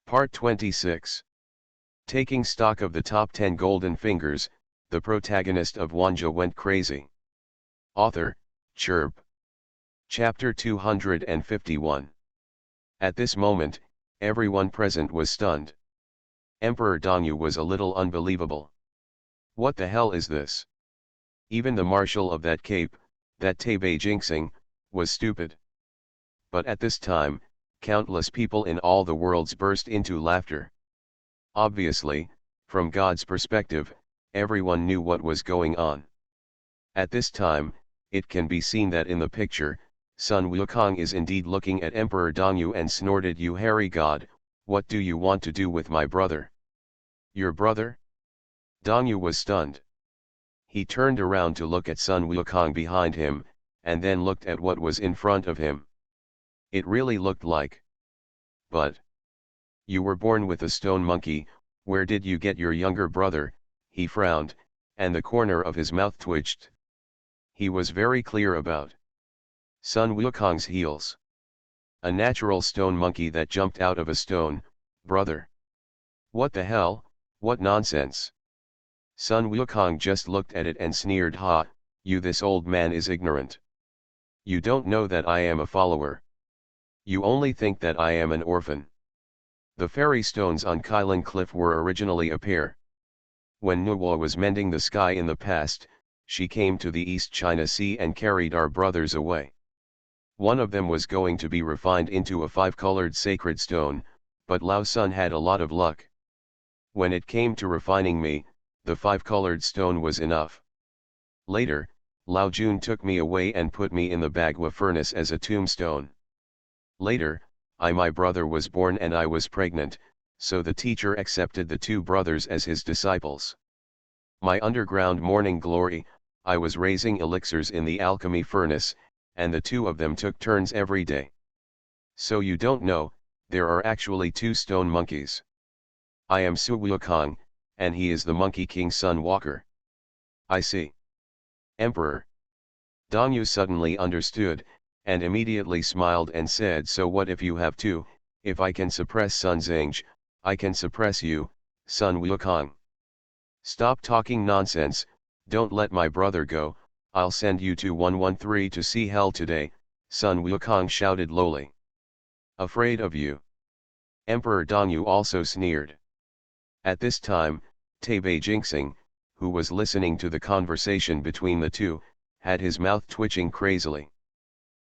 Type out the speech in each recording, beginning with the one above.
Part 26. Taking stock of the top 10 golden fingers, the protagonist of Wanjie went crazy. Author, Chirp. Chapter 251. At this moment, everyone present was stunned. Emperor Dongyu was a little unbelievable. What the hell is this? Even the marshal of that cape, that Taibei Jinxing, was stupid. But at this time, countless people in all the worlds burst into laughter. Obviously, from God's perspective, everyone knew what was going on. At this time, it can be seen that in the picture, Sun Wukong is indeed looking at Emperor Dongyu and snorted, "You hairy god, what do you want to do with my brother?" "Your brother?" Dongyu was stunned. He turned around to look at Sun Wukong behind him, and then looked at what was in front of him. It really looked like. But you were born with a stone monkey, where did you get your younger brother? He frowned, and the corner of his mouth twitched. He was very clear about Sun Wukong's heels. A natural stone monkey that jumped out of a stone, brother. What the hell, what nonsense. Sun Wukong just looked at it and sneered, "Ha, you, this old man is ignorant. You don't know that I am a follower. You only think that I am an orphan." The fairy stones on Kylin Cliff were originally a pair. When Nuwa was mending the sky in the past, she came to the East China Sea and carried our brothers away. One of them was going to be refined into a 5-colored sacred stone, but Lao Sun had a lot of luck. When it came to refining me, the 5-colored stone was enough. Later, Lao Jun took me away and put me in the Bagua furnace as a tombstone. Later, my brother was born and I was pregnant, so the teacher accepted the two brothers as his disciples. My underground morning glory, I was raising elixirs in the alchemy furnace, and the two of them took turns every day. So you don't know, there are actually two stone monkeys. I am Su Wukong, and he is the Monkey King Sun Walker. I see. Emperor. Dongyu suddenly understood, and immediately smiled and said, "So what if you have two? If I can suppress Sun Zheng, I can suppress you, Sun Wukong. Stop talking nonsense, don't let my brother go, I'll send you to 113 to see hell today," Sun Wukong shouted lowly. "Afraid of you?" Emperor Dongyu also sneered. At this time, Taibei Jinxing, who was listening to the conversation between the two, had his mouth twitching crazily.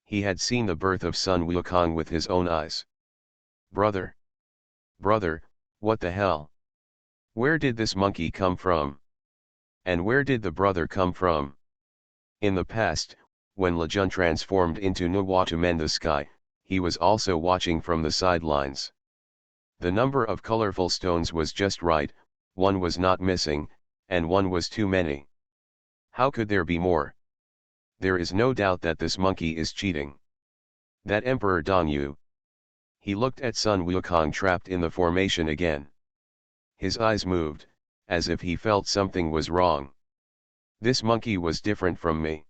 He had seen the birth of Sun Wukong with his own eyes. Brother! Brother, what the hell? Where did this monkey come from? And where did the brother come from? In the past, when Lejun transformed into Nuwa to mend the sky, he was also watching from the sidelines. The number of colorful stones was just right, one was not missing, and one was too many. How could there be more? There is no doubt that this monkey is cheating. That Emperor Dongyu. He looked at Sun Wukong trapped in the formation again. His eyes moved, as if he felt something was wrong. This monkey was different from me.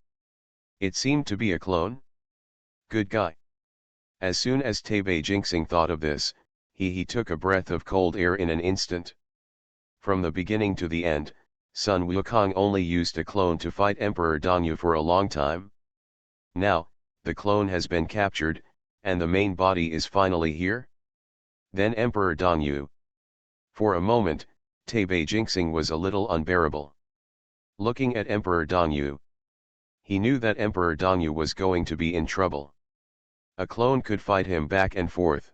It seemed to be a clone? Good guy. As soon as Taibei Jinxing thought of this, he took a breath of cold air in an instant. From the beginning to the end, Sun Wukong only used a clone to fight Emperor Dongyu for a long time. Now, the clone has been captured, and the main body is finally here? Then Emperor Dongyu. For a moment, Taibei Jinxing was a little unbearable. Looking at Emperor Dongyu, he knew that Emperor Dongyu was going to be in trouble. A clone could fight him back and forth.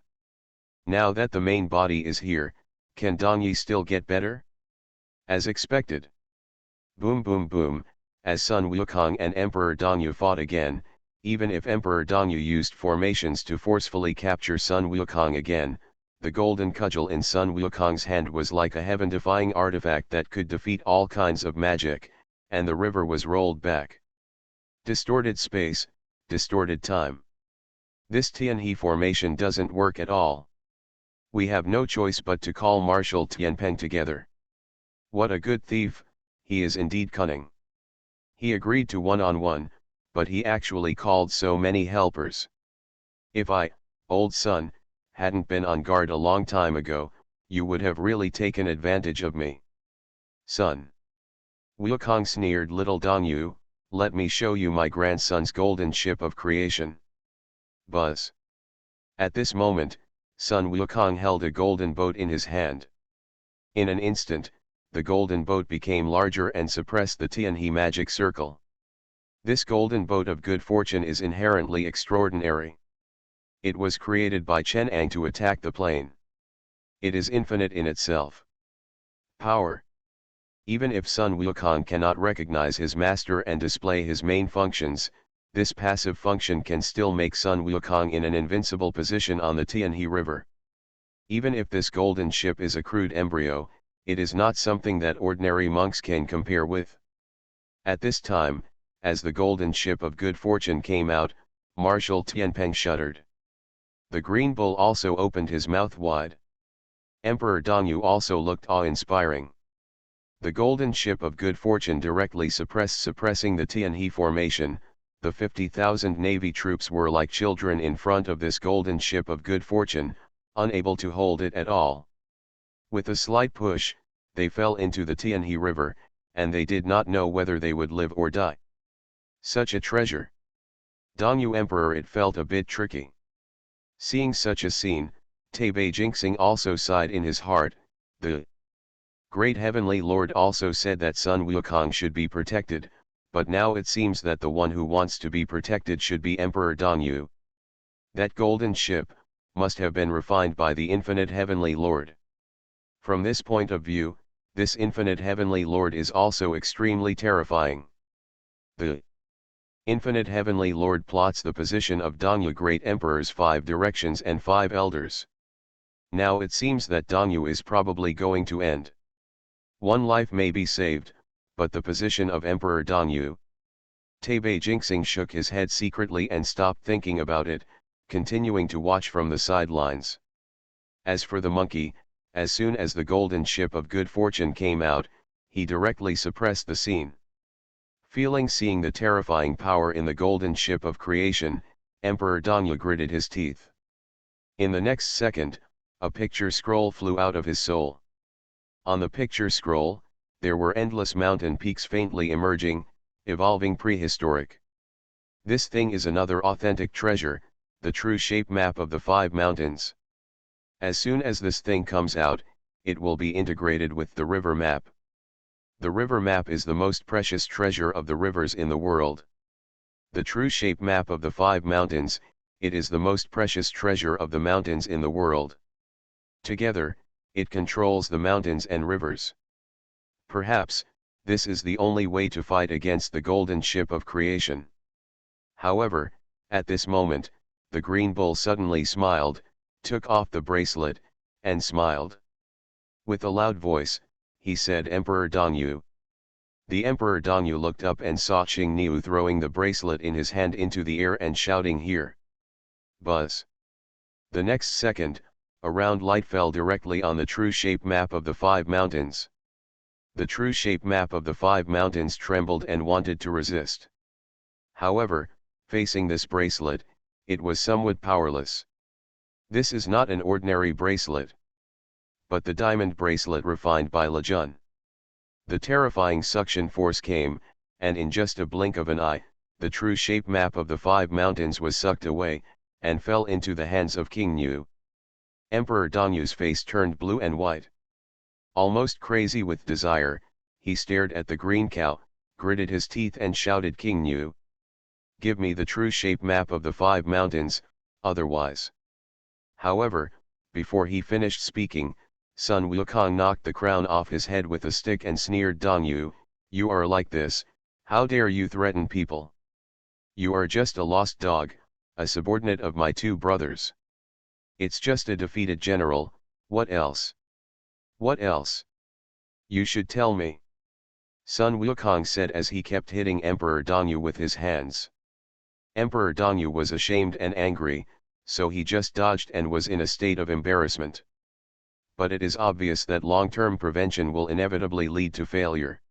Now that the main body is here, can Dongyu still get better? As expected. Boom boom boom, as Sun Wukong and Emperor Dongyu fought again, even if Emperor Dongyu used formations to forcefully capture Sun Wukong again, the golden cudgel in Sun Wukong's hand was like a heaven-defying artifact that could defeat all kinds of magic, and the river was rolled back. Distorted space, distorted time. This Tianhe formation doesn't work at all. We have no choice but to call Marshal Tianpeng together. What a good thief, he is indeed cunning. He agreed to one-on-one, but he actually called so many helpers. If I, old son, hadn't been on guard a long time ago, you would have really taken advantage of me. Son. Wukong sneered little Dongyu, let me show you my grandson's golden ship of creation. Buzz. At this moment, Sun Wukong held a golden boat in his hand. In an instant, the golden boat became larger and suppressed the Tianhe magic circle. This golden boat of good fortune is inherently extraordinary. It was created by Chen Ang to attack the plane. It is infinite in itself. Power. Even if Sun Wukong cannot recognize his master and display his main functions, this passive function can still make Sun Wukong in an invincible position on the Tianhe River. Even if this golden ship is a crude embryo, it is not something that ordinary monks can compare with. At this time, as the golden ship of good fortune came out, Marshal Tianpeng shuddered. The green bull also opened his mouth wide. Emperor Dongyu also looked awe-inspiring. The golden ship of good fortune directly suppressing the Tianhe formation. The 50,000 navy troops were like children in front of this golden ship of good fortune, unable to hold it at all. With a slight push, they fell into the Tianhe River, and they did not know whether they would live or die. Such a treasure. Dongyu Emperor, it felt a bit tricky. Seeing such a scene, Taibei Jinxing also sighed in his heart. The Great Heavenly Lord also said that Sun Wukong should be protected, but now it seems that the one who wants to be protected should be Emperor Dongyu. That golden ship must have been refined by the infinite Heavenly Lord. From this point of view, this infinite Heavenly Lord is also extremely terrifying. The infinite Heavenly Lord plots the position of Dongyu Great Emperor's 5 directions and 5 elders. Now it seems that Dongyu is probably going to end. One life may be saved, but the position of Emperor Dongyu. Taibei Jinxing shook his head secretly and stopped thinking about it, continuing to watch from the sidelines. As for the monkey, as soon as the golden ship of good fortune came out, he directly suppressed the scene. Seeing the terrifying power in the golden ship of creation, Emperor Dongyu gritted his teeth. In the next second, a picture scroll flew out of his soul. On the picture scroll, there were endless mountain peaks faintly emerging, evolving prehistoric. This thing is another authentic treasure, the true shape map of the 5 mountains. As soon as this thing comes out, it will be integrated with the river map. The river map is the most precious treasure of the rivers in the world. The true shape map of the 5 mountains, it is the most precious treasure of the mountains in the world. Together, it controls the mountains and rivers. Perhaps, this is the only way to fight against the golden ship of creation. However, at this moment, the green bull suddenly smiled, took off the bracelet, and smiled. With a loud voice, he said, Emperor Dongyu. The Emperor Dongyu looked up and saw Qing Niu throwing the bracelet in his hand into the air and shouting, "Here!" Buzz. The next second, a round light fell directly on the true shape map of the 5 mountains. The true shape map of the 5 mountains trembled and wanted to resist. However, facing this bracelet, it was somewhat powerless. This is not an ordinary bracelet, but the diamond bracelet refined by Lejun. The terrifying suction force came, and in just a blink of an eye, the true shape map of the 5 mountains was sucked away, and fell into the hands of King Niu. Emperor Dongyu's face turned blue and white. Almost crazy with desire, he stared at the green cow, gritted his teeth and shouted, King Niu, give me the true shape map of the 5 mountains, otherwise. However, before he finished speaking, Sun Wukong knocked the crown off his head with a stick and sneered, Dongyu, you are like this, how dare you threaten people? You are just a lost dog, a subordinate of my 2 brothers. It's just a defeated general, what else? What else? You should tell me. Sun Wukong said as he kept hitting Emperor Dongyu with his hands. Emperor Dongyu was ashamed and angry, so he just dodged and was in a state of embarrassment. But it is obvious that long-term prevention will inevitably lead to failure.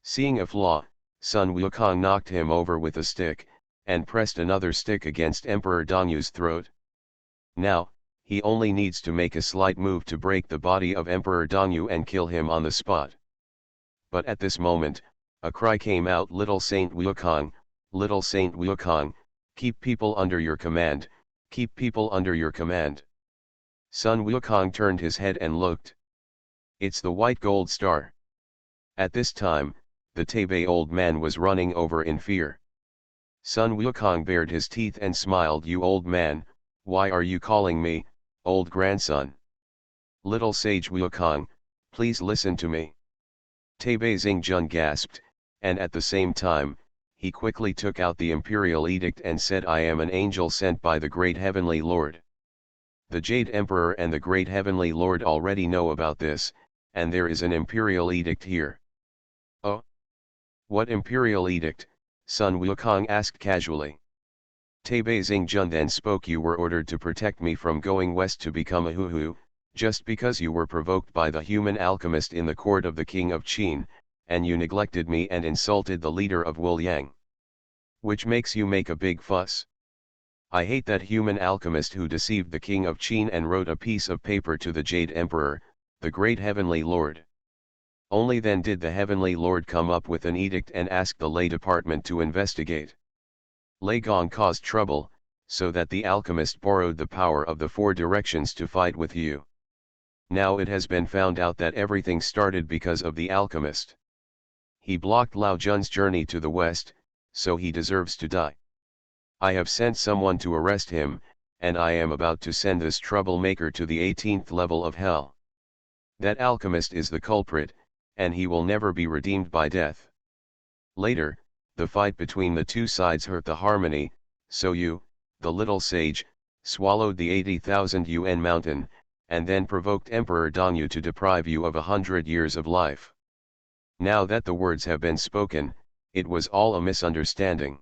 Seeing a flaw, Sun Wukong knocked him over with a stick, and pressed another stick against Emperor Dongyu's throat. Now, he only needs to make a slight move to break the body of Emperor Dongyu and kill him on the spot. But at this moment, a cry came out, "Little Saint Wukong, little Saint Wukong, keep people under your command, keep people under your command." Sun Wukong turned his head and looked. It's the white gold star. At this time, the Taibei old man was running over in fear. Sun Wukong bared his teeth and smiled. "You old man, why are you calling me, old grandson? Little sage Wukong, please listen to me." Taibei Xingjun gasped, and at the same time, he quickly took out the imperial edict and said, "I am an angel sent by the great heavenly Lord." The Jade Emperor and the great heavenly Lord already know about this, and there is an imperial edict here. "Oh? What imperial edict?" Sun Wukong asked casually. Taibei Xingjun then spoke. "You were ordered to protect me from going west to become a huhu, just because you were provoked by the human alchemist in the court of the king of Qin, and you neglected me and insulted the leader of Wuliang. Which makes you make a big fuss. I hate that human alchemist who deceived the king of Qin and wrote a piece of paper to the Jade Emperor, the great heavenly Lord. Only then did the heavenly Lord come up with an edict and ask the lay department to investigate. Lei Gong caused trouble, so that the alchemist borrowed the power of the four directions to fight with you. Now it has been found out that everything started because of the alchemist. He blocked Lao Jun's journey to the west, so he deserves to die. I have sent someone to arrest him, and I am about to send this troublemaker to the 18th level of hell. That alchemist is the culprit, and he will never be redeemed by death." Later, the fight between the two sides hurt the harmony, so you, the little sage, swallowed the 80,000 yuan mountain, and then provoked Emperor Dongyu to deprive you of 100 years of life. Now that the words have been spoken, it was all a misunderstanding.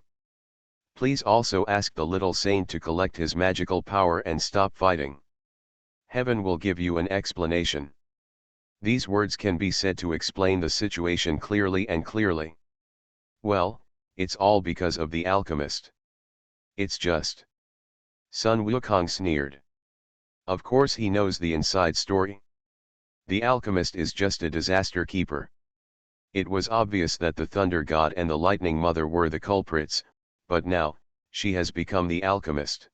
Please also ask the little saint to collect his magical power and stop fighting. Heaven will give you an explanation. These words can be said to explain the situation clearly and clearly. Well, it's all because of the alchemist. It's just. Sun Wukong sneered. Of course he knows the inside story. The alchemist is just a disaster keeper. It was obvious that the Thunder God and the Lightning Mother were the culprits, but now, she has become the alchemist.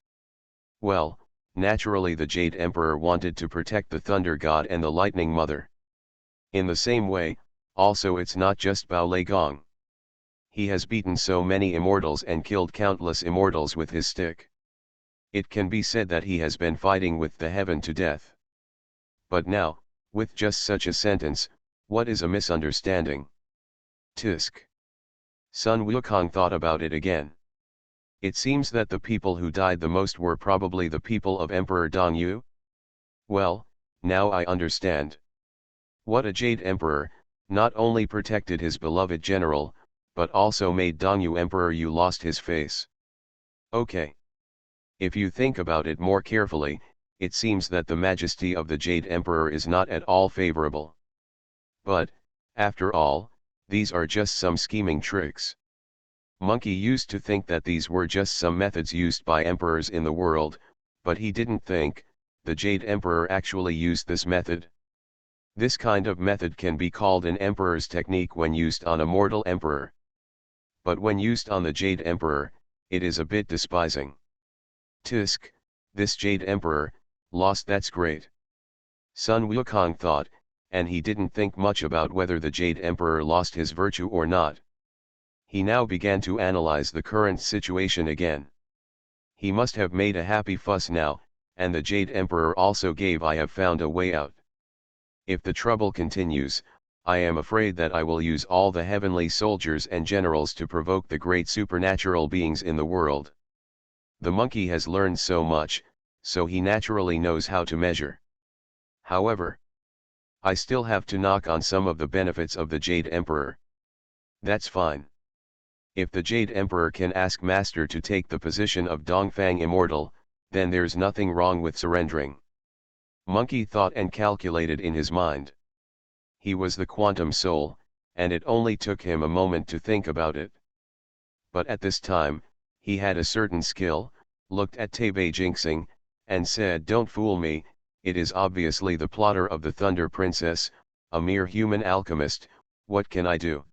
Well, naturally the Jade Emperor wanted to protect the Thunder God and the Lightning Mother. In the same way, also it's not just Bao Lei Gong. He has beaten so many immortals and killed countless immortals with his stick. It can be said that he has been fighting with the heaven to death. But now, with just such a sentence, what is a misunderstanding? Tisk. Sun Wukong thought about it again. It seems that the people who died the most were probably the people of Emperor Dongyu? Well, now I understand. What a Jade Emperor, not only protected his beloved general, but also made Dongyu Emperor. You lost his face. Okay. If you think about it more carefully, it seems that the majesty of the Jade Emperor is not at all favorable. But, after all, these are just some scheming tricks. Monkey used to think that these were just some methods used by emperors in the world, but he didn't think the Jade Emperor actually used this method. This kind of method can be called an emperor's technique when used on a mortal emperor. But when used on the Jade Emperor, it is a bit despising. Tisk, this Jade Emperor, lost, that's great. Sun Wukong thought, and he didn't think much about whether the Jade Emperor lost his virtue or not. He now began to analyze the current situation again. He must have made a happy fuss now, and the Jade Emperor also gave. I have found a way out. If the trouble continues, I am afraid that I will use all the heavenly soldiers and generals to provoke the great supernatural beings in the world. The monkey has learned so much, so he naturally knows how to measure. However, I still have to knock on some of the benefits of the Jade Emperor. That's fine. If the Jade Emperor can ask Master to take the position of Dongfang Immortal, then there's nothing wrong with surrendering. Monkey thought and calculated in his mind. He was the quantum soul, and it only took him a moment to think about it. But at this time, he had a certain skill, looked at Taibei Jinxing, and said, "Don't fool me, it is obviously the plotter of the Thunder Princess, a mere human alchemist, what can I do?"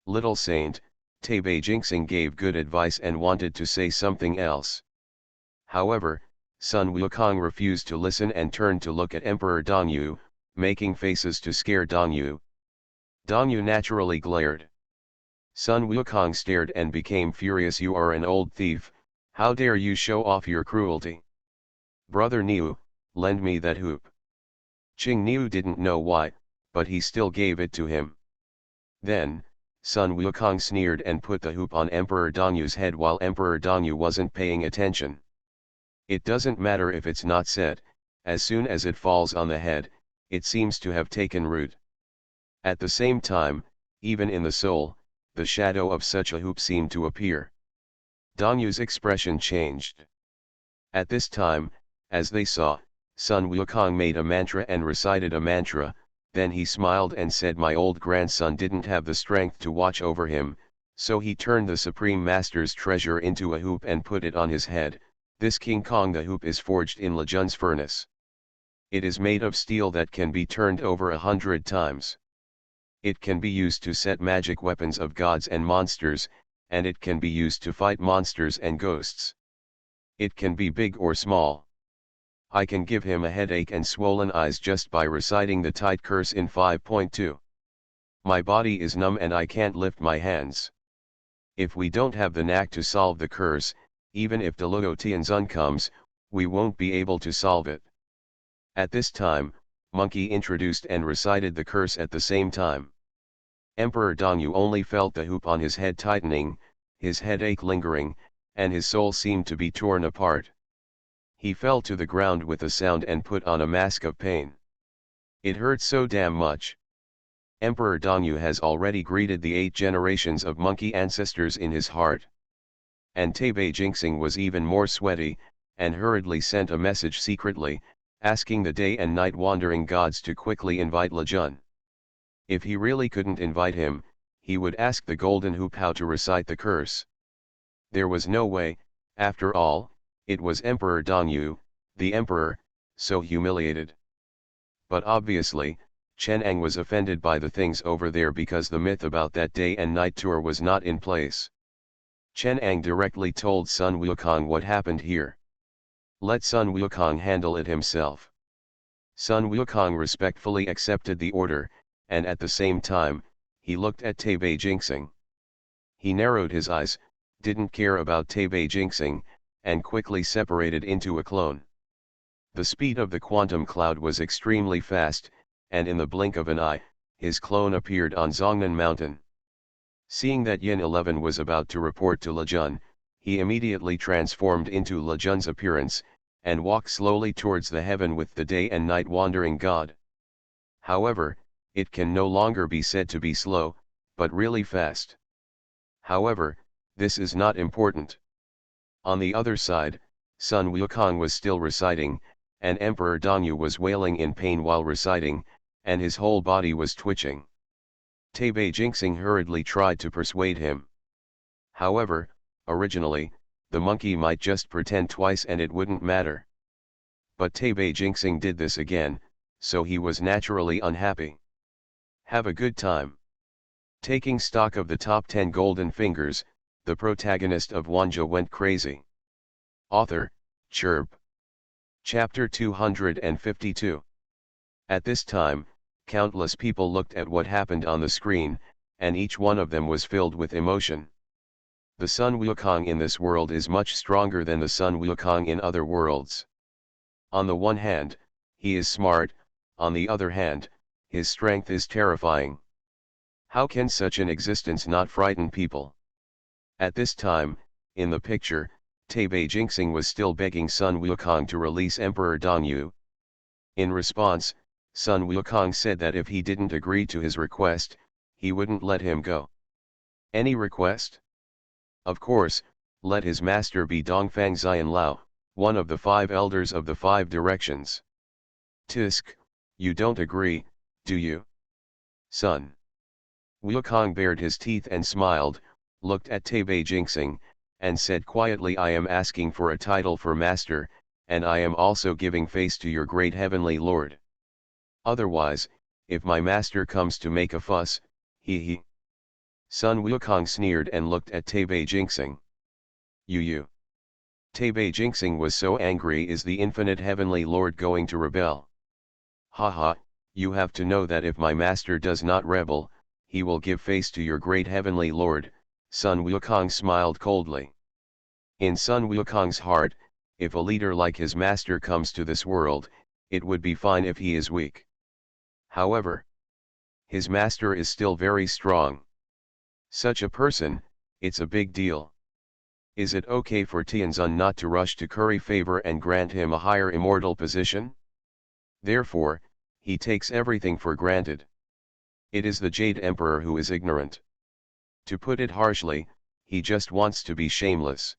Little Saint, Tebe Jinxing gave good advice and wanted to say something else. However, Sun Wukong refused to listen and turned to look at Emperor Dongyu, making faces to scare Dongyu. Dongyu naturally glared. Sun Wukong stared and became furious. "You are an old thief, how dare you show off your cruelty? Brother Niu, lend me that hoop." Qing Niu didn't know why, but he still gave it to him. Then, Sun Wukong sneered and put the hoop on Emperor Dongyu's head while Emperor Dongyu wasn't paying attention. "It doesn't matter if it's not set, as soon as it falls on the head, it seems to have taken root." At the same time, even in the soul, the shadow of such a hoop seemed to appear. Dongyu's expression changed. At this time, as they saw, Sun Wukong made a mantra and recited a mantra, then he smiled and said, "My old grandson didn't have the strength to watch over him, so he turned the Supreme Master's treasure into a hoop and put it on his head. This King Kong the hoop is forged in Lejun's furnace. It is made of steel that can be turned over 100 times. It can be used to set magic weapons of gods and monsters, and it can be used to fight monsters and ghosts. It can be big or small. I can give him a headache and swollen eyes just by reciting the tight curse in 5.2. My body is numb and I can't lift my hands. If we don't have the knack to solve the curse, even if Deluo Tianzun comes, we won't be able to solve it." At this time, Monkey introduced and recited the curse at the same time. Emperor Dongyu only felt the hoop on his head tightening, his headache lingering, and his soul seemed to be torn apart. He fell to the ground with a sound and put on a mask of pain. It hurt so damn much. Emperor Dongyu has already greeted the 8 generations of monkey ancestors in his heart. And Tebe Jinxing was even more sweaty, and hurriedly sent a message secretly, asking the day and night wandering gods to quickly invite Lejun. If he really couldn't invite him, he would ask the golden hoop how to recite the curse. There was no way, after all, it was Emperor Dongyu, the emperor, so humiliated. But obviously, Chen Ang was offended by the things over there because the myth about that day and night tour was not in place. Chen Ang directly told Sun Wukong what happened here. Let Sun Wukong handle it himself. Sun Wukong respectfully accepted the order, and at the same time, he looked at Tebe Jinxing. He narrowed his eyes, didn't care about Tebe Jinxing, and quickly separated into a clone. The speed of the quantum cloud was extremely fast, and in the blink of an eye, his clone appeared on Zongnan Mountain. Seeing that Yin 11 was about to report to Lejun, he immediately transformed into Lejun's appearance, and walked slowly towards the heaven with the day and night wandering god. However, it can no longer be said to be slow, but really fast. However, this is not important. On the other side, Sun Wukong was still reciting, and Emperor Dongyu was wailing in pain while reciting, and his whole body was twitching. Tebe Jinxing hurriedly tried to persuade him. However, originally, the monkey might just pretend twice and it wouldn't matter. But Tebe Jinxing did this again, so he was naturally unhappy. Have a good time. Taking stock of the top 10 golden fingers, the protagonist of Wanjie went crazy. Author, Chirp. Chapter 252. At this time, countless people looked at what happened on the screen, and each one of them was filled with emotion. The Sun Wukong in this world is much stronger than the Sun Wukong in other worlds. On the one hand, he is smart, on the other hand, his strength is terrifying. How can such an existence not frighten people? At this time, in the picture, Tebe Jinxing was still begging Sun Wukong to release Emperor Dongyu. In response, Sun Wukong said that if he didn't agree to his request, he wouldn't let him go. Any request? Of course, let his master be Dongfang Xianlao, one of the 5 elders of the 5 directions. Tisk, you don't agree, do you? Sun Wukong bared his teeth and smiled, looked at Tebe Jinxing, and said quietly, "I am asking for a title for master, and I am also giving face to your great heavenly Lord. Otherwise, if my master comes to make a fuss, he. Sun Wukong sneered and looked at Taibei Jinxing. You. Taibei Jinxing was so angry. Is the infinite heavenly Lord going to rebel? Haha, you have to know that if my master does not rebel, he will give face to your great heavenly Lord. Sun Wukong smiled coldly. In Sun Wukong's heart, if a leader like his master comes to this world, it would be fine if he is weak. However, his master is still very strong. Such a person, it's a big deal. Is it okay for Tianzun not to rush to curry favor and grant him a higher immortal position? Therefore, he takes everything for granted. It is the Jade Emperor who is ignorant. To put it harshly, he just wants to be shameless.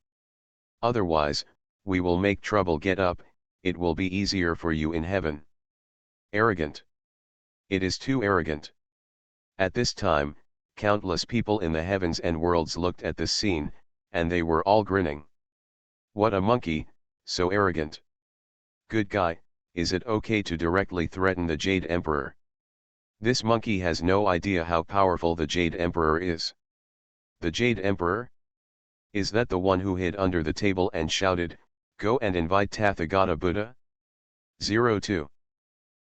Otherwise, we will make trouble. Get up, it will be easier for you in heaven. Arrogant. It is too arrogant. At this time, countless people in the heavens and worlds looked at this scene, and they were all grinning. What a monkey, so arrogant. Good guy, is it okay to directly threaten the Jade Emperor? This monkey has no idea how powerful the Jade Emperor is. The Jade Emperor? Is that the one who hid under the table and shouted, "Go and invite Tathagata Buddha"? 02.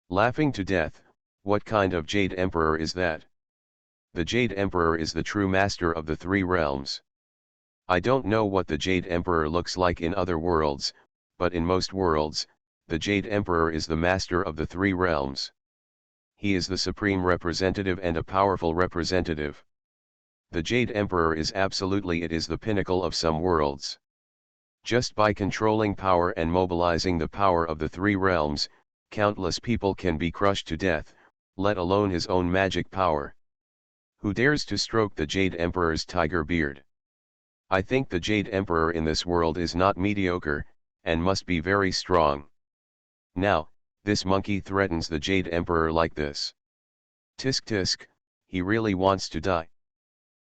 Laughing to death, what kind of Jade Emperor is that? The Jade Emperor is the true master of the three realms. I don't know what the Jade Emperor looks like in other worlds, but in most worlds, the Jade Emperor is the master of the three realms. He is the supreme representative and a powerful representative. The Jade Emperor is absolutely it is the pinnacle of some worlds. Just by controlling power and mobilizing the power of the three realms, countless people can be crushed to death, let alone his own magic power. Who dares to stroke the Jade Emperor's tiger beard? I think the Jade Emperor in this world is not mediocre, and must be very strong. Now, this monkey threatens the Jade Emperor like this. Tisk tisk, he really wants to die.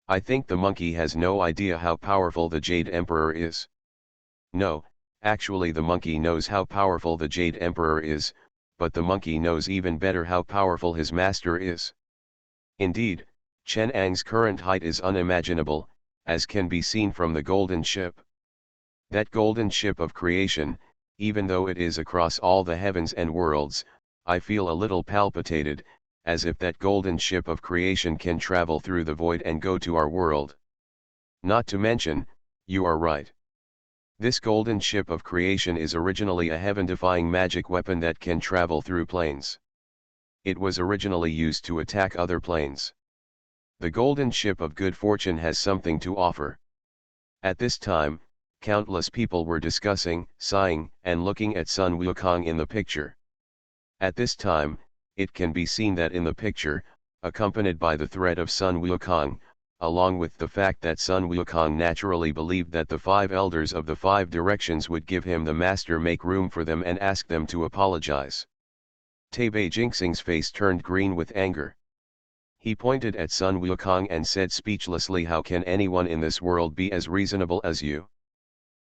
I think the monkey has no idea how powerful the Jade Emperor is. No, actually the monkey knows how powerful the Jade Emperor is, but the monkey knows even better how powerful his master is. Indeed, Chen Ang's current height is unimaginable, as can be seen from the golden ship. That golden ship of creation, even though it is across all the heavens and worlds, I feel a little palpitated, as if that golden ship of creation can travel through the void and go to our world. Not to mention, you are right. This golden ship of creation is originally a heaven-defying magic weapon that can travel through planes. It was originally used to attack other planes. The golden ship of good fortune has something to offer. At this time, countless people were discussing, sighing, and looking at Sun Wukong in the picture. At this time, it can be seen that in the picture, accompanied by the threat of Sun Wukong, along with the fact that Sun Wukong naturally believed that the five elders of the five directions would give him the master, make room for them and ask them to apologize. Taibei Jinxing's face turned green with anger. He pointed at Sun Wukong and said speechlessly, how can anyone in this world be as reasonable as you?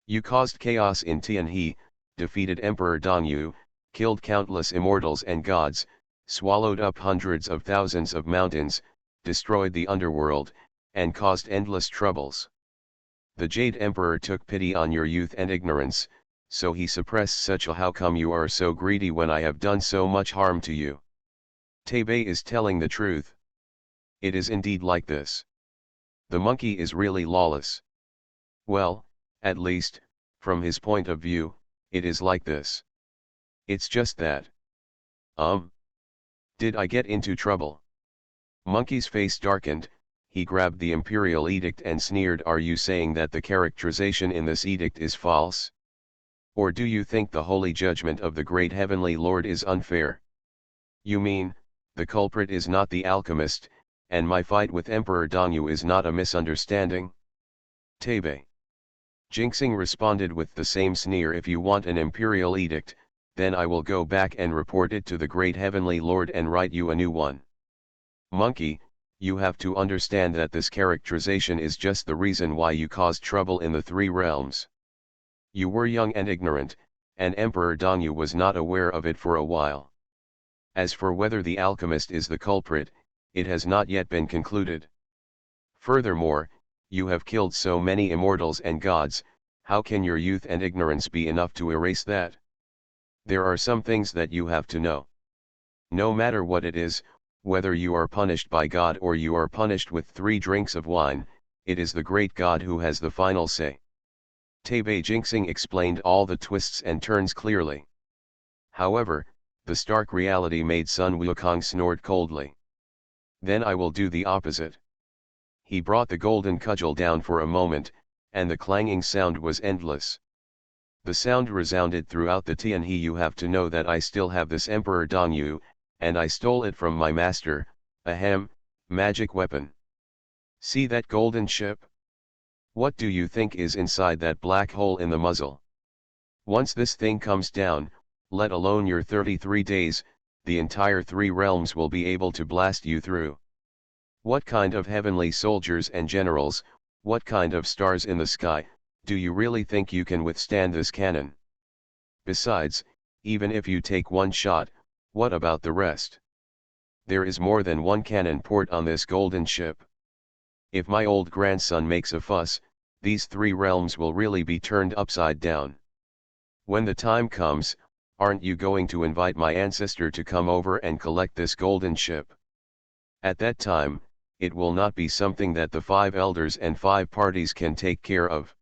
You caused chaos in Tianhe, defeated Emperor Dongyu, killed countless immortals and gods, swallowed up hundreds of thousands of mountains, destroyed the underworld, and caused endless troubles. The Jade Emperor took pity on your youth and ignorance, so he suppressed such a. How come you are so greedy when I have done so much harm to you? Taibei is telling the truth. It is indeed like this. The monkey is really lawless. Well, at least, from his point of view, it is like this. It's just that. Did I get into trouble? Monkey's face darkened, he grabbed the imperial edict and sneered. Are you saying that the characterization in this edict is false? Or do you think the holy judgment of the great heavenly Lord is unfair? You mean, the culprit is not the alchemist, and my fight with Emperor Dongyu is not a misunderstanding? Taibei Jinxing responded with the same sneer. If you want an imperial edict, then I will go back and report it to the great heavenly Lord and write you a new one. Monkey, you have to understand that this characterization is just the reason why you caused trouble in the three realms. You were young and ignorant, and Emperor Dongyu was not aware of it for a while. As for whether the alchemist is the culprit, it has not yet been concluded. Furthermore, you have killed so many immortals and gods, how can your youth and ignorance be enough to erase that? There are some things that you have to know. No matter what it is, whether you are punished by God or you are punished with 3 drinks of wine, it is the great God who has the final say. Taibei Jinxing explained all the twists and turns clearly. However, the stark reality made Sun Wukong snort coldly. Then I will do the opposite. He brought the golden cudgel down for a moment, and the clanging sound was endless. The sound resounded throughout the Tianhe. You have to know that I still have this Emperor Dongyu, and I stole it from my master, ahem, magic weapon. See that golden ship? What do you think is inside that black hole in the muzzle? Once this thing comes down, let alone your 33 days, the entire 3 realms will be able to blast you through. What kind of heavenly soldiers and generals, what kind of stars in the sky, do you really think you can withstand this cannon? Besides, even if you take 1 shot, what about the rest? There is more than 1 cannon port on this golden ship. If my old grandson makes a fuss, these 3 realms will really be turned upside down. When the time comes, aren't you going to invite my ancestor to come over and collect this golden ship? At that time, it will not be something that the 5 elders and 5 parties can take care of.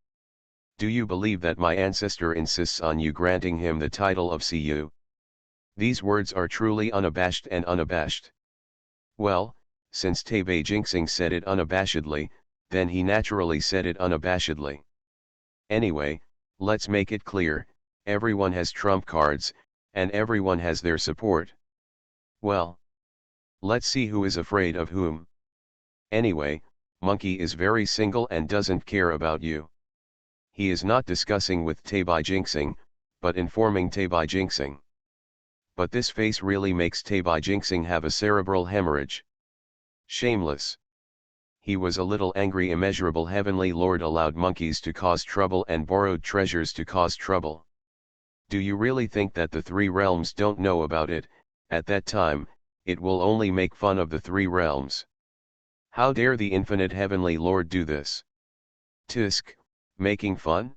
Do you believe that my ancestor insists on you granting him the title of Cu? These words are truly unabashed and unabashed. Well, since Taibei Jinxing said it unabashedly, then he naturally said it unabashedly. Anyway, let's make it clear, everyone has trump cards, and everyone has their support. Well, let's see who is afraid of whom. Anyway, Monkey is very single and doesn't care about you. He is not discussing with Taibei Jinxing, but informing Taibei Jinxing. But this face really makes Taibei Jinxing have a cerebral hemorrhage. Shameless. He was a little angry. Immeasurable heavenly lord allowed monkeys to cause trouble and borrowed treasures to cause trouble. Do you really think that the 3 realms don't know about it? At that time, it will only make fun of the 3 realms. How dare the infinite heavenly lord do this? Tisk, making fun?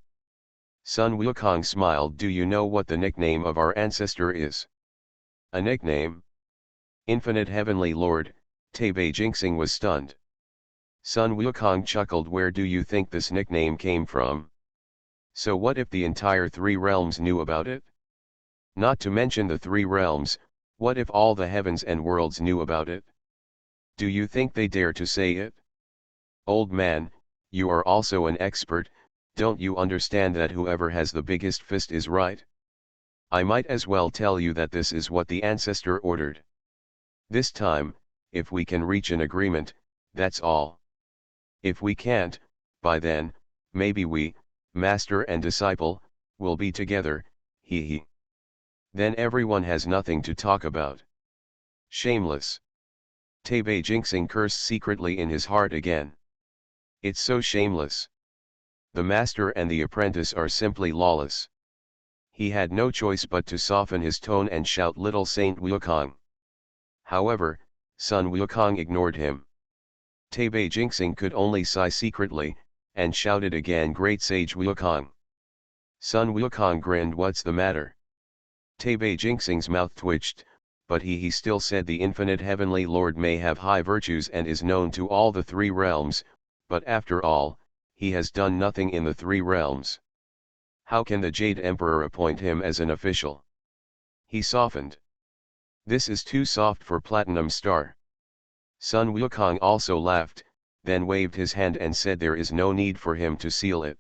Sun Wukong smiled. Do you know what the nickname of our ancestor is? A nickname? Infinite heavenly lord. Taibei Jinxing was stunned. Sun Wukong chuckled. Where do you think this nickname came from? So what if the entire 3 realms knew about it? Not to mention the 3 realms, what if all the heavens and worlds knew about it? Do you think they dare to say it? Old man, you are also an expert, don't you understand that whoever has the biggest fist is right? I might as well tell you that this is what the ancestor ordered. This time, if we can reach an agreement, that's all. If we can't, by then, maybe we, master and disciple, will be together, hee hee. Then everyone has nothing to talk about. Shameless. Taibei Jinxing cursed secretly in his heart again. It's so shameless. The master and the apprentice are simply lawless. He had no choice but to soften his tone and shout, little Saint Wukong. However, Sun Wukong ignored him. Taibei Jinxing could only sigh secretly, and shouted again, great sage Wukong. Sun Wukong grinned. What's the matter? Taibei Jinxing's mouth twitched, but he still said, the infinite heavenly lord may have high virtues and is known to all the 3 realms, but after all, he has done nothing in the 3 realms. How can the Jade Emperor appoint him as an official? He softened. This is too soft for Platinum Star. Sun Wukong also laughed, then waved his hand and said there is no need for him to seal it.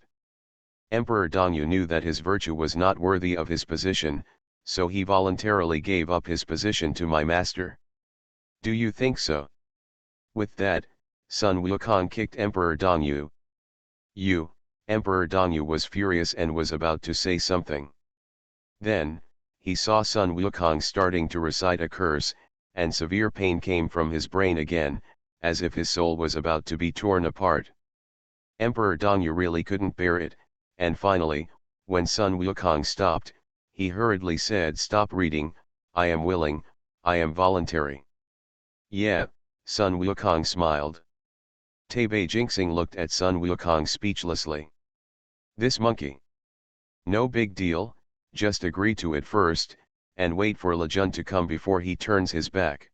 Emperor Dongyu knew that his virtue was not worthy of his position, so he voluntarily gave up his position to my master. Do you think so? With that, Sun Wukong kicked Emperor Dongyu. Emperor Dongyu was furious and was about to say something. Then, he saw Sun Wukong starting to recite a curse, and severe pain came from his brain again, as if his soul was about to be torn apart. Emperor Dongyu really couldn't bear it, and finally, when Sun Wukong stopped, He hurriedly said, "Stop reading, I am willing, I am voluntary." "Yeah," Sun Wukong smiled. Taibei Jinxing looked at Sun Wukong speechlessly. This monkey. No big deal, just agree to it first, and wait for Lejun to come before he turns his back.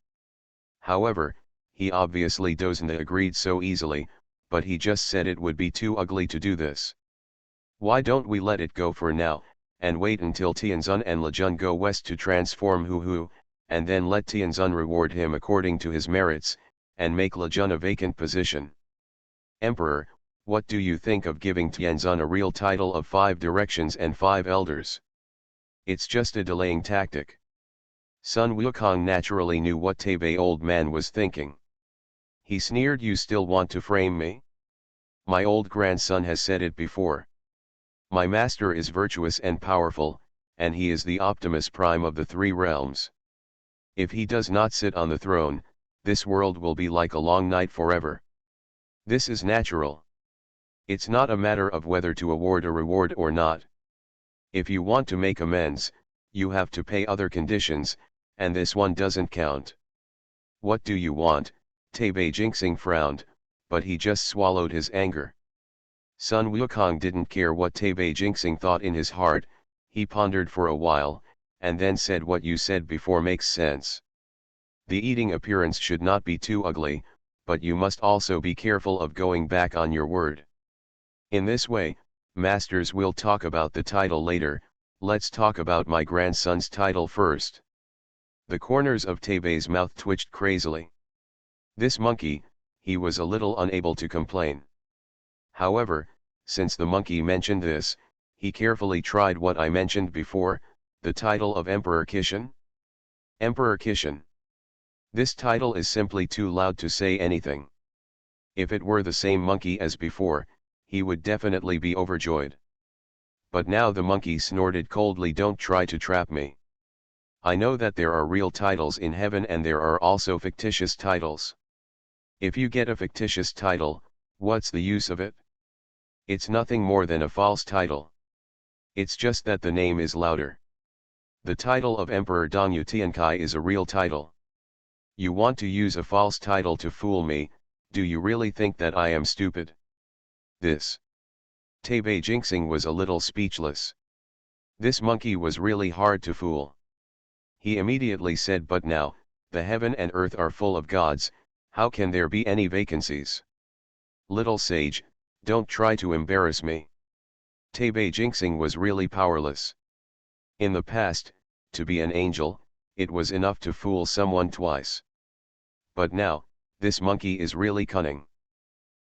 However, he obviously doesn't agree so easily, but he just said it would be too ugly to do this. Why don't we let it go for now, and wait until Tianzun and Lejun go west to transform Hu Hu, and then let Tianzun reward him according to his merits, and make Lejun a vacant position. Emperor, what do you think of giving Tianzun a real title of 5 directions and 5 elders? It's just a delaying tactic. Sun Wukong naturally knew what Taibei old man was thinking. He sneered, "You still want to frame me? My old grandson has said it before. My master is virtuous and powerful, and he is the Optimus Prime of the 3 realms. If he does not sit on the throne, this world will be like a long night forever. This is natural. It's not a matter of whether to award a reward or not. If you want to make amends, you have to pay other conditions, and this one doesn't count." "What do you want?" Taibei Jinxing frowned, but he just swallowed his anger. Sun Wukong didn't care what Taibei Jinxing thought in his heart. He pondered for a while, and then said, "What you said before makes sense. The eating appearance should not be too ugly, but you must also be careful of going back on your word. In this way, masters will talk about the title later. Let's talk about my grandson's title first." The corners of Taibei's mouth twitched crazily. This monkey, he was a little unable to complain. However, since the monkey mentioned this, he carefully tried what I mentioned before, the title of Emperor Kishan. Emperor Kishan. This title is simply too loud to say anything. If it were the same monkey as before, he would definitely be overjoyed. But now the monkey snorted coldly, "Don't try to trap me. I know that there are real titles in heaven and there are also fictitious titles. If you get a fictitious title, what's the use of it? It's nothing more than a false title. It's just that the name is louder. The title of Emperor Dongyu Tiankai is a real title. You want to use a false title to fool me? Do you really think that I am stupid?" This. Taibei Jinxing was a little speechless. This monkey was really hard to fool. He immediately said, "But now, the heaven and earth are full of gods, how can there be any vacancies? Little sage, don't try to embarrass me." Taibei Jinxing was really powerless. In the past, to be an angel, it was enough to fool someone twice. But now, this monkey is really cunning.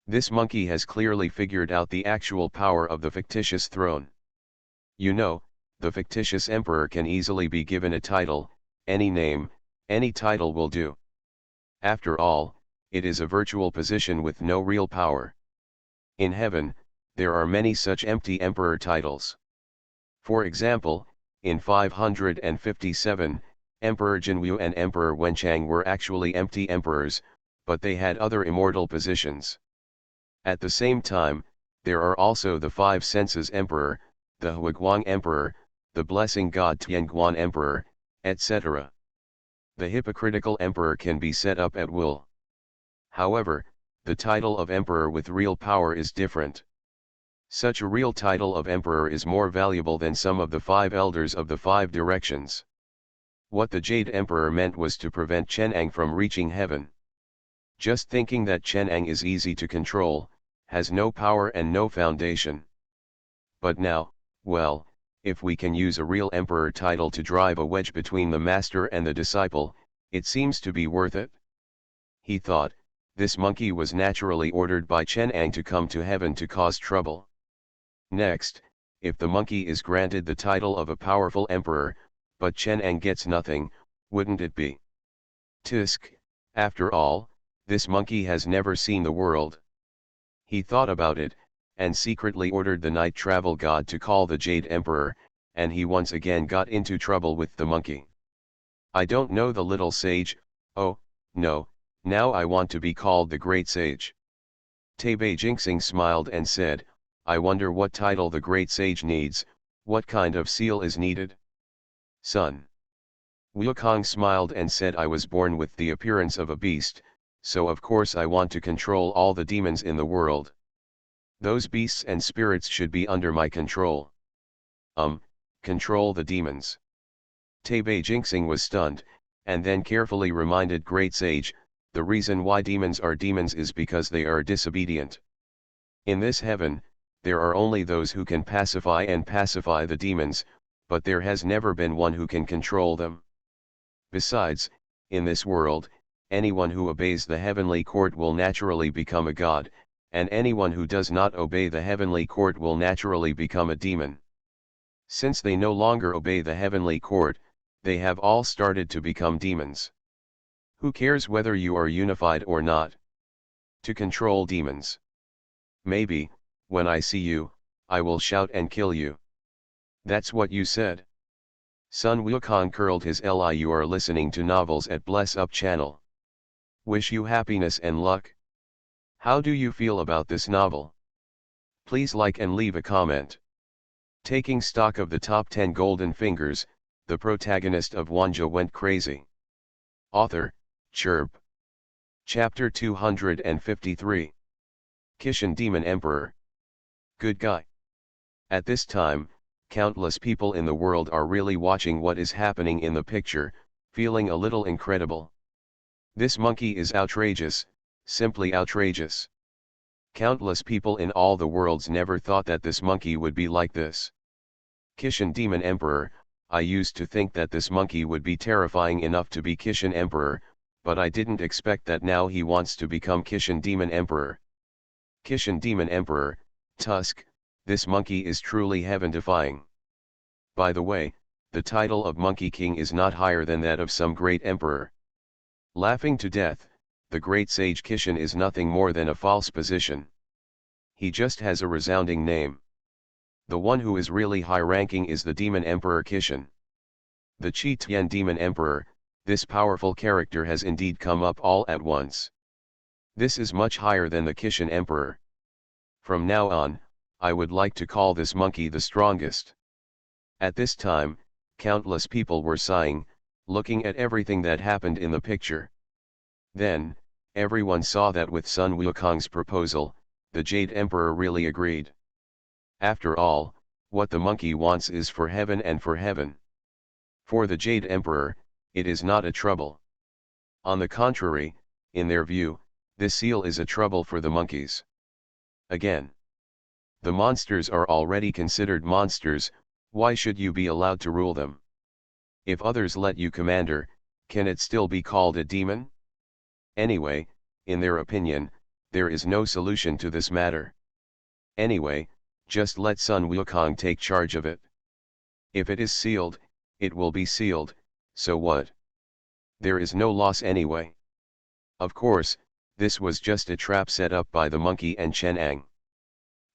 This monkey has clearly figured out the actual power of the fictitious throne. You know, the fictitious emperor can easily be given a title, any name, any title will do. After all, it is a virtual position with no real power. In heaven, there are many such empty emperor titles. For example, in 557, Emperor Jinwu and Emperor Wenchang were actually empty emperors, but they had other immortal positions. At the same time, there are also the 5 senses emperor, the Huiguang emperor, the blessing god Tianguan emperor, etc. The hypocritical emperor can be set up at will. However, the title of emperor with real power is different. Such a real title of emperor is more valuable than some of the 5 elders of the 5 directions. What the Jade Emperor meant was to prevent Cheng'an from reaching heaven. Just thinking that Cheng'an is easy to control, has no power and no foundation. But now, well, if we can use a real emperor title to drive a wedge between the master and the disciple, it seems to be worth it. He thought, this monkey was naturally ordered by Cheng'an to come to heaven to cause trouble. Next, if the monkey is granted the title of a powerful emperor, but Cheng'an gets nothing, wouldn't it be? Tisk, after all, this monkey has never seen the world. He thought about it, and secretly ordered the night travel god to call the Jade Emperor, and he once again got into trouble with the monkey. "I don't know the little sage, oh, no, now I want to be called the Great Sage." Taibei Jinxing smiled and said, "I wonder what title the Great Sage needs, what kind of seal is needed?" Sun Wukong smiled and said, I was born with the appearance of a beast, so of course I want to control all the demons in the world. Those beasts and spirits should be under my control. Control the demons. Tebe Jinxing was stunned, and then carefully reminded Great Sage, the reason why demons are demons is because they are disobedient. In this heaven, there are only those who can pacify the demons, but there has never been one who can control them. Besides, in this world, anyone who obeys the heavenly court will naturally become a god, and anyone who does not obey the heavenly court will naturally become a demon. Since they no longer obey the heavenly court, they have all started to become demons. Who cares whether you are unified or not? To control demons. Maybe, when I see you, I will shout and kill you. That's what you said. Sun Wukong curled his lip. You are listening to novels at Bless Up channel. Wish you happiness and luck. How do you feel about this novel? Please like and leave a comment. Taking stock of the top 10 golden fingers, the protagonist of Wanjie went crazy. Author, Chirp. Chapter 253. Kishan Demon Emperor. Good guy. At this time, countless people in the world are really watching what is happening in the picture, feeling a little incredible. This monkey is outrageous, simply outrageous. Countless people in all the worlds never thought that this monkey would be like this. Kishan Demon Emperor. I used to think that this monkey would be terrifying enough to be Kishan Emperor, but I didn't expect that now he wants to become Kishan Demon Emperor. Kishan Demon Emperor, Tusk, this monkey is truly heaven-defying. By the way, the title of Monkey King is not higher than that of some great emperor. Laughing to death, the great sage Kishan is nothing more than a false position. He just has a resounding name. The one who is really high-ranking is the Demon Emperor Kishan. The Chi Tian Demon Emperor, this powerful character has indeed come up all at once. This is much higher than the Kishan Emperor. From now on, I would like to call this monkey the strongest. At this time, countless people were sighing, looking at everything that happened in the picture. Then, everyone saw that with Sun Wukong's proposal, the Jade Emperor really agreed. After all, what the monkey wants is for heaven and for heaven. For the Jade Emperor, it is not a trouble. On the contrary, in their view, this seal is a trouble for the monkeys. Again, the monsters are already considered monsters, why should you be allowed to rule them? If others let you commander, can it still be called a demon? Anyway, in their opinion, there is no solution to this matter. Anyway, just let Sun Wukong take charge of it. If it is sealed, it will be sealed, so what? There is no loss anyway. Of course, this was just a trap set up by the monkey and Chen Ang.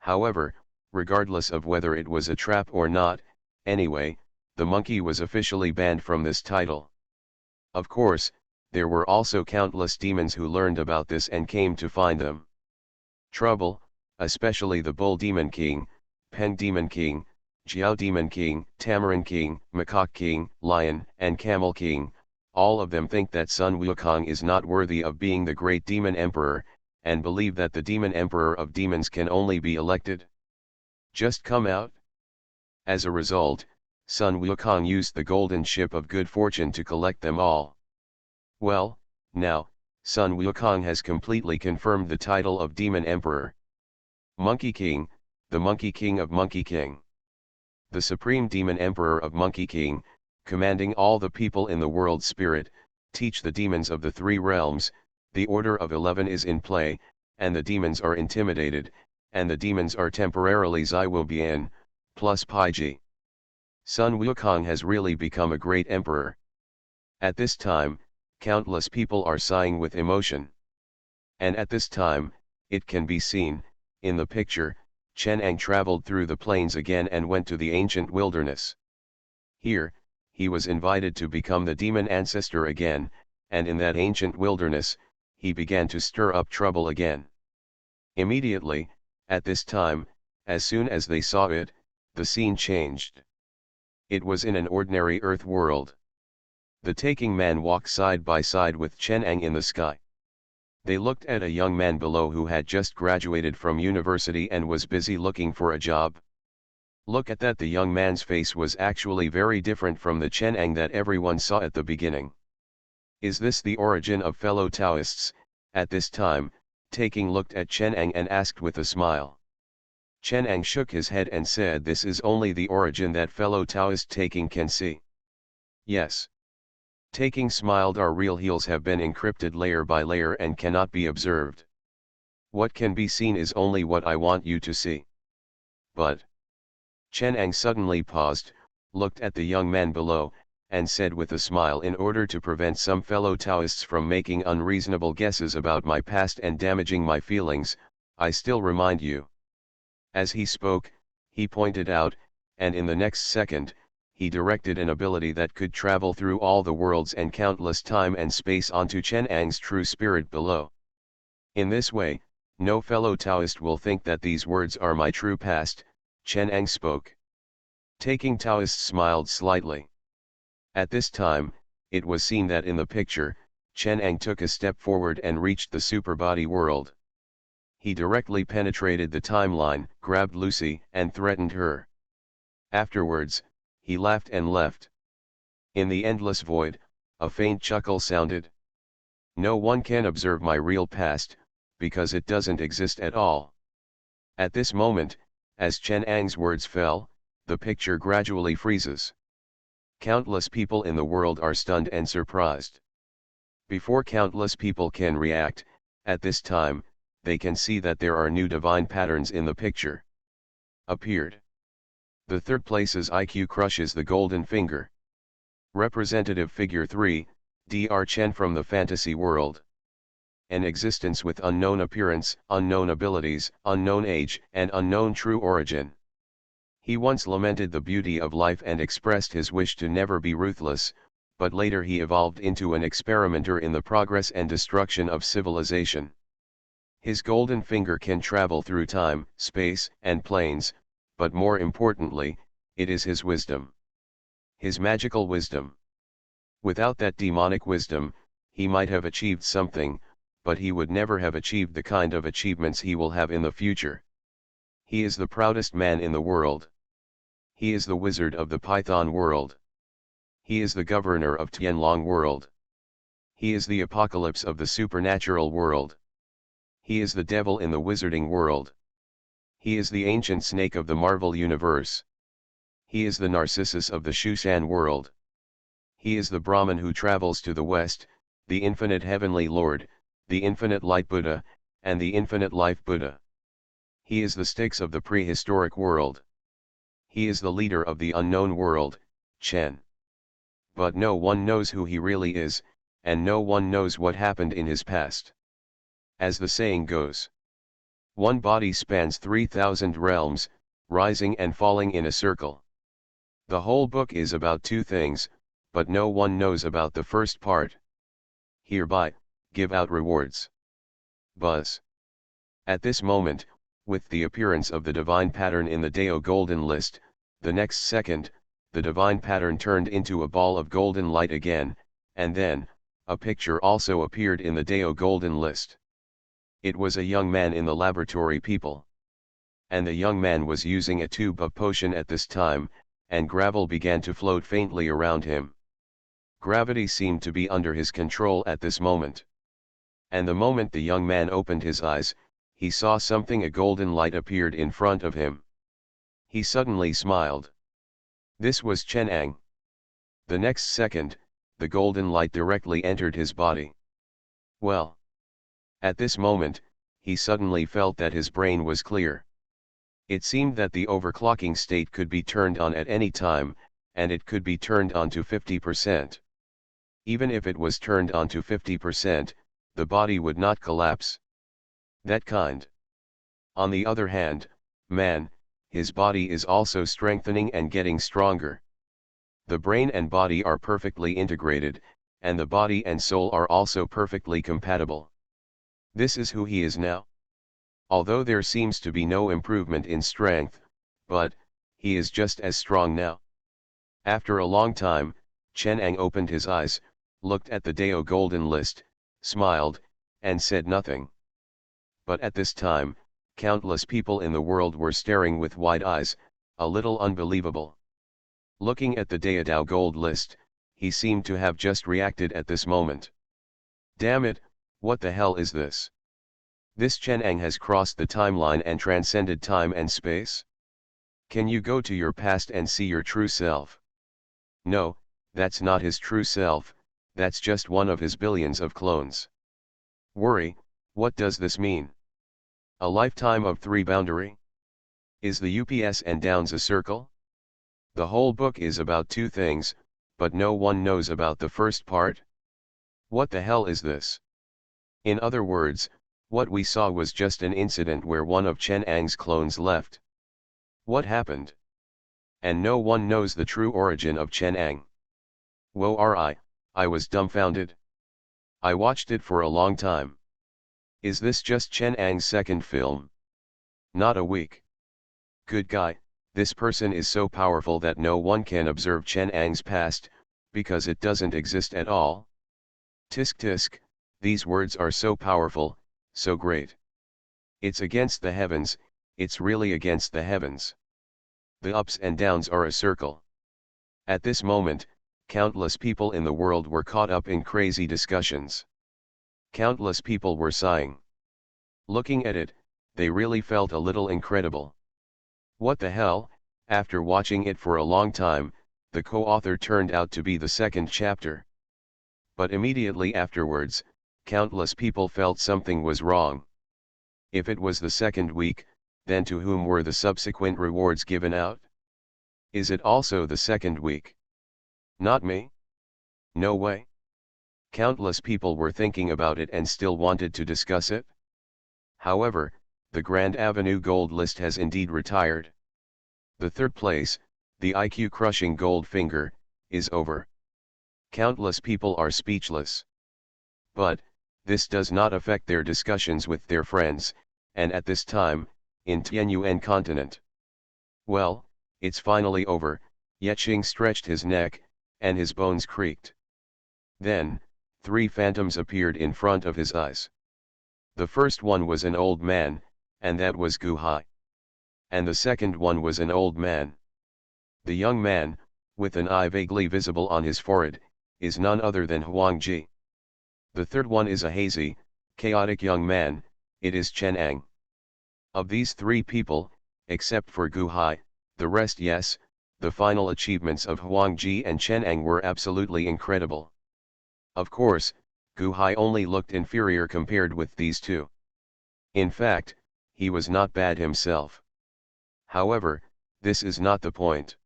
However, regardless of whether it was a trap or not, anyway, the monkey was officially banned from this title. Of course, there were also countless demons who learned about this and came to find them trouble, especially the Bull Demon King, Peng Demon King, Jiao Demon King, Tamarin King, Macaque King, Lion, and Camel King. All of them think that Sun Wukong is not worthy of being the great Demon Emperor, and believe that the Demon Emperor of demons can only be elected. Just come out. As a result, Sun Wukong used the golden ship of good fortune to collect them all. Well, now, Sun Wukong has completely confirmed the title of Demon Emperor. Monkey King, the Monkey King of Monkey King. The Supreme Demon Emperor of Monkey King, commanding all the people in the world spirit, teach the demons of the three realms, the order of 11 is in play, and the demons are intimidated, and the demons are temporarily Ziwobian, plus Pi G. Sun Wukong has really become a great emperor. At this time, countless people are sighing with emotion. And at this time, it can be seen, in the picture, Chen Ang traveled through the plains again and went to the ancient wilderness. Here, he was invited to become the demon ancestor again, and in that ancient wilderness, he began to stir up trouble again. Immediately, at this time, as soon as they saw it, the scene changed. It was in an ordinary Earth world. The taking man walked side by side with Chen Ang in the sky. They looked at a young man below who had just graduated from university and was busy looking for a job. Look at that, the young man's face was actually very different from the Chen Ang that everyone saw at the beginning. Is this the origin of fellow Taoists? At this time, Taking looked at Chen Ang and asked with a smile. Chen Ang shook his head and said, this is only the origin that fellow Taoist Taking can see. Yes. Taking smiled, our real heels have been encrypted layer by layer and cannot be observed. What can be seen is only what I want you to see. But Chen Ang suddenly paused, looked at the young man below, and said with a smile, in order to prevent some fellow Taoists from making unreasonable guesses about my past and damaging my feelings, I still remind you. As he spoke, he pointed out, and in the next second, he directed an ability that could travel through all the worlds and countless time and space onto Chen Ang's true spirit below. In this way, no fellow Taoist will think that these words are my true past. Chen Ang spoke. Taking Taoist smiled slightly. At this time, it was seen that in the picture, Chen Ang took a step forward and reached the superbody world. He directly penetrated the timeline, grabbed Lucy, and threatened her. Afterwards, he laughed and left. In the endless void, a faint chuckle sounded. No one can observe my real past, because it doesn't exist at all. At this moment, as Chen Ang's words fell, the picture gradually freezes. Countless people in the world are stunned and surprised. Before countless people can react, at this time, they can see that there are new divine patterns in the picture. Appeared. The third place's IQ crushes the golden finger. Representative figure 3, Dr. Chen from the fantasy world. An existence with unknown appearance, unknown abilities, unknown age, and unknown true origin. He once lamented the beauty of life and expressed his wish to never be ruthless, but later he evolved into an experimenter in the progress and destruction of civilization. His golden finger can travel through time, space, and planes, but more importantly, it is his wisdom. His magical wisdom. Without that demonic wisdom, he might have achieved something, but he would never have achieved the kind of achievements he will have in the future. He is the proudest man in the world. He is the wizard of the Python world. He is the governor of Tianlong world. He is the apocalypse of the supernatural world. He is the devil in the wizarding world. He is the ancient snake of the Marvel universe. He is the Narcissus of the Shushan world. He is the Brahman who travels to the west, the infinite heavenly Lord, the infinite light Buddha, and the infinite life Buddha. He is the Styx of the prehistoric world. He is the leader of the unknown world, Chen. But no one knows who he really is, and no one knows what happened in his past. As the saying goes, one body spans 3,000 realms, rising and falling in a circle. The whole book is about two things, but no one knows about the first part. Hereby, give out rewards. Buzz. At this moment, with the appearance of the divine pattern in the Dao Golden List, the next second, the divine pattern turned into a ball of golden light again, and then, a picture also appeared in the Dao Golden List. It was a young man in the laboratory, people. And the young man was using a tube of potion at this time, and gravel began to float faintly around him. Gravity seemed to be under his control at this moment. And the moment the young man opened his eyes, he saw something, a golden light appeared in front of him. He suddenly smiled. This was Chen Ang. The next second, the golden light directly entered his body. Well. At this moment, he suddenly felt that his brain was clear. It seemed that the overclocking state could be turned on at any time, and it could be turned on to 50%. Even if it was turned on to 50%, the body would not collapse. That kind. On the other hand, man, his body is also strengthening and getting stronger. The brain and body are perfectly integrated, and the body and soul are also perfectly compatible. This is who he is now. Although there seems to be no improvement in strength, but, he is just as strong now. After a long time, Chen Ang opened his eyes, looked at the Dao Golden List, smiled, and said nothing. But at this time, countless people in the world were staring with wide eyes, a little unbelievable. Looking at the Dao Gold List, he seemed to have just reacted at this moment. Damn it, what the hell is this? This Chen Ang has crossed the timeline and transcended time and space? Can you go to your past and see your true self? No, that's not his true self, that's just one of his billions of clones. Worry, what does this mean? A lifetime of 3 boundary? Is the ups and downs a circle? The whole book is about 2 things, but no one knows about the first part? What the hell is this? In other words, what we saw was just an incident where one of Chen Ang's clones left. What happened? And no one knows the true origin of Chen Ang. Woe I was dumbfounded. I watched it for a long time. Is this just Chen Ang's second film? Not a week. Good guy, this person is so powerful that no one can observe Chen Ang's past, because it doesn't exist at all. Tisk tisk, these words are so powerful, so great. It's against the heavens, it's really against the heavens. The ups and downs are a circle. At this moment, countless people in the world were caught up in crazy discussions. Countless people were sighing. Looking at it, they really felt a little incredible. What the hell? After watching it for a long time, the co-author turned out to be the second chapter. But immediately afterwards, countless people felt something was wrong. If it was the second week, then to whom were the subsequent rewards given out? Is it also the second week? Not me? No way. Countless people were thinking about it and still wanted to discuss it. However, the Grand Avenue Gold List has indeed retired. The third place, the IQ-crushing Gold Finger, is over. Countless people are speechless. But, this does not affect their discussions with their friends, and at this time, in Tianyuan continent. Well, it's finally over, Yeching stretched his neck, and his bones creaked. Then, 3 phantoms appeared in front of his eyes. The first one was an old man, and that was Gu Hai. And the second one was an old man. The young man, with an eye vaguely visible on his forehead, is none other than Wanjie. The third one is a hazy, chaotic young man, it is Chen Ang. Of these 3 people, except for Gu Hai, the rest yes, the final achievements of Wanjie and Chen Ang were absolutely incredible. Of course, Gu Hai only looked inferior compared with these 2. In fact, he was not bad himself. However, this is not the point.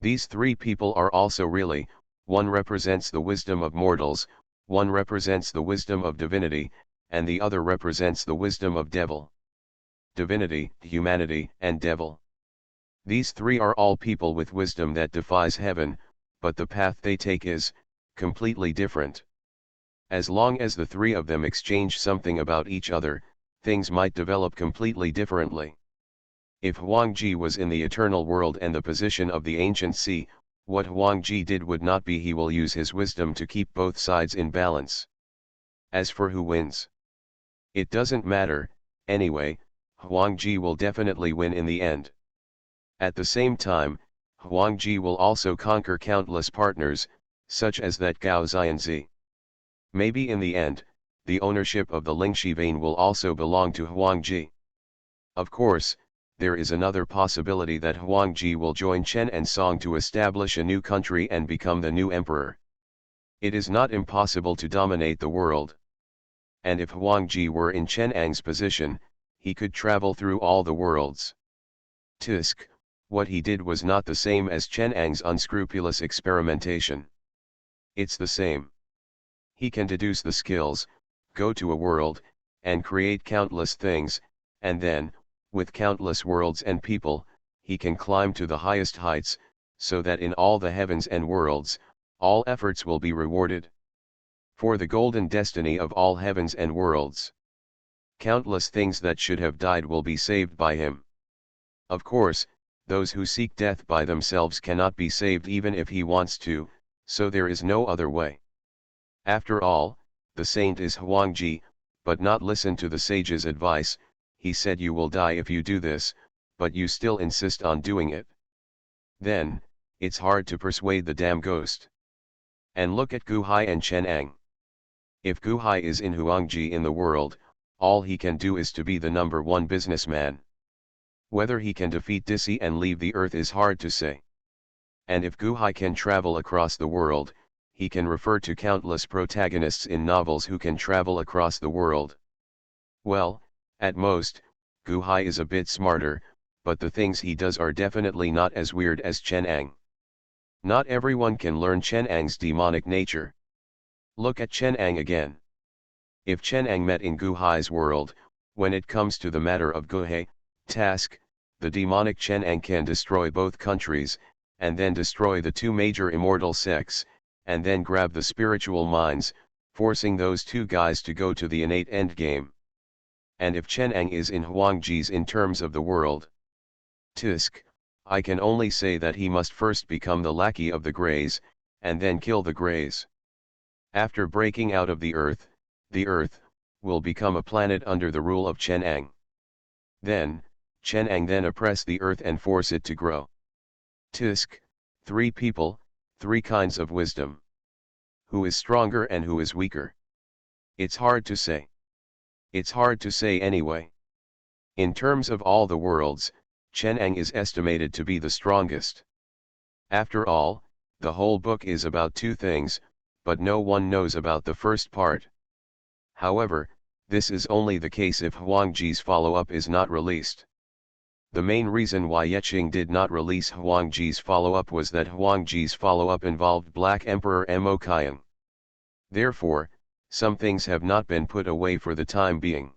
These 3 people are also really, one represents the wisdom of mortals, one represents the wisdom of divinity, and the other represents the wisdom of devil. Divinity, humanity, and devil. These 3 are all people with wisdom that defies heaven, but the path they take is completely different. As long as the 3 of them exchange something about each other, things might develop completely differently. If Wanjie was in the eternal world and the position of the ancient sea, what Wanjie did would not be he will use his wisdom to keep both sides in balance. As for who wins, it doesn't matter, anyway, Wanjie will definitely win in the end. At the same time, Wanjie will also conquer countless partners, such as that Gao Xianzi. Maybe in the end, the ownership of the Lingxi vein will also belong to Wanjie. Of course, there is another possibility that Wanjie will join Chen and Song to establish a new country and become the new emperor. It is not impossible to dominate the world. And if Wanjie were in Chen Ang's position, he could travel through all the worlds. Tisk, what he did was not the same as Chen Ang's unscrupulous experimentation. It's the same. He can deduce the skills, go to a world, and create countless things, and then, with countless worlds and people, he can climb to the highest heights, so that in all the heavens and worlds, all efforts will be rewarded. For the golden destiny of all heavens and worlds, countless things that should have died will be saved by him. Of course, Those who seek death by themselves cannot be saved even if he wants to, so there is no other way. After all, the saint is Wanjie, but not listen to the sage's advice. He said you will die if you do this, but you still insist on doing it. Then, it's hard to persuade the damn ghost. And look at Guhai and Chang'an. If Guhai is in Huangji in the world, all he can do is to be the number one businessman. Whether he can defeat Disi and leave the earth is hard to say. And if Guhai can travel across the world, he can refer to countless protagonists in novels who can travel across the world. Well, at most, Guhai is a bit smarter, but the things he does are definitely not as weird as Chang'an. Not everyone can learn Chang'an's demonic nature. Look at Chang'an again. If Chang'an met in Guhai's world, when it comes to the matter of Guhai, task, the demonic Chang'an can destroy both countries, and then destroy the two major immortal sects, and then grab the spiritual minds, forcing those two guys to go to the innate endgame. And if Chang'an is in Huangji's in terms of the world, tisk, I can only say that he must first become the lackey of the Greys, and then kill the Greys. After breaking out of the Earth will become a planet under the rule of Chang'an. Then, Chang'an then oppress the Earth and force it to grow. Tisk, three people, three kinds of wisdom. Who is stronger and who is weaker? It's hard to say. It's hard to say anyway. In terms of all the worlds, Chang'an is estimated to be the strongest. After all, the whole book is about two things, but no one knows about the first part. However, this is only the case if Huangji's follow-up is not released. The main reason why Yeqing did not release Huangji's follow-up was that Huangji's follow-up involved Black Emperor Mo Qian. Therefore, some things have not been put away for the time being.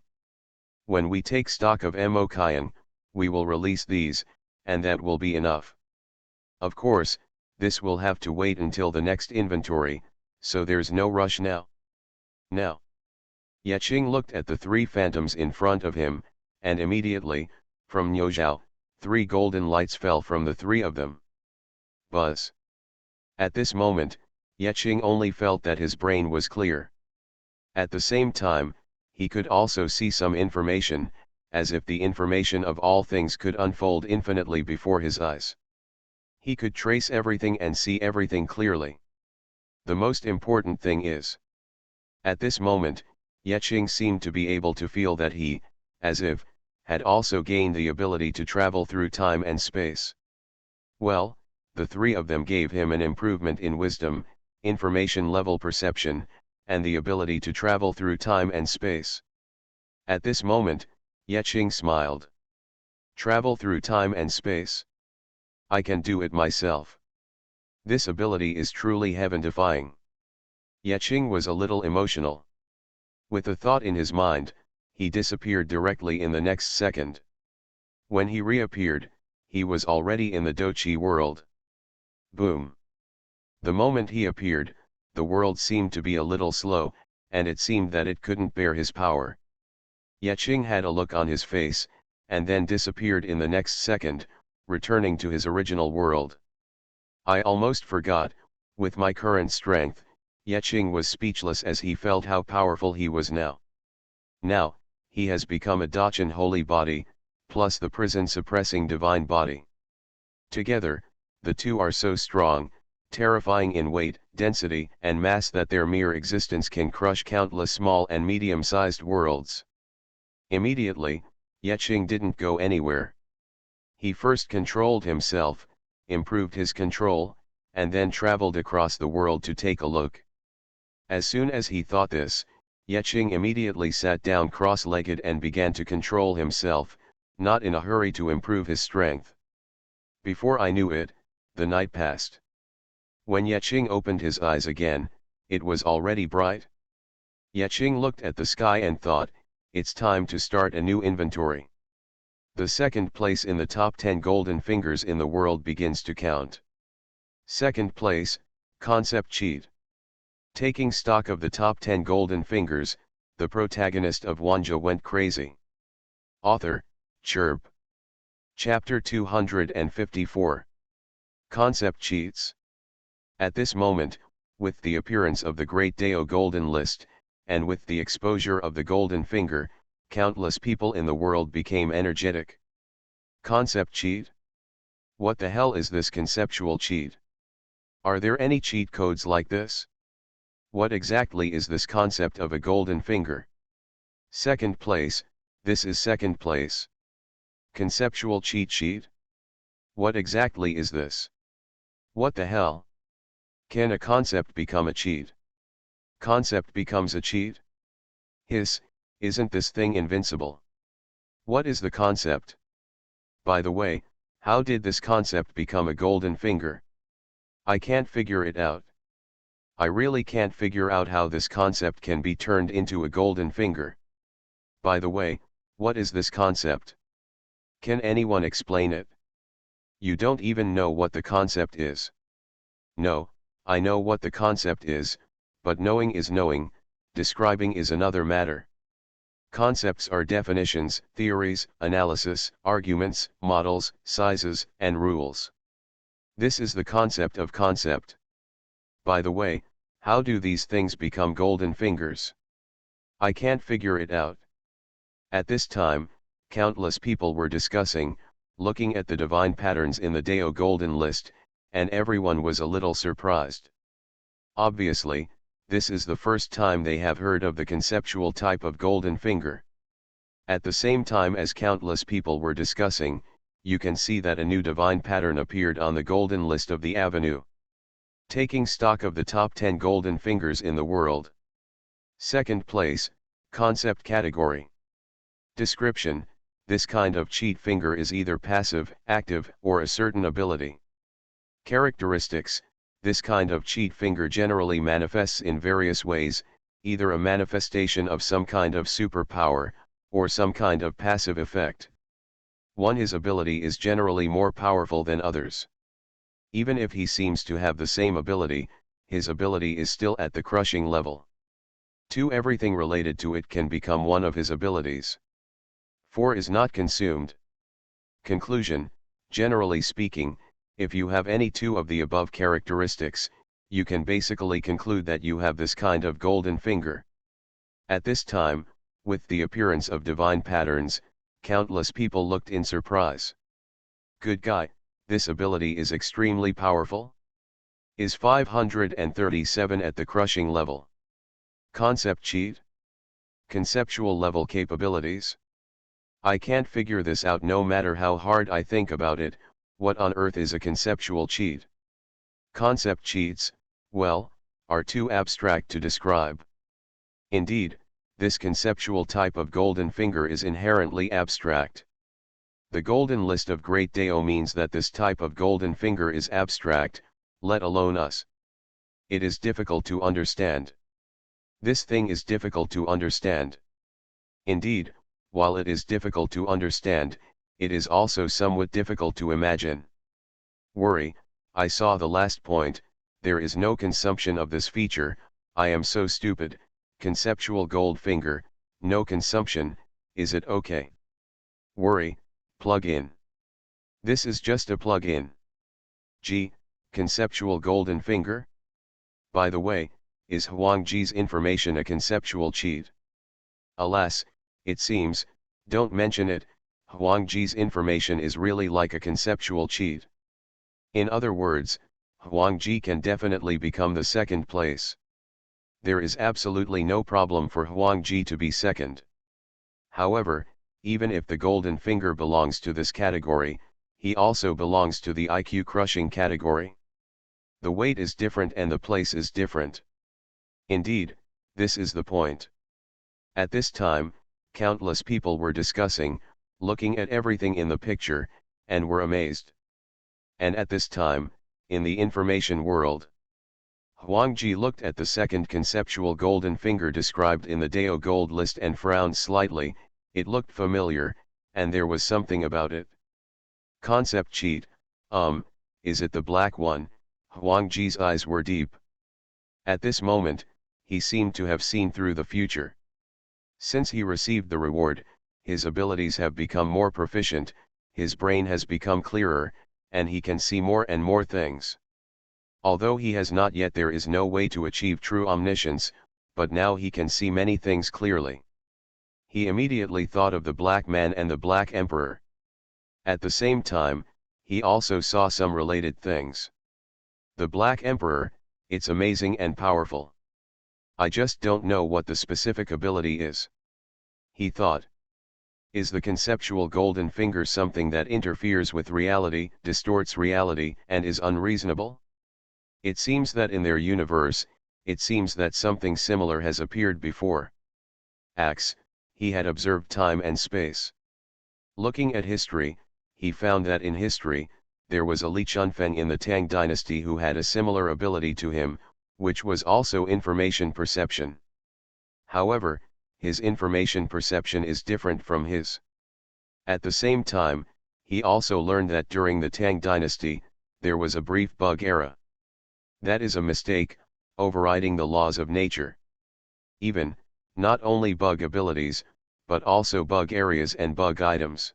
When we take stock of Mo Qian, we will release these, and that will be enough. Of course, this will have to wait until the next inventory, so there's no rush now. Now. Yeqing looked at the three phantoms in front of him, and immediately, from Niuzhao, 3 golden lights fell from the 3 of them. Buzz. At this moment, Yeqing only felt that his brain was clear. At the same time, he could also see some information, as if the information of all things could unfold infinitely before his eyes. He could trace everything and see everything clearly. The most important thing is, at this moment, Yeqing seemed to be able to feel that he, as if, had also gained the ability to travel through time and space. Well, the 3 of them gave him an improvement in wisdom, information level perception, and the ability to travel through time and space. At this moment, Yeqing smiled. Travel through time and space? I can do it myself. This ability is truly heaven-defying. Yeqing was a little emotional. With the thought in his mind, he disappeared directly in the next second. When he reappeared, he was already in the Doqi world. Boom. The moment he appeared, the world seemed to be a little slow, and it seemed that it couldn't bear his power. Yeqing had a look on his face, and then disappeared in the next second, returning to his original world. I almost forgot, with my current strength, Yeqing was speechless as he felt how powerful he was now. Now, he has become a Dachan holy body, plus the prison-suppressing divine body. Together, the two are so strong, terrifying in weight, density, and mass that their mere existence can crush countless small and medium-sized worlds. Immediately, Yeqing didn't go anywhere. He first controlled himself, improved his control, and then traveled across the world to take a look. As soon as he thought this, Yeqing immediately sat down cross-legged and began to control himself, not in a hurry to improve his strength. Before I knew it, the night passed. When Yeqing opened his eyes again, it was already bright. Yeqing looked at the sky and thought, it's time to start a new inventory. The second place in the top 10 golden fingers in the world begins to count. Second place, concept cheat. Taking stock of the top 10 golden fingers, the protagonist of Wanjie went crazy. Author, Chirp. Chapter 254. Concept Cheats. At this moment, with the appearance of the Great Dao Golden List, and with the exposure of the Golden Finger, countless people in the world became energetic. Concept cheat? What the hell is this conceptual cheat? Are there any cheat codes like this? What exactly is this concept of a golden finger? Second place, this is second place. Conceptual cheat sheet? What exactly is this? What the hell? Can a concept become a cheat? Concept becomes a cheat? Isn't this thing invincible? What is the concept? By the way, how did this concept become a golden finger? I can't figure it out. I really can't figure out how this concept can be turned into a golden finger. By the way, what is this concept? Can anyone explain it? You don't even know what the concept is. No, I know what the concept is, but knowing is knowing, describing is another matter. Concepts are definitions, theories, analysis, arguments, models, sizes, and rules. This is the concept of concept. By the way, how do these things become golden fingers? I can't figure it out. At this time, countless people were discussing, looking at the divine patterns in the Dao Golden List, and everyone was a little surprised. Obviously, this is the first time they have heard of the conceptual type of golden finger. At the same time as countless people were discussing, you can see that a new divine pattern appeared on the golden list of the Avenue. Taking stock of the top 10 golden fingers in the world. Second place, concept category. Description: this kind of cheat finger is either passive, active, or a certain ability. Characteristics: this kind of cheat finger generally manifests in various ways, either a manifestation of some kind of superpower, or some kind of passive effect. His ability is generally more powerful than others. Even if he seems to have the same ability, his ability is still at the crushing level. 2. Everything related to it can become one of his abilities. 4. Is not consumed. Conclusion: generally speaking, if you have any two of the above characteristics, you can basically conclude that you have this kind of golden finger. At this time, with the appearance of divine patterns, countless people looked in surprise. Good guy, this ability is extremely powerful. Is 537 at the crushing level. Concept cheat? Conceptual level capabilities? I can't figure this out no matter how hard I think about it. What on earth is a conceptual cheat? Concept cheats, well, are too abstract to describe. Indeed, this conceptual type of golden finger is inherently abstract. The golden list of Great Dao means that this type of golden finger is abstract, let alone us. It is difficult to understand. This thing is difficult to understand. Indeed, while it is difficult to understand, it is also somewhat difficult to imagine. Worry, I saw the last point, there is no consumption of this feature, I am so stupid. Conceptual gold finger, no consumption, is it okay? Worry, plug in. This is just a plug-in. Conceptual golden finger? By the way, is Wanjie's information a conceptual cheat? Alas, it seems, don't mention it, Wanjie's information is really like a conceptual cheat. In other words, Wanjie can definitely become the second place. There is absolutely no problem for Wanjie to be second. However, even if the golden finger belongs to this category, he also belongs to the IQ crushing category. The weight is different and the place is different. Indeed, this is the point. At this time, countless people were discussing, looking at everything in the picture, and were amazed. And at this time, in the information world, Wanjie looked at the second conceptual golden finger described in the Dao Gold List and frowned slightly. It looked familiar, and there was something about it. Concept cheat, is it the black one? Wanjie's eyes were deep. At this moment, he seemed to have seen through the future. Since he received the reward, his abilities have become more proficient, his brain has become clearer, and he can see more and more things. Although he has not yet, there is no way to achieve true omniscience, but now he can see many things clearly. He immediately thought of the Black Man and the Black Emperor. At the same time, he also saw some related things. The Black Emperor, it's amazing and powerful. I just don't know what the specific ability is. He thought. Is the conceptual golden finger something that interferes with reality, distorts reality, and is unreasonable? It seems that in their universe, it seems that something similar has appeared before. Axe, he had observed time and space. Looking at history, he found that in history, there was a Li Chunfeng in the Tang dynasty who had a similar ability to him, which was also information perception. However, his information perception is different from his. At the same time, he also learned that during the Tang dynasty, there was a brief bug era. That is a mistake, overriding the laws of nature. Even, not only bug abilities, but also bug areas and bug items.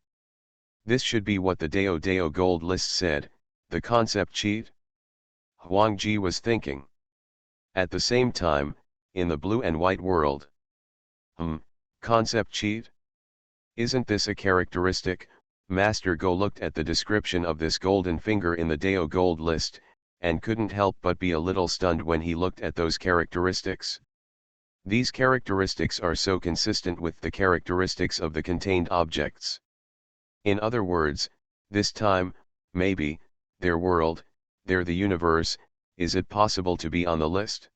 This should be what the Dao Gold List said, the concept cheat? Wanjie was thinking. At the same time, in the blue and white world. Concept cheat? Isn't this a characteristic? Master Go looked at the description of this golden finger in the Dao Gold List, and couldn't help but be a little stunned when he looked at those characteristics. These characteristics are so consistent with the characteristics of the contained objects. In other words, this time, maybe, their world, their the universe, is it possible to be on the list?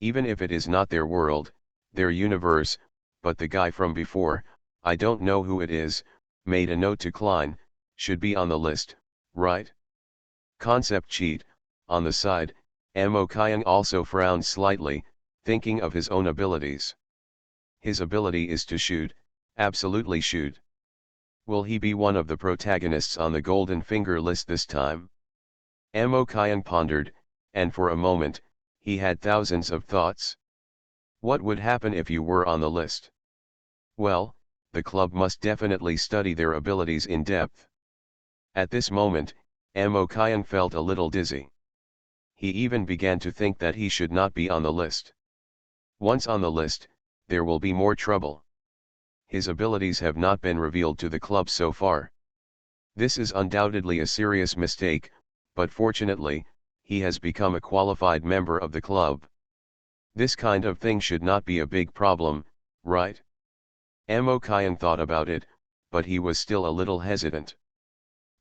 Even if it is not their world, their universe, but the guy from before, I don't know who it is, made a note to Klein, should be on the list, right? Concept cheat. On the side, Mo Kyung also frowned slightly, thinking of his own abilities. His ability is to shoot, absolutely shoot. Will he be one of the protagonists on the Golden Finger list this time? Mo Kyung pondered, and for a moment, he had thousands of thoughts. What would happen if you were on the list? Well, the club must definitely study their abilities in depth. At this moment, Mo Kyung felt a little dizzy. He even began to think that he should not be on the list. Once on the list, there will be more trouble. His abilities have not been revealed to the club so far. This is undoubtedly a serious mistake, but fortunately, he has become a qualified member of the club. This kind of thing should not be a big problem, right? Mo Kyung thought about it, but he was still a little hesitant.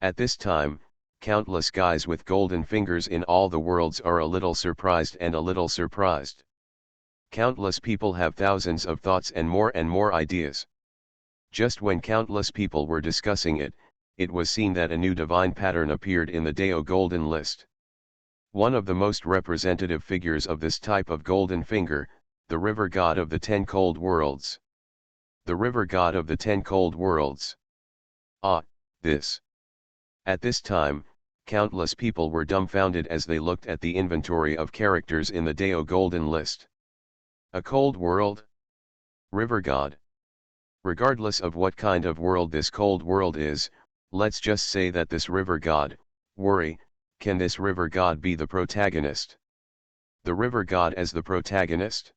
At this time, countless guys with golden fingers in all the worlds are a little surprised and a little surprised. Countless people have thousands of thoughts and more ideas. Just when countless people were discussing it, it was seen that a new divine pattern appeared in the Dao Golden List. One of the most representative figures of this type of golden finger, the river god of the 10 cold worlds. The river god of the 10 cold worlds. This. At this time, countless people were dumbfounded as they looked at the inventory of characters in the Dao Golden List. A cold world? River god. Regardless of what kind of world this cold world is, let's just say that this river god, worry, can this river god be the protagonist? The river god as the protagonist?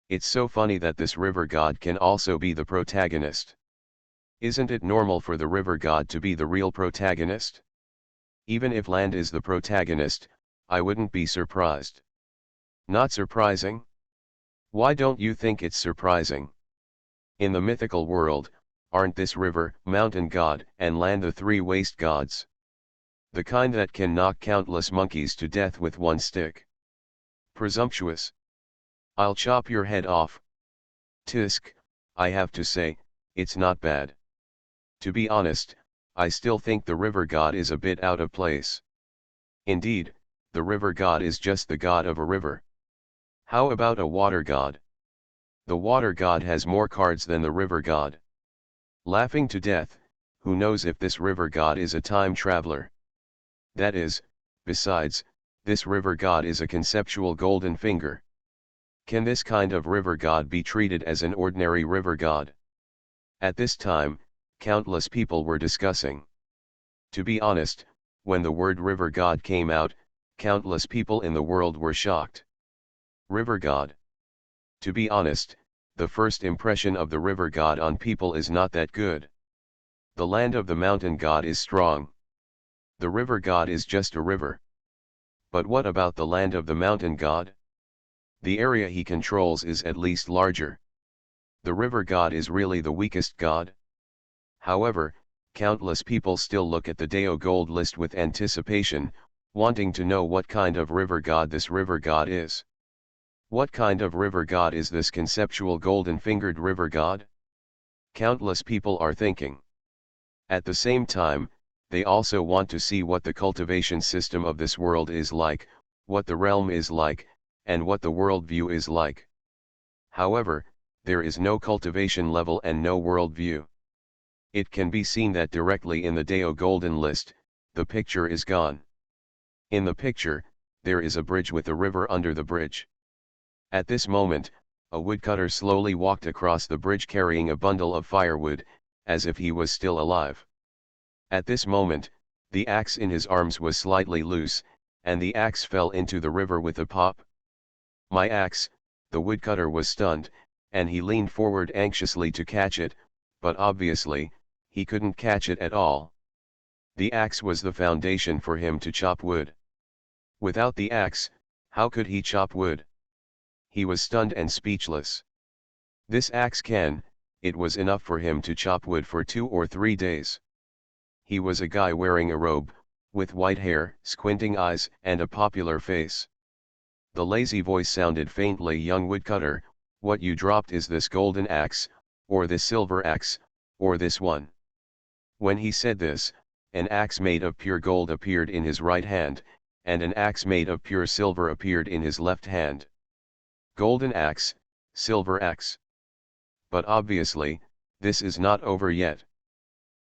It's so funny that this river god can also be the protagonist. Isn't it normal for the river god to be the real protagonist? Even if land is the protagonist, I wouldn't be surprised. Not surprising? Why don't you think it's surprising? In the mythical world, aren't this river, mountain god, and land the three waste gods? The kind that can knock countless monkeys to death with one stick. Presumptuous. I'll chop your head off. Tisk, I have to say, it's not bad. To be honest, I still think the river god is a bit out of place. Indeed, the river god is just the god of a river. How about a water god? The water god has more cards than the river god. Laughing to death, who knows if this river god is a time traveler? That is, besides, this river god is a conceptual golden finger. Can this kind of river god be treated as an ordinary river god? At this time, countless people were discussing. To be honest, when the word river god came out, countless people in the world were shocked. River god. To be honest, the first impression of the river god on people is not that good. The land of the mountain god is strong. The river god is just a river. But what about the land of the mountain god? The area he controls is at least larger. The river god is really the weakest god. However, countless people still look at the Deo Gold list with anticipation, wanting to know what kind of river god this river god is. What kind of river god is this conceptual golden-fingered river god? Countless people are thinking. At the same time, they also want to see what the cultivation system of this world is like, what the realm is like, and what the worldview is like. However, there is no cultivation level and no worldview. It can be seen that directly in the Deo Golden list, the picture is gone. In the picture, there is a bridge with a river under the bridge. At this moment, a woodcutter slowly walked across the bridge carrying a bundle of firewood, as if he was still alive. At this moment, the axe in his arms was slightly loose, and the axe fell into the river with a pop. My axe, the woodcutter was stunned, and he leaned forward anxiously to catch it, but obviously, he couldn't catch it at all. The axe was the foundation for him to chop wood. Without the axe, how could he chop wood? He was stunned and speechless. This axe it was enough for him to chop wood for 2 or 3 days. He was a guy wearing a robe, with white hair, squinting eyes, and a popular face. The lazy voice sounded faintly, "Young woodcutter, what you dropped is this golden axe, or this silver axe, or this one." When he said this, an axe made of pure gold appeared in his right hand, and an axe made of pure silver appeared in his left hand. Golden axe, silver axe. But obviously, this is not over yet.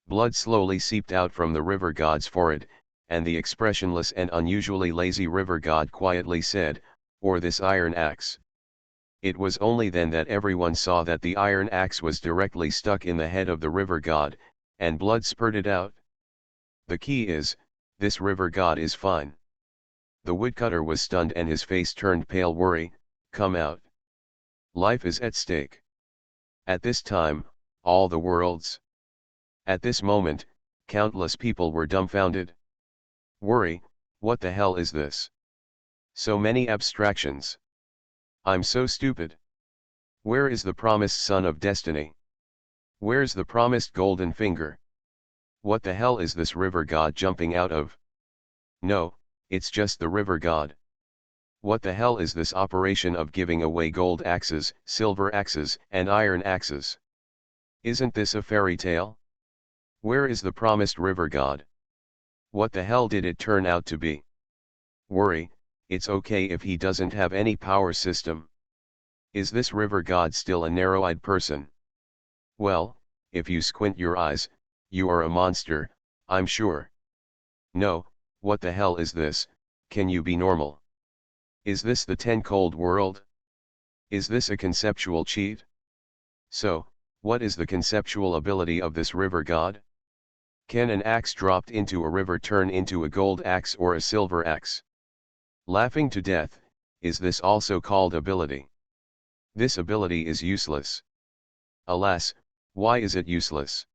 Blood slowly seeped out from the river god's forehead, and the expressionless and unusually lazy river god quietly said, "Or this iron axe." It was only then that everyone saw that the iron axe was directly stuck in the head of the river god, and blood spurted out. The key is, this river god is fine. The woodcutter was stunned and his face turned pale. "Worry, come out. Life is at stake." At this time, all the worlds. At this moment, countless people were dumbfounded. Worry, what the hell is this? So many abstractions. I'm so stupid. Where is the promised son of destiny? Where's the promised golden finger? What the hell is this river god jumping out of? No, it's just the river god. What the hell is this operation of giving away gold axes, silver axes, and iron axes? Isn't this a fairy tale? Where is the promised river god? What the hell did it turn out to be? Worry, it's okay if he doesn't have any power system. Is this river god still a narrow-eyed person? Well, if you squint your eyes, you are a monster, I'm sure. No, what the hell is this? Can you be normal? Is this the 10-cold world? Is this a conceptual cheat? So, what is the conceptual ability of this river god? Can an axe dropped into a river turn into a gold axe or a silver axe? Laughing to death, is this also called ability? This ability is useless. Alas, why is it useless?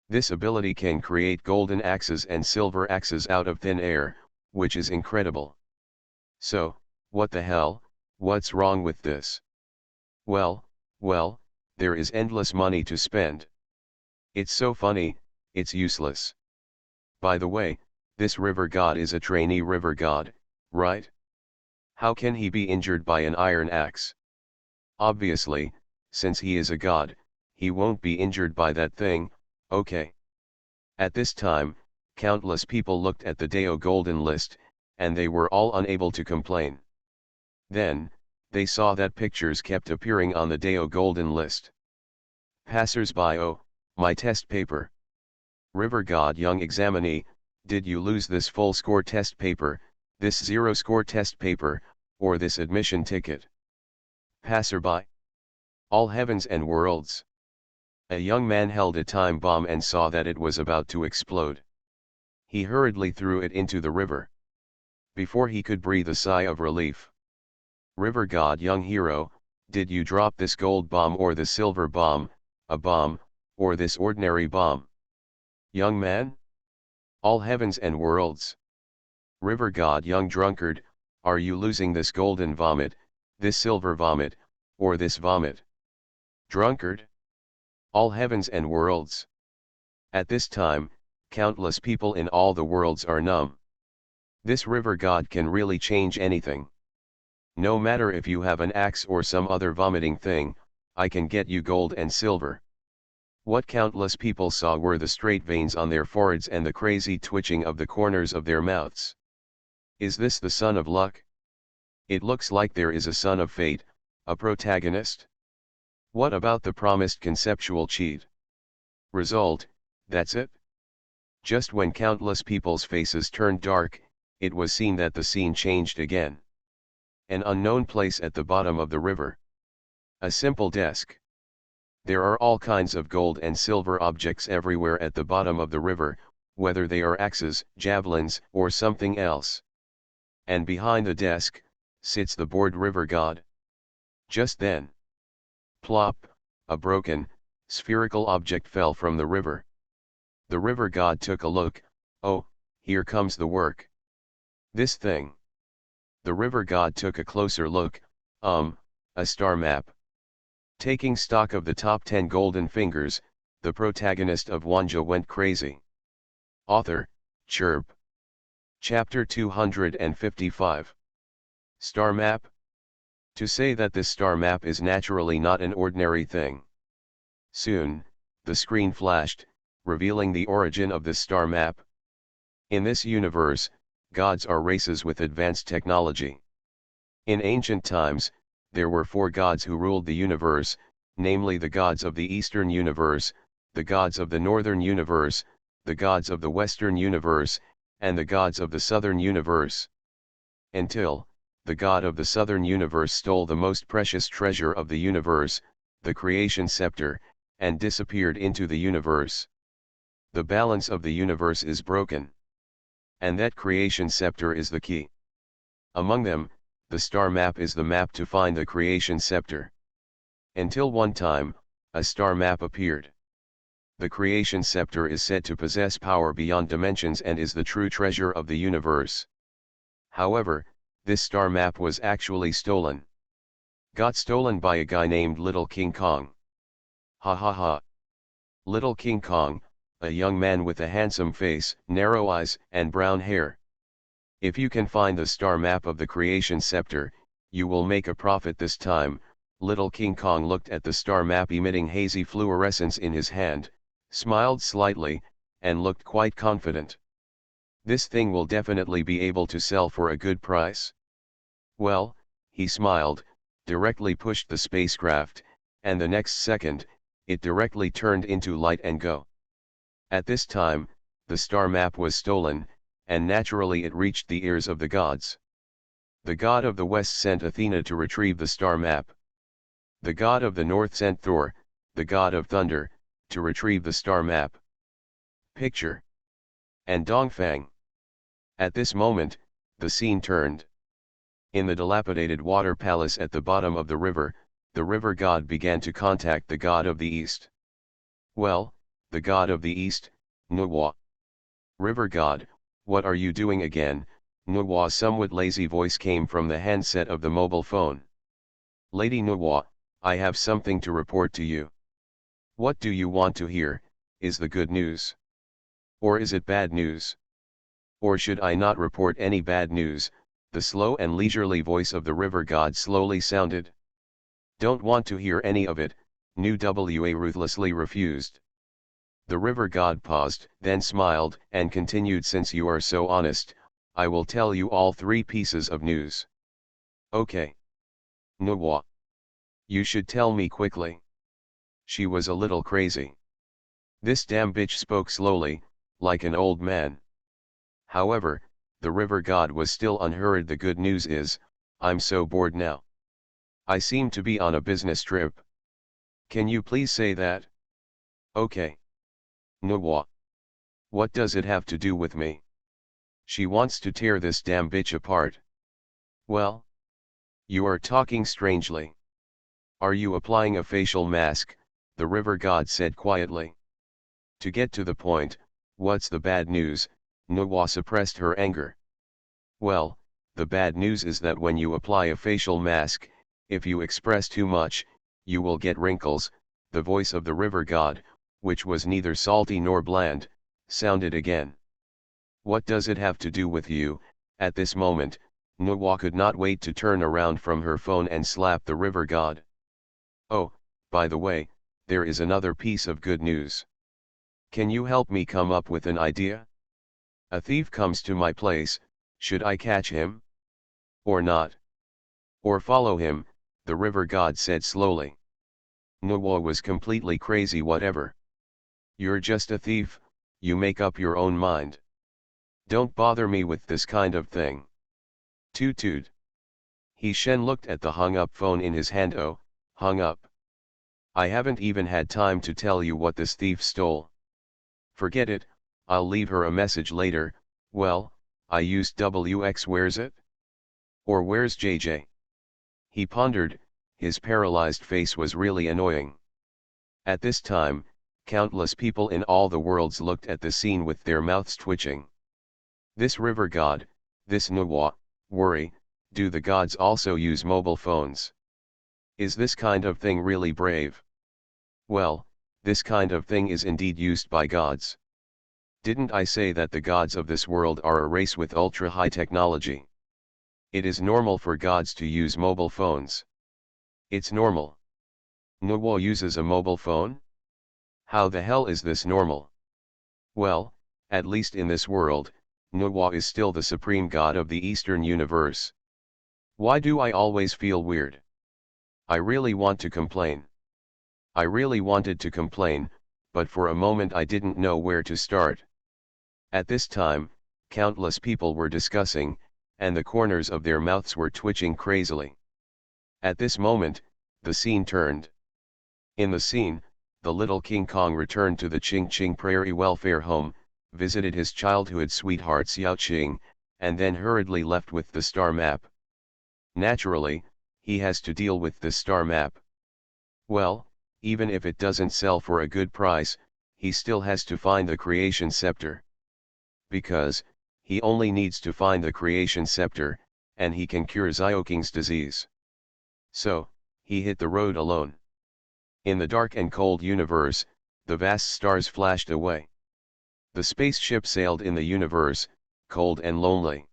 This ability can create golden axes and silver axes out of thin air, which is incredible. So, what the hell, what's wrong with this? Well, there is endless money to spend. It's so funny, it's useless. By the way, this river god is a trainee river god, right? How can he be injured by an iron axe? Obviously, since he is a god, he won't be injured by that thing, okay. At this time, countless people looked at the Deo Golden list, and they were all unable to complain. Then, they saw that pictures kept appearing on the Deo Golden list. Passers-by, "Oh, my test paper. River god young examinee, did you lose this full score test paper, this zero score test paper, or this admission ticket?" Passerby. All heavens and worlds. A young man held a time bomb and saw that it was about to explode. He hurriedly threw it into the river. Before he could breathe a sigh of relief. River god, young hero, did you drop this gold bomb or the silver bomb, a bomb, or this ordinary bomb? Young man? All heavens and worlds. River god, young drunkard, are you losing this golden vomit, this silver vomit, or this vomit? Drunkard? All heavens and worlds. At this time, countless people in all the worlds are numb. This river god can really change anything. No matter if you have an axe or some other vomiting thing, I can get you gold and silver. What countless people saw were the straight veins on their foreheads and the crazy twitching of the corners of their mouths. Is this the son of luck? It looks like there is a son of fate, a protagonist. What about the promised conceptual cheat? Result, that's it? Just when countless people's faces turned dark, it was seen that the scene changed again. An unknown place at the bottom of the river. A simple desk. There are all kinds of gold and silver objects everywhere at the bottom of the river, whether they are axes, javelins, or something else. And behind the desk, sits the bored river god. Just then, plop, a broken, spherical object fell from the river. The river god took a look. Oh, here comes the work. This thing. The river god took a closer look. A star map. Taking stock of the top 10 golden fingers, the protagonist of Wanjie went crazy. Author, Chirp. Chapter 255. Star map? To say that this star map is naturally not an ordinary thing. Soon, the screen flashed, revealing the origin of this star map. In this universe, gods are races with advanced technology. In ancient times, there were 4 gods who ruled the universe, namely the gods of the Eastern universe, the gods of the Northern universe, the gods of the Western universe, and the gods of the Southern universe. Until, the god of the Southern universe stole the most precious treasure of the universe, the creation scepter, and disappeared into the universe. The balance of the universe is broken. And that creation scepter is the key. Among them, the star map is the map to find the creation scepter. Until one time, a star map appeared. The creation scepter is said to possess power beyond dimensions and is the true treasure of the universe. However, this star map was actually stolen. Got stolen by a guy named Little King Kong. Ha ha ha. Little King Kong, a young man with a handsome face, narrow eyes, and brown hair. If you can find the star map of the creation scepter, you will make a profit this time. Little King Kong looked at the star map emitting hazy fluorescence in his hand, smiled slightly, and looked quite confident. This thing will definitely be able to sell for a good price. Well, he smiled, directly pushed the spacecraft, and the next second, it directly turned into light and go. At this time, the star map was stolen, and naturally it reached the ears of the gods. The god of the west sent Athena to retrieve the star map. The god of the north sent Thor, the god of thunder, to retrieve the star map. Picture. And Dongfang. At this moment, the scene turned. In the dilapidated water palace at the bottom of the river god began to contact the god of the east. Well, the god of the east, Nuwa. River god, what are you doing again? Nuwa's somewhat lazy voice came from the handset of the mobile phone. Lady Nuwa, I have something to report to you. What do you want to hear? Is the good news? Or is it bad news? Or should I not report any bad news? The slow and leisurely voice of the river god slowly sounded. Don't want to hear any of it, Nuwa ruthlessly refused. The river god paused, then smiled, and continued, since you are so honest, I will tell you all 3 pieces of news. Okay. Nuwa. You should tell me quickly. She was a little crazy. This damn bitch spoke slowly, like an old man. However, the river god was still unhurried. The good news is, I'm so bored now. I seem to be on a business trip. Can you please say that? Okay. Nwa. What does it have to do with me? She wants to tear this damn bitch apart. Well? You are talking strangely. Are you applying a facial mask? The river god said quietly. To get to the point, what's the bad news? Nwa suppressed her anger. Well, the bad news is that when you apply a facial mask, if you express too much, you will get wrinkles. The voice of the river god, which was neither salty nor bland, sounded again. What does it have to do with you? At this moment, Nwa could not wait to turn around from her phone and slap the river god. Oh, by the way, there is another piece of good news. Can you help me come up with an idea? A thief comes to my place, should I catch him? Or not? Or follow him? The river god said slowly. Nwa was completely crazy. Whatever. You're just a thief, you make up your own mind. Don't bother me with this kind of thing. Toot toot. He Shen looked at the hung-up phone in his hand. Oh, hung up. I haven't even had time to tell you what this thief stole. Forget it, I'll leave her a message later. Well, I used WX. Where's it? Or where's JJ? He pondered, his paralyzed face was really annoying. At this time, countless people in all the worlds looked at the scene with their mouths twitching. This river god, this Nwa, worry, do the gods also use mobile phones? Is this kind of thing really brave? Well, this kind of thing is indeed used by gods. Didn't I say that the gods of this world are a race with ultra-high technology? It is normal for gods to use mobile phones. It's normal. Nwa uses a mobile phone? How the hell is this normal? Well, at least in this world, Nwa is still the supreme god of the Eastern universe. Why do I always feel weird? I really want to complain. I really wanted to complain, but for a moment I didn't know where to start. At this time, countless people were discussing, and the corners of their mouths were twitching crazily. At this moment, the scene turned. In the scene, the little King Kong returned to the Ching Ching Prairie Welfare Home, visited his childhood sweetheart Xiao Qing, and then hurriedly left with the star map. Naturally, he has to deal with the star map. Well, even if it doesn't sell for a good price, he still has to find the creation scepter. Because, he only needs to find the creation scepter, and he can cure Xiaoking's disease. So, he hit the road alone. In the dark and cold universe, the vast stars flashed away. The spaceship sailed in the universe, cold and lonely.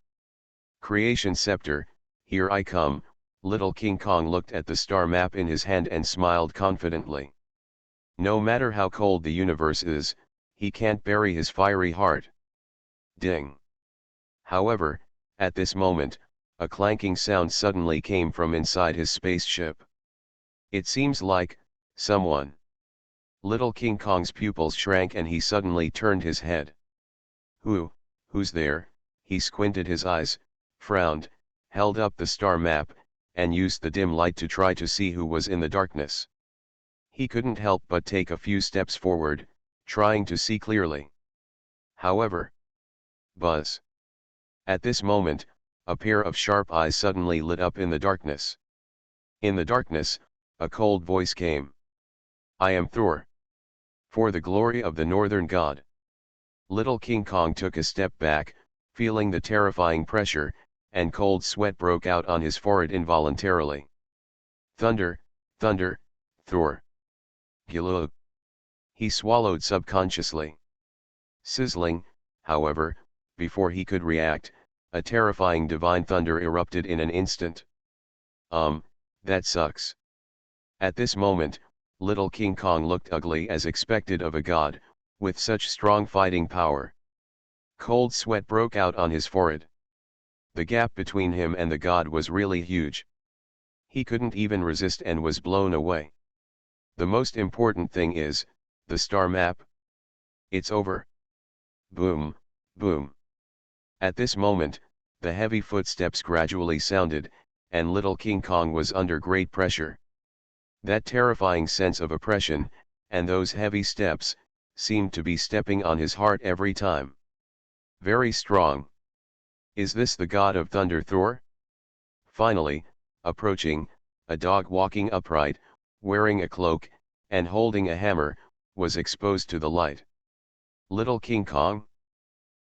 Creation scepter, here I come. Little King Kong looked at the star map in his hand and smiled confidently. No matter how cold the universe is, he can't bury his fiery heart. Ding. However, at this moment, a clanking sound suddenly came from inside his spaceship. It seems like someone. Little King Kong's pupils shrank and he suddenly turned his head. Who's there? He squinted his eyes, frowned, held up the star map, and used the dim light to try to see who was in the darkness. He couldn't help but take a few steps forward, trying to see clearly. However, buzz. At this moment, a pair of sharp eyes suddenly lit up in the darkness. In the darkness, a cold voice came. I am Thor. For the glory of the northern god. Little King Kong took a step back, feeling the terrifying pressure, and cold sweat broke out on his forehead involuntarily. Thunder, thunder, Thor. Gilug. He swallowed subconsciously. Sizzling, however, before he could react, a terrifying divine thunder erupted in an instant. That sucks. At this moment, little King Kong looked ugly as expected of a god, with such strong fighting power. Cold sweat broke out on his forehead. The gap between him and the god was really huge. He couldn't even resist and was blown away. The most important thing is, the star map. It's over. Boom, boom. At this moment, the heavy footsteps gradually sounded, and little King Kong was under great pressure. That terrifying sense of oppression, and those heavy steps seemed to be stepping on his heart every time. Very strong. Is this the god of thunder Thor? Finally, approaching, a dog walking upright, wearing a cloak, and holding a hammer, was exposed to the light. Little King Kong?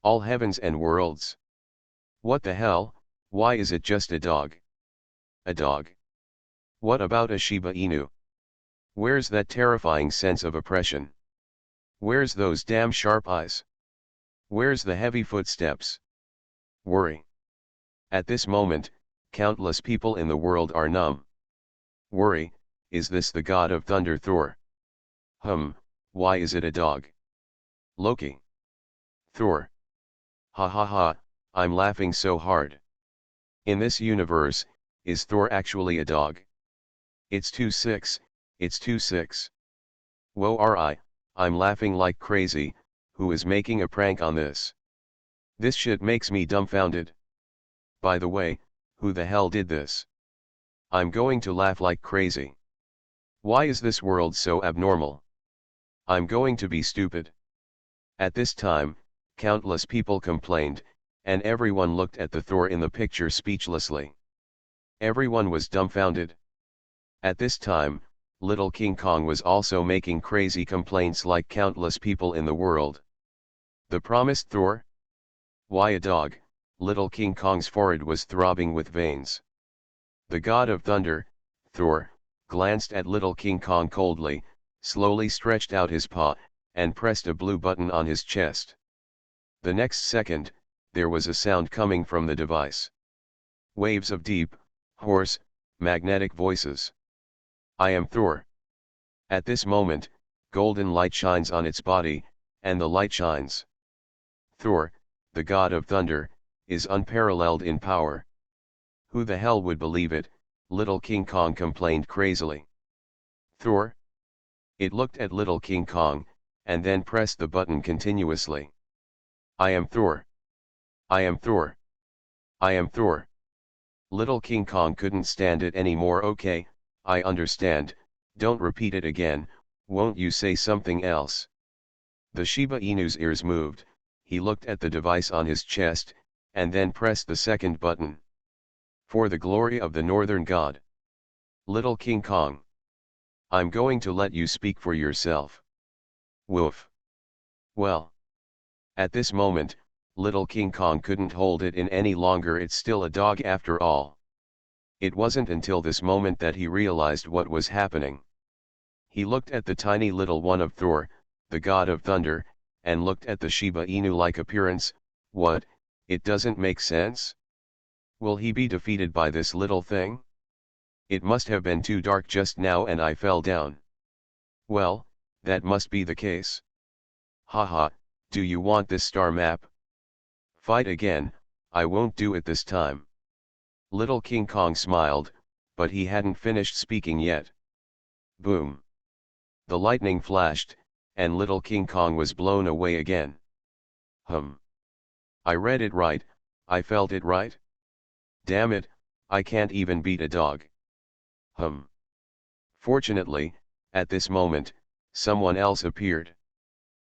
All heavens and worlds! What the hell, why is it just a dog? A dog? What about a Shiba Inu? Where's that terrifying sense of oppression? Where's those damn sharp eyes? Where's the heavy footsteps? Worry. At this moment, countless people in the world are numb. Worry, is this the god of thunder Thor? Why is it a dog? Loki. Thor. Ha ha ha, I'm laughing so hard. In this universe, is Thor actually a dog? It's too sick, it's too sick. Whoa I'm laughing like crazy, who is making a prank on this? This shit makes me dumbfounded. By the way, who the hell did this? I'm going to laugh like crazy. Why is this world so abnormal? I'm going to be stupid. At this time, countless people complained, and everyone looked at the Thor in the picture speechlessly. Everyone was dumbfounded. At this time, little King Kong was also making crazy complaints like countless people in the world. The promised Thor? Why a dog? Little King Kong's forehead was throbbing with veins. The god of thunder, Thor, glanced at little King Kong coldly, slowly stretched out his paw, and pressed a blue button on his chest. The next second, there was a sound coming from the device. Waves of deep, hoarse, magnetic voices. I am Thor. At this moment, golden light shines on its body, and the light shines. Thor, the god of thunder, is unparalleled in power. Who the hell would believe it? Little King Kong complained crazily. Thor? It looked at little King Kong, and then pressed the button continuously. I am Thor. I am Thor. I am Thor. Little King Kong couldn't stand it anymore. Okay, I understand, don't repeat it again, won't you say something else? The Shiba Inu's ears moved, he looked at the device on his chest, and then pressed the second button. For the glory of the northern god. Little King Kong. I'm going to let you speak for yourself. Woof. Well. At this moment, little King Kong couldn't hold it in any longer. It's still a dog after all. It wasn't until this moment that he realized what was happening. He looked at the tiny little one of Thor, the god of thunder, and looked at the Shiba Inu-like appearance. What, it doesn't make sense? Will he be defeated by this little thing? It must have been too dark just now and I fell down. Well, that must be the case. Haha, do you want this star map? Fight again, I won't do it this time. Little King Kong smiled, but he hadn't finished speaking yet. Boom. The lightning flashed, and little King Kong was blown away again. I read it right, I felt it right. Damn it, I can't even beat a dog. Fortunately, at this moment, someone else appeared.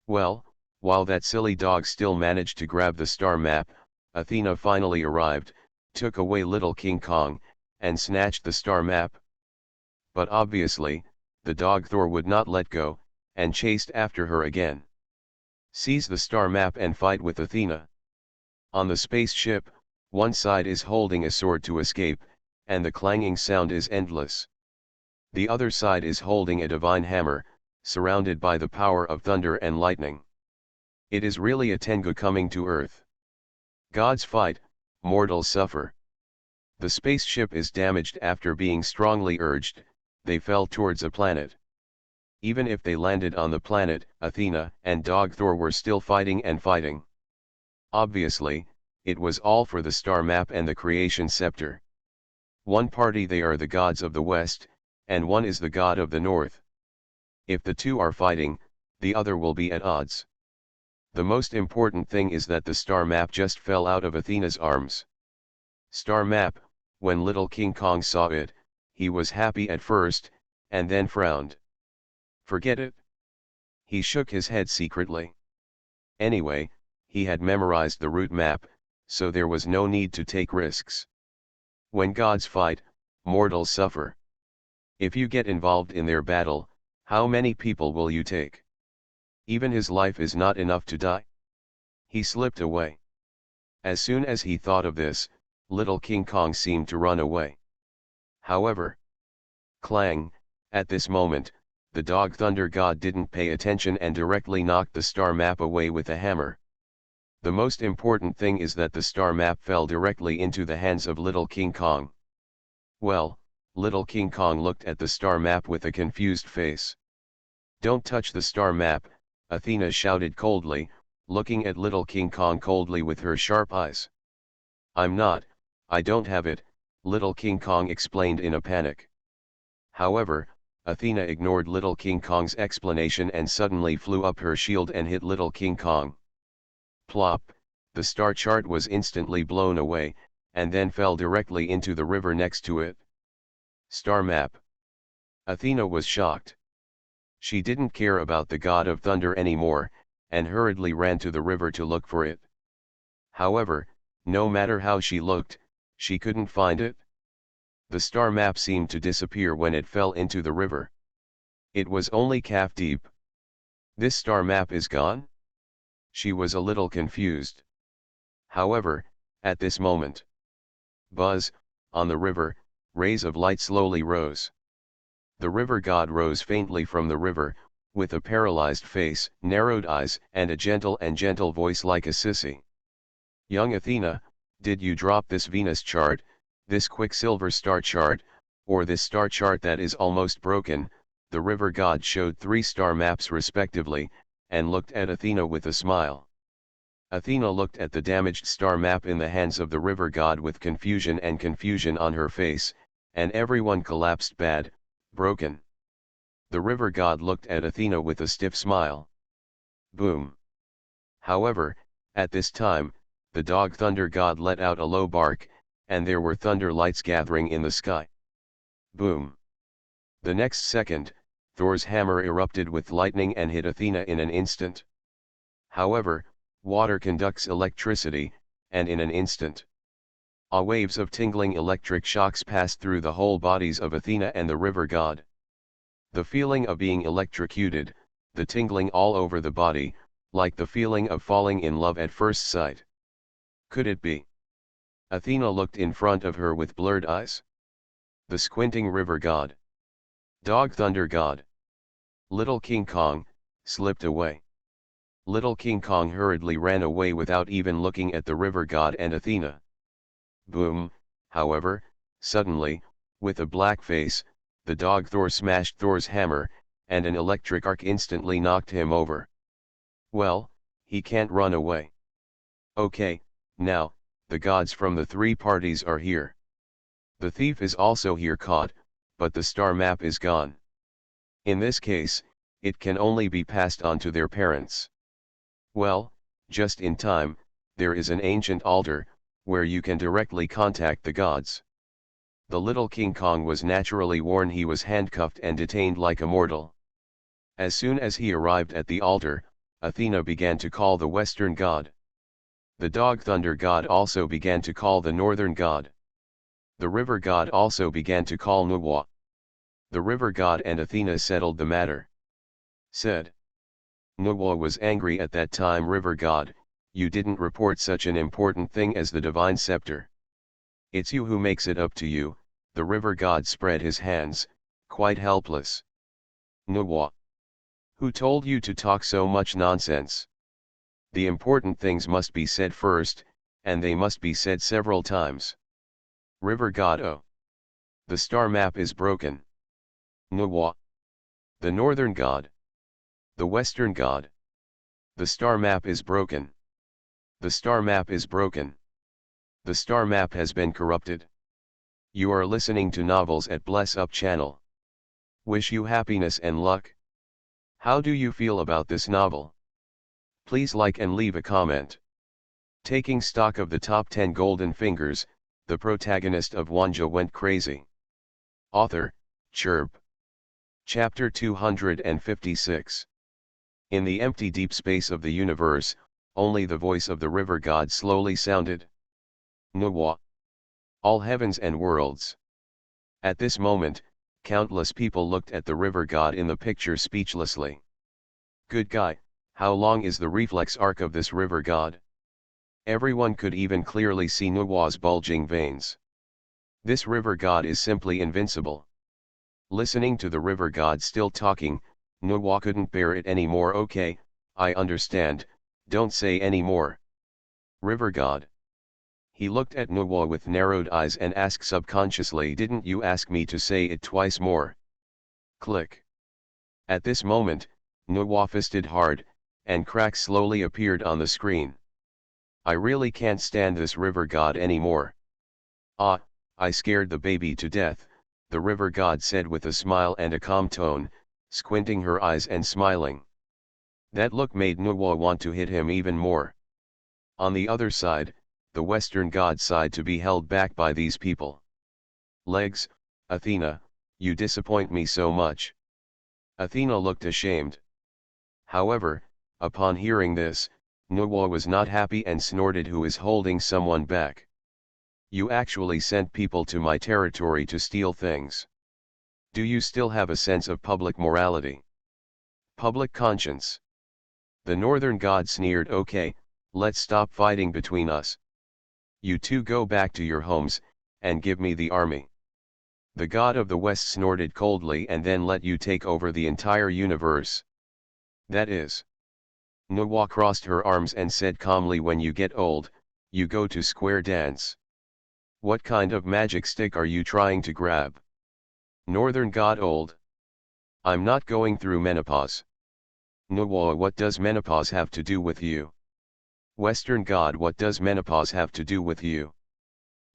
Well, while that silly dog still managed to grab the star map, Athena finally arrived, took away little King Kong, and snatched the star map. But obviously, the dog Thor would not let go, and chased after her again. Seize the star map and fight with Athena. On the spaceship, one side is holding a sword to escape, and the clanging sound is endless. The other side is holding a divine hammer, surrounded by the power of thunder and lightning. It is really a Tengu coming to Earth. Gods fight, mortals suffer. The spaceship is damaged after being strongly urged, they fell towards a planet. Even if they landed on the planet, Athena and Dog Thor were still fighting and fighting. Obviously, it was all for the star map and the creation scepter. One party they are the gods of the west, and one is the god of the north. If the two are fighting, the other will be at odds. The most important thing is that the star map just fell out of Athena's arms. Star map, when little King Kong saw it, he was happy at first, and then frowned. Forget it, He shook his head secretly. Anyway, he had memorized the route map, so there was no need to take risks. When gods fight, mortals suffer. If you get involved in their battle, how many people will you take? Even his life is not enough to die. He slipped away. As soon as he thought of this, little King Kong seemed to run away. However, clang, at this moment, the dog thunder god didn't pay attention and directly knocked the star map away with a hammer. The most important thing is that the star map fell directly into the hands of little King Kong. Well, little King Kong looked at the star map with a confused face. "Don't touch the star map," Athena shouted coldly, looking at little King Kong coldly with her sharp eyes. I don't have it," little King Kong explained in a panic. However, Athena ignored little King Kong's explanation and suddenly flew up her shield and hit little King Kong. Plop, the star chart was instantly blown away, and then fell directly into the river next to it. Star map. Athena was shocked. She didn't care about the god of thunder anymore, and hurriedly ran to the river to look for it. However, no matter how she looked, she couldn't find it. The star map seemed to disappear when it fell into the river. It was only calf deep. This star map is gone? She was a little confused. However, at this moment, buzz, on the river, rays of light slowly rose. The river god rose faintly from the river, with a paralyzed face, narrowed eyes, and a gentle voice like a sissy. "Young Athena, did you drop this Venus chart, this Quicksilver star chart, or this star chart that is almost broken?" The river god showed 3 star maps respectively, and looked at Athena with a smile. Athena looked at the damaged star map in the hands of the river god with confusion on her face, and everyone collapsed bad, broken. The river god looked at Athena with a stiff smile. Boom. However, at this time, the dog thunder god let out a low bark, and there were thunder lights gathering in the sky. Boom. The next second, Thor's hammer erupted with lightning and hit Athena in an instant. However, water conducts electricity, and in an instant, waves of tingling electric shocks passed through the whole bodies of Athena and the river god. The feeling of being electrocuted, the tingling all over the body, like the feeling of falling in love at first sight. Could it be? Athena looked in front of her with blurred eyes. The squinting river god. Dog thunder god. Little King Kong, slipped away. Little King Kong hurriedly ran away without even looking at the river god and Athena. Boom, however, suddenly, with a black face, the dog Thor smashed Thor's hammer, and an electric arc instantly knocked him over. Well, he can't run away. Okay, now, the gods from the 3 parties are here. The thief is also here caught, but the star map is gone. In this case, it can only be passed on to their parents. Well, just in time, there is an ancient altar, where you can directly contact the gods. The little King Kong was naturally warned he was handcuffed and detained like a mortal. As soon as he arrived at the altar, Athena began to call the western god. The dog thunder god also began to call the northern god. The river god also began to call Nuwa. The river god and Athena settled the matter. Said. Nuwa was angry at that time. "River god, you didn't report such an important thing as the divine scepter. It's you who makes it up to you." The river god spread his hands, quite helpless. Nuwa. "Who told you to talk so much nonsense? The important things must be said first, and they must be said several times." River god. "Oh. The star map is broken." Nuwa. "The northern god. The western god. The star map is broken. The star map is broken. The star map has been corrupted." You are listening to Novels at Bless Up channel. Wish you happiness and luck. How do you feel about this novel? Please like and leave a comment. Taking stock of the top 10 golden fingers, the protagonist of Wanjie went crazy. Author, Chirp. Chapter 256. In the empty deep space of the universe, only the voice of the river god slowly sounded. Nuwa. All heavens and worlds. At this moment, countless people looked at the river god in the picture speechlessly. Good guy, how long is the reflex arc of this river god? Everyone could even clearly see Nuwa's bulging veins. This river god is simply invincible. Listening to the river god still talking, Nuwa couldn't bear it anymore. Okay, I understand, don't say any more. River god. He looked at Nuwa with narrowed eyes and asked subconsciously, didn't you ask me to say it twice more? Click. At this moment, Nuwa fisted hard, and cracks slowly appeared on the screen. I really can't stand this river god anymore. Ah, I scared the baby to death, the river god said with a smile and a calm tone, squinting her eyes and smiling. That look made Nuwa want to hit him even more. On the other side, the Western god sighed to be held back by these people. Legs, Athena, you disappoint me so much. Athena looked ashamed. However, upon hearing this, Nuwa was not happy and snorted, who is holding someone back? You actually sent people to my territory to steal things. Do you still have a sense of public morality? Public conscience? The northern god sneered. Okay, let's stop fighting between us. You two go back to your homes, and give me the army. The god of the west snorted coldly, and then let you take over the entire universe. That is. Nuwa crossed her arms and said calmly, when you get old, you go to square dance. What kind of magic stick are you trying to grab? Northern god old? I'm not going through menopause. Nuwa, what does menopause have to do with you? Western god, what does menopause have to do with you?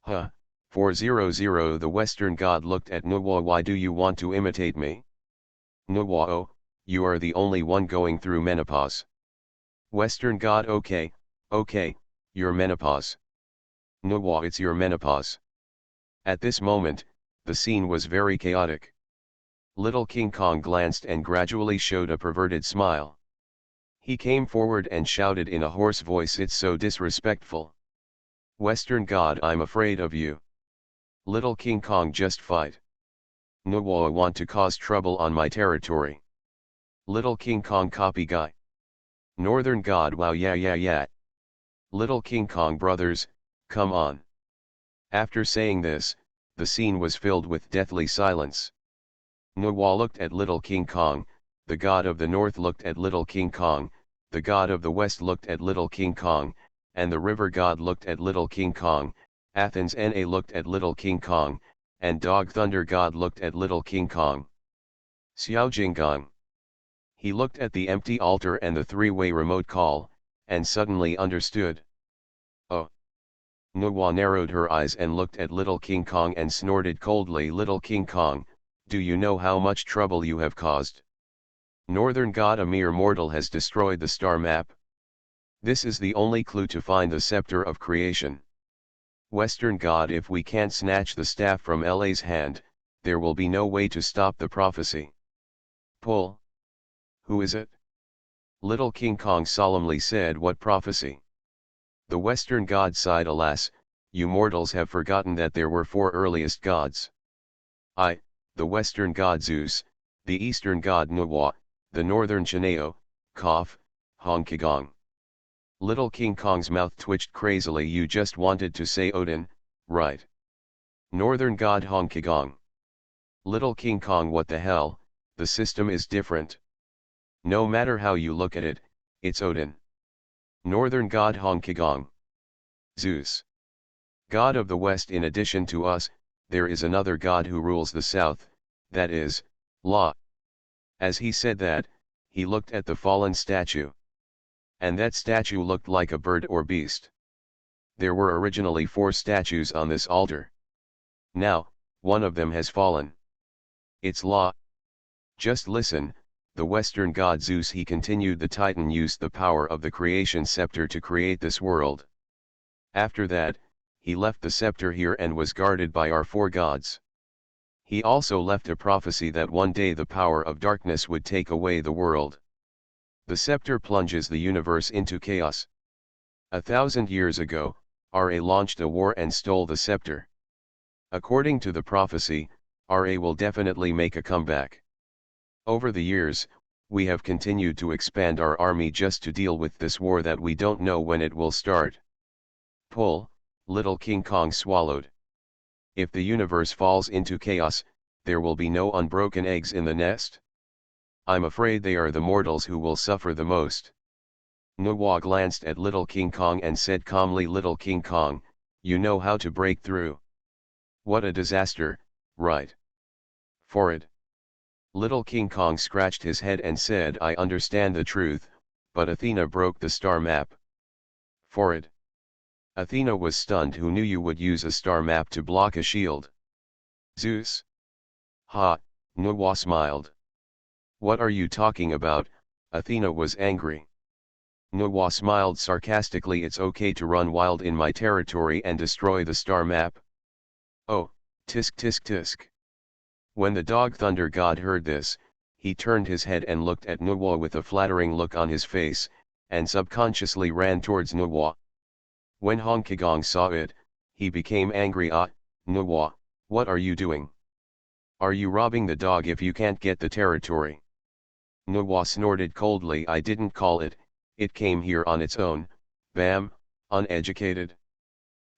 Huh, 400. The Western god looked at Nuwa. Why do you want to imitate me? Nuwa, oh, you are the only one going through menopause. Western god, okay, your menopause. Nuwa, it's your menopause. At this moment, the scene was very chaotic. Little King Kong glanced and gradually showed a perverted smile. He came forward and shouted in a hoarse voice, it's so disrespectful. Western god, I'm afraid of you. Little King Kong, just fight. Nuwa want to cause trouble on my territory. Little King Kong, copy guy. Northern god, wow, yeah. Little King Kong brothers, come on. After saying this, the scene was filled with deathly silence. Nuwa looked at Little King Kong, the god of the north looked at Little King Kong, the god of the west looked at Little King Kong, and the river god looked at Little King Kong. Athens Na looked at Little King Kong, and Dog Thunder god looked at Little King Kong. Xiaojinggang. He looked at the empty altar and the three-way remote call, and suddenly understood. Oh. Nuwa narrowed her eyes and looked at Little King Kong and snorted coldly. Little King Kong, do you know how much trouble you have caused? Northern god, a mere mortal has destroyed the star map. This is the only clue to find the scepter of creation. Western god, if we can't snatch the staff from LA's hand, there will be no way to stop the prophecy. Pull. Who is it? Little King Kong solemnly said, what prophecy? The Western god sighed, alas, you mortals have forgotten that there were 4 earliest gods. I, the Western god Zeus, the Eastern god Nuwa, the Northern Chineo, Kof, Honkigong. Little King Kong's mouth twitched crazily. You just wanted to say Odin, right? Northern god Honkigong. Little King Kong, what the hell, the system is different. No matter how you look at it, it's Odin. Northern god Honkigong. Zeus. God of the West. In addition to us, there is another god who rules the south, that is, La. As he said that, he looked at the fallen statue. And that statue looked like a bird or beast. There were originally 4 statues on this altar. Now, one of them has fallen. It's La. Just listen, the Western god Zeus, he continued, the Titan used the power of the creation scepter to create this world. After that, he left the scepter here and was guarded by our 4 gods. He also left a prophecy that one day the power of darkness would take away the world. The scepter plunges the universe into chaos. 1,000 years ago, Ra launched a war and stole the scepter. According to the prophecy, Ra will definitely make a comeback. Over the years, we have continued to expand our army just to deal with this war that we don't know when it will start. Pull, little King Kong swallowed. If the universe falls into chaos, there will be no unbroken eggs in the nest. I'm afraid they are the mortals who will suffer the most. Nuwa glanced at little King Kong and said calmly, Little King Kong, you know how to break through. What a disaster, right? Forward. Little King Kong scratched his head and said, I understand the truth, but Athena broke the star map. Forward. Athena was stunned. Who knew you would use a star map to block a shield? Zeus. Ha, Nuwa smiled. What are you talking about? Athena was angry. Nuwa smiled sarcastically. It's okay to run wild in my territory and destroy the star map. Oh, tisk tisk tisk. When the dog thunder god heard this, he turned his head and looked at Nuwa with a flattering look on his face, and subconsciously ran towards Nuwa. When Honkagong saw it, he became angry. Ah, Nuwa, what are you doing? Are you robbing the dog if you can't get the territory? Nuwa snorted coldly. I didn't call it, it came here on its own. Bam, uneducated.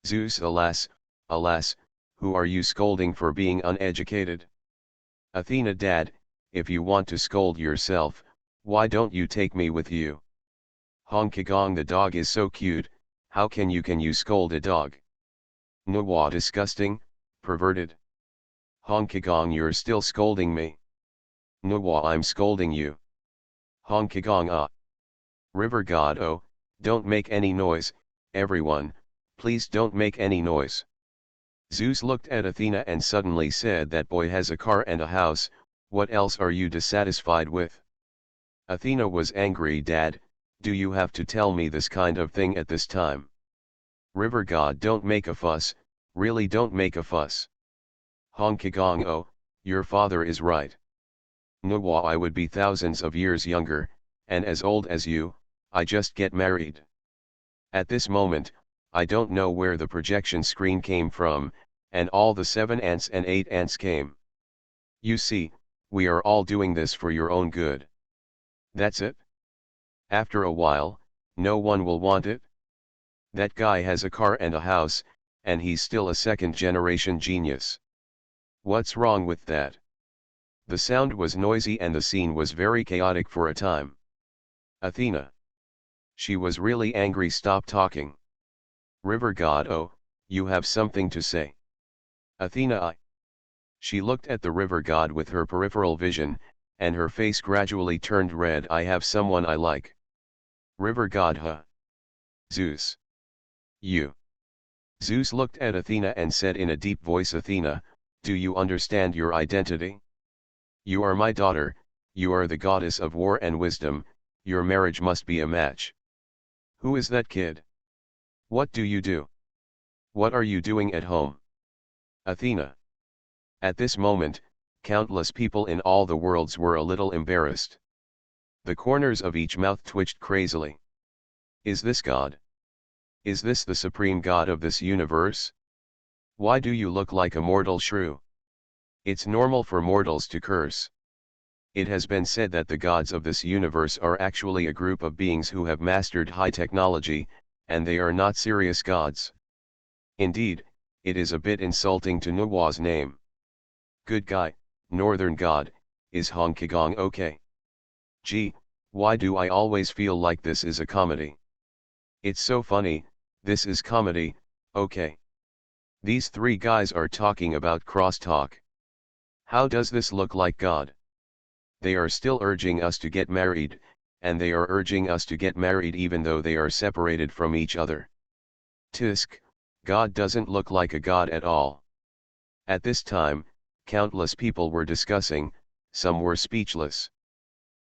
Zeus, alas, alas, who are you scolding for being uneducated? Athena, Dad, if you want to scold yourself, why don't you take me with you? Honkagong, the dog is so cute, how can you scold a dog? Nuwa, disgusting, perverted. Honkagong, you're still scolding me. Nuwa, I'm scolding you. Honkagong, ah. River god, oh, don't make any noise, everyone, please don't make any noise. Zeus looked at Athena and suddenly said, that boy has a car and a house, what else are you dissatisfied with? Athena was angry. Dad, do you have to tell me this kind of thing at this time? River god, don't make a fuss, really don't make a fuss. Honkagong, oh, your father is right. Nuwa, I would be thousands of years younger, and as old as you, I just get married. At this moment, I don't know where the projection screen came from, and all the 7 ants and 8 ants came. You see, we are all doing this for your own good. That's it? After a while, no one will want it? That guy has a car and a house, and he's still a second-generation genius. What's wrong with that? The sound was noisy and the scene was very chaotic for a time. Athena. She was really angry. Stop talking. River god, oh, you have something to say. Athena, I. She looked at the river god with her peripheral vision, and her face gradually turned red. I have someone I like. River god, huh? Zeus. You. Zeus looked at Athena and said in a deep voice, Athena, do you understand your identity? You are my daughter, you are the goddess of war and wisdom, your marriage must be a match. Who is that kid? What do you do? What are you doing at home? Athena. At this moment, countless people in all the worlds were a little embarrassed. The corners of each mouth twitched crazily. Is this God? Is this the supreme God of this universe? Why do you look like a mortal shrew? It's normal for mortals to curse. It has been said that the gods of this universe are actually a group of beings who have mastered high technology, and they are not serious gods. Indeed, it is a bit insulting to Nuwa's name. Good guy, northern god, is Honkagong okay? Gee, why do I always feel like this is a comedy? It's so funny, this is comedy, okay. These 3 guys are talking about crosstalk. How does this look like God? They are still urging us to get married, and they are urging us to get married even though they are separated from each other. Tisk, God doesn't look like a god at all. At this time, countless people were discussing, some were speechless.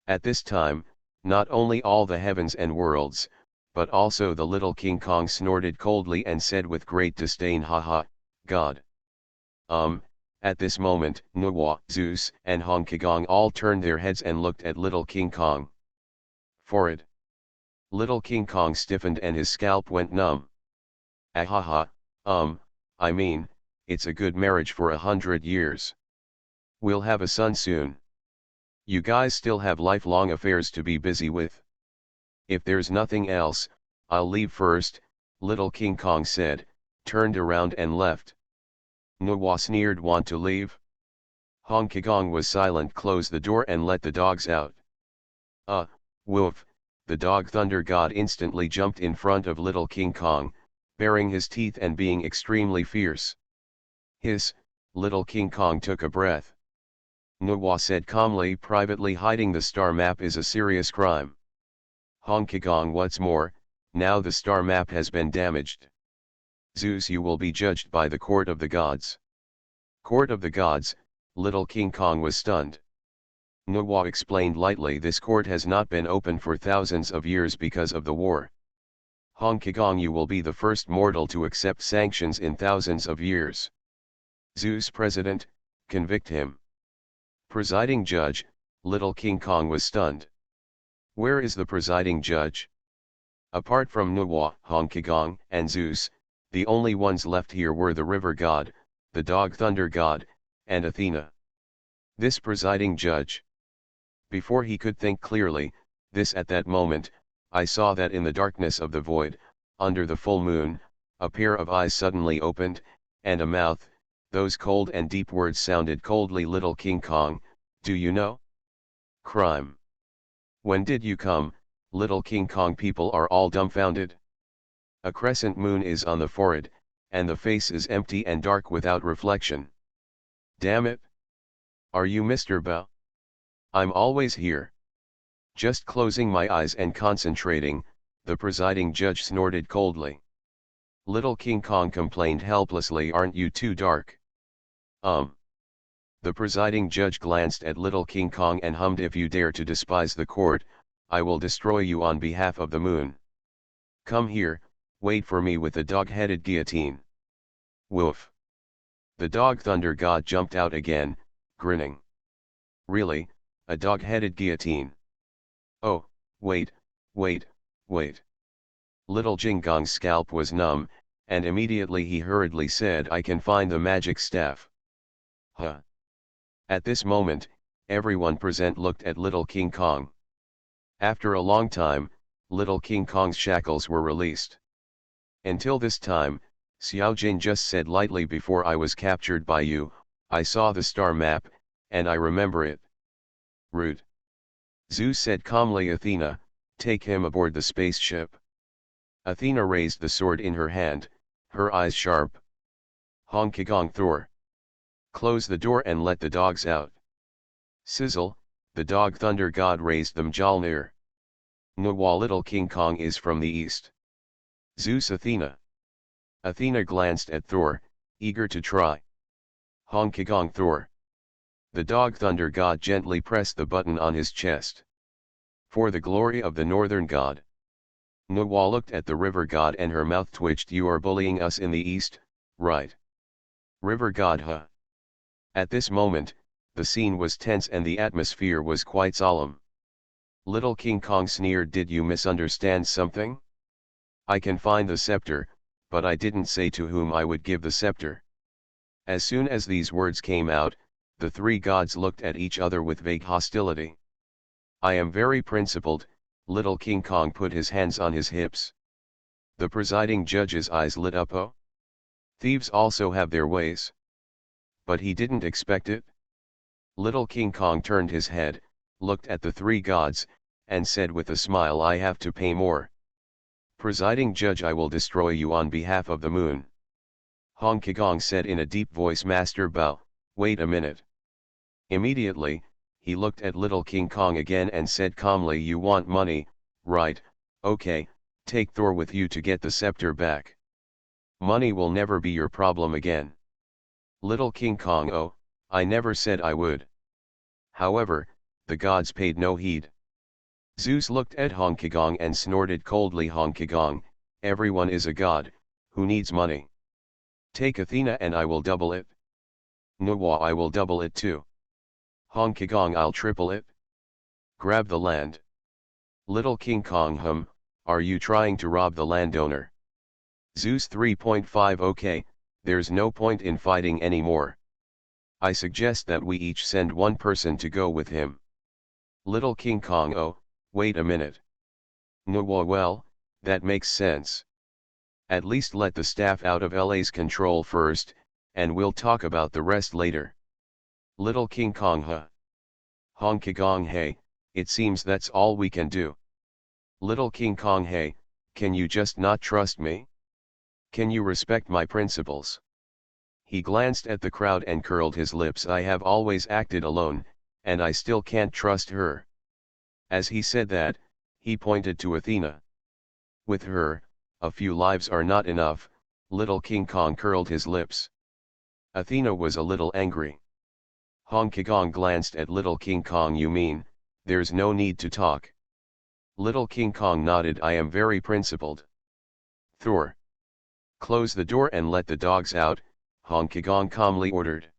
At this time, not only all the heavens and worlds, but also the little King Kong snorted coldly and said with great disdain, haha, God. At this moment, Nuwa, Zeus, and Honkagong all turned their heads and looked at little King Kong. forehead. Little King Kong stiffened and his scalp went numb. Ahaha, I mean, it's a good marriage for 100 years. We'll have a son soon. You guys still have lifelong affairs to be busy with. If there's nothing else, I'll leave first, Little King Kong said, turned around and left. Nwa sneered, want to leave? Hong Kong was silent, close the door and let the dogs out. Woof, the dog Thunder God instantly jumped in front of Little King Kong, baring his teeth and being extremely fierce. Hiss, Little King Kong took a breath. Nwa said calmly, privately hiding the star map is a serious crime. Hong Kong, what's more, now the star map has been damaged. Zeus, you will be judged by the court of the gods. Court of the gods, Little King Kong was stunned. Nwa explained lightly, this court has not been open for thousands of years because of the war. Hong Kong, you will be the first mortal to accept sanctions in thousands of years. Zeus, president, convict him. Presiding judge, Little King Kong was stunned. Where is the presiding judge? Apart from Nwa, Hong Kong, and Zeus, the only ones left here were the river god, the dog Thunder God, and Athena. This presiding judge. Before he could think clearly, at that moment, I saw that in the darkness of the void, under the full moon, a pair of eyes suddenly opened, and a mouth, those cold and deep words sounded coldly, Little King Kong, do you know? Crime. When did you come, Little King Kong? People are all dumbfounded. A crescent moon is on the forehead, and the face is empty and dark without reflection. Damn it! Are you Mr. Bao? I'm always here. Just closing my eyes and concentrating, the presiding judge snorted coldly. Little King Kong complained helplessly, aren't you too dark? The presiding judge glanced at Little King Kong and hummed, if you dare to despise the court, I will destroy you on behalf of the moon. Come here, wait for me with the dog-headed guillotine. Woof. The dog Thunder God jumped out again, grinning. Really, a dog-headed guillotine? Oh, wait. Little Jingong's scalp was numb, and immediately he hurriedly said, I can find the magic staff. Huh. At this moment, everyone present looked at Little King Kong. After a long time, Little King Kong's shackles were released. Until this time, Xiao Jin just said lightly, before I was captured by you, I saw the star map, and I remember it. Root. Zeus said calmly, Athena, take him aboard the spaceship. Athena raised the sword in her hand, her eyes sharp. Hong Kong, Thor. Close the door and let the dogs out. Sizzle, the dog Thunder God raised them Mjolnir. Nwa, Little King Kong is from the east. Zeus, Athena. Athena glanced at Thor, eager to try. Hong Kong, Thor. The dog Thunder God gently pressed the button on his chest. For the glory of the northern god. Nwa looked at the river god and her mouth twitched. You are bullying us in the east, right? River god, huh? At this moment, the scene was tense and the atmosphere was quite solemn. Little King Kong sneered, did you misunderstand something? I can find the scepter, but I didn't say to whom I would give the scepter. As soon as these words came out, the three gods looked at each other with vague hostility. I am very principled, Little King Kong put his hands on his hips. The presiding judge's eyes lit up. Oh? Thieves also have their ways. But he didn't expect it. Little King Kong turned his head, looked at the three gods, and said with a smile, I have to pay more. Presiding judge, I will destroy you on behalf of the moon. Hong Kong said in a deep voice, Master Bao, wait a minute. Immediately, he looked at Little King Kong again and said calmly, you want money, right? Okay, take Thor with you to get the scepter back. Money will never be your problem again. Little King Kong, oh, I never said I would. However, the gods paid no heed. Zeus looked at Hong Kong and snorted coldly, Hong Kong, everyone is a god, who needs money? Take Athena and I will double it. Nwa, I will double it too. Hong Kong, I'll triple it. Grab the land. Little King Kong, are you trying to rob the landowner? Zeus 3.5 Okay, there's no point in fighting anymore. I suggest that we each send one person to go with him. Little King Kong Oh, wait a minute. No, well, that makes sense. At least let the staff out of LA's control first, and we'll talk about the rest later. Little King Kong Honkagong hey, it seems that's all we can do. Little King Kong hey, can you just not trust me? Can you respect my principles? He glanced at the crowd and curled his lips. I have always acted alone, and I still can't trust her. As he said that, he pointed to Athena. With her, a few lives are not enough. Little King Kong curled his lips. Athena was a little angry. Honkagong glanced at Little King Kong. You mean, there's no need to talk? Little King Kong nodded. I am very principled. Thor. Close the door and let the dogs out, Honkagong calmly ordered.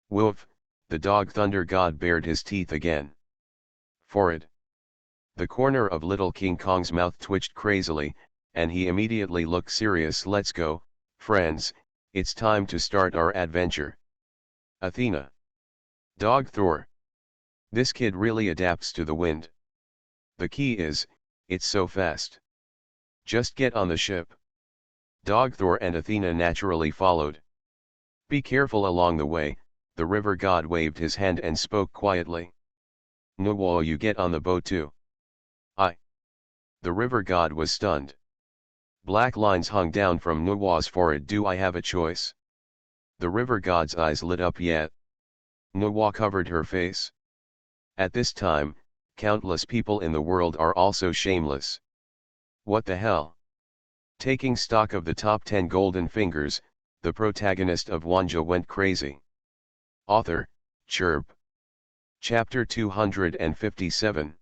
Woof, the dog thunder god bared his teeth again. For it. The corner of Little King Kong's mouth twitched crazily, and he immediately looked serious. Let's go, friends, it's time to start our adventure. Athena. Dog Thor. This kid really adapts to the wind. The key is, it's so fast. Just get on the ship. Dog Thor and Athena naturally followed. Be careful along the way, the river god waved his hand and spoke quietly. No, you get on the boat too. The river god was stunned. Black lines hung down from Nuwa's forehead. Do I have a choice? The river god's eyes lit up. Yet. Nuwa covered her face. At this time, countless people in the world are also shameless. What the hell? Taking stock of the top 10 golden fingers, the protagonist of Wanjie went crazy. Author, Chirp. Chapter 257.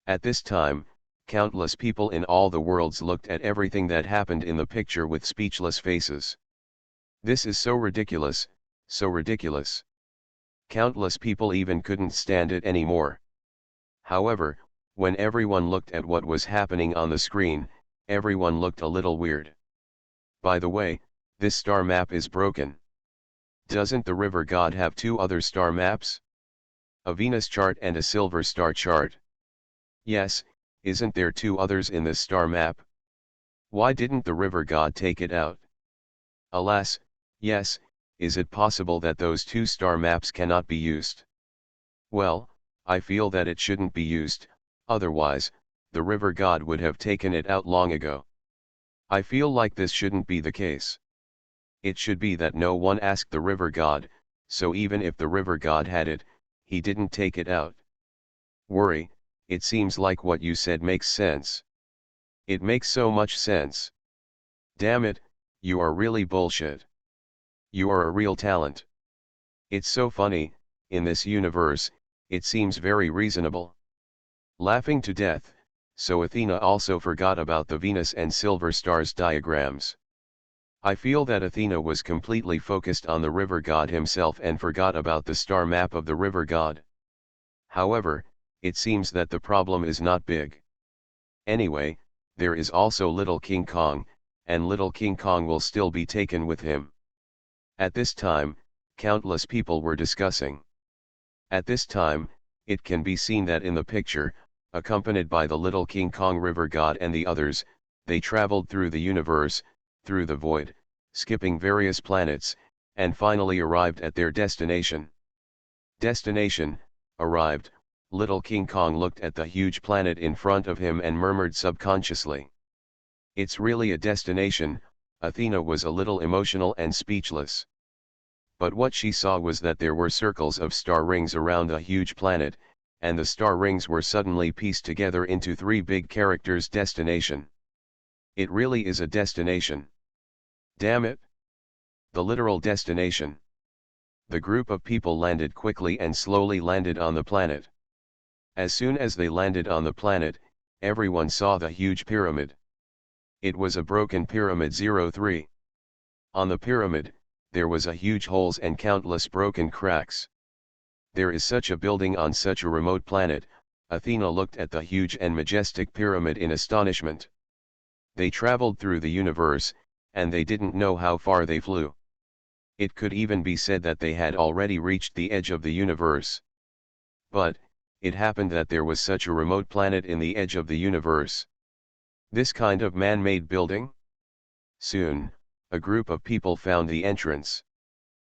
At this time, countless people in all the worlds looked at everything that happened in the picture with speechless faces. This is so ridiculous, so ridiculous. Countless people even couldn't stand it anymore. However, when everyone looked at what was happening on the screen, everyone looked a little weird. By the way, this star map is broken. Doesn't the river god have two other star maps? A Venus chart and a silver star chart? Yes, isn't there two others in this star map? Why didn't the river god take it out? Alas, yes, is it possible that those two star maps cannot be used? Well, I feel that it shouldn't be used, otherwise, the river god would have taken it out long ago. I feel like this shouldn't be the case. It should be that no one asked the river god, so even if the river god had it, he didn't take it out. Worry, it seems like what you said makes sense. It makes so much sense. Damn it, you are really bullshit. You are a real talent. It's so funny, in this universe, it seems very reasonable. Laughing to death, so Athena also forgot about the Venus and Silver Stars diagrams. I feel that Athena was completely focused on the river god himself and forgot about the star map of the river god. However, it seems that the problem is not big. Anyway, there is also Little King Kong, and Little King Kong will still be taken with him. At this time, countless people were discussing. At this time, it can be seen that in the picture, accompanied by the Little King Kong river god and the others, they traveled through the universe, through the void, skipping various planets, and finally arrived at their destination. Destination, arrived, Little King Kong looked at the huge planet in front of him and murmured subconsciously. It's really a destination. Athena was a little emotional and speechless. But what she saw was that there were circles of star rings around a huge planet, and the star rings were suddenly pieced together into three big characters: destination. It really is a destination. Damn it! The literal destination. The group of people landed quickly and slowly landed on the planet. As soon as they landed on the planet, everyone saw the huge pyramid. It was a broken pyramid 03. On the pyramid, there was a huge holes and countless broken cracks. There is such a building on such a remote planet, Athena looked at the huge and majestic pyramid in astonishment. They traveled through the universe, and they didn't know how far they flew. It could even be said that they had already reached the edge of the universe. But, it happened that there was such a remote planet in the edge of the universe. This kind of man-made building? Soon, a group of people found the entrance.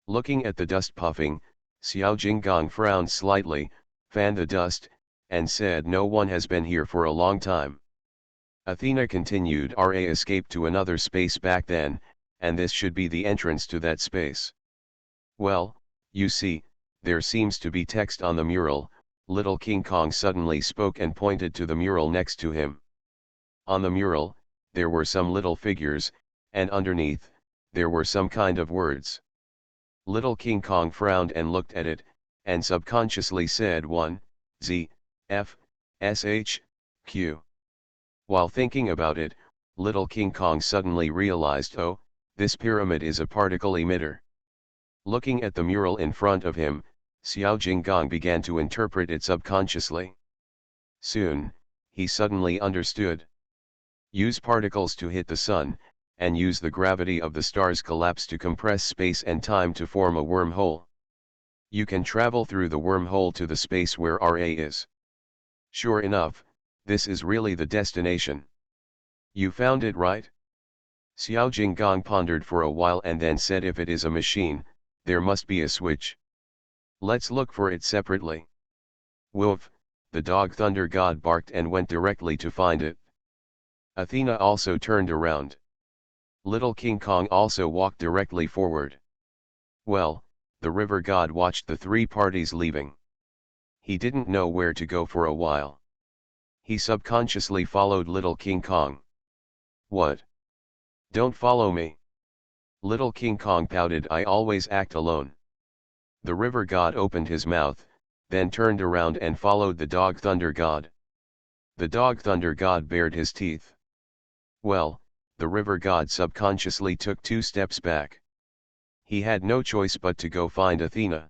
Looking at the dust puffing, Xiao Jinggong frowned slightly, fanned the dust, and said, "No one has been here for a long time." Athena continued, "Ra escaped to another space back then, and this should be the entrance to that space." "Well, you see, there seems to be text on the mural," Little King Kong suddenly spoke and pointed to the mural next to him. On the mural, there were some little figures, and underneath, there were some kind of words. Little King Kong frowned and looked at it, and subconsciously said 1, Z, F, SH, Q. While thinking about it, Little King Kong suddenly realized, oh, this pyramid is a particle emitter. Looking at the mural in front of him, Xiao Jinggong began to interpret it subconsciously. Soon, he suddenly understood. Use particles to hit the sun, and use the gravity of the star's collapse to compress space and time to form a wormhole. You can travel through the wormhole to the space where Ra is. Sure enough, this is really the destination. You found it right? Xiao Jinggong pondered for a while and then said, if it is a machine, there must be a switch. Let's look for it separately. Woof, the dog thunder god barked and went directly to find it. Athena also turned around. Little King Kong also walked directly forward. Well, the river god watched the three parties leaving. He didn't know where to go for a while. He subconsciously followed Little King Kong. What? Don't follow me. Little King Kong pouted, I always act alone. The river god opened his mouth, then turned around and followed the dog thunder god. The dog thunder god bared his teeth. Well, the river god subconsciously took 2 steps back. He had no choice but to go find Athena.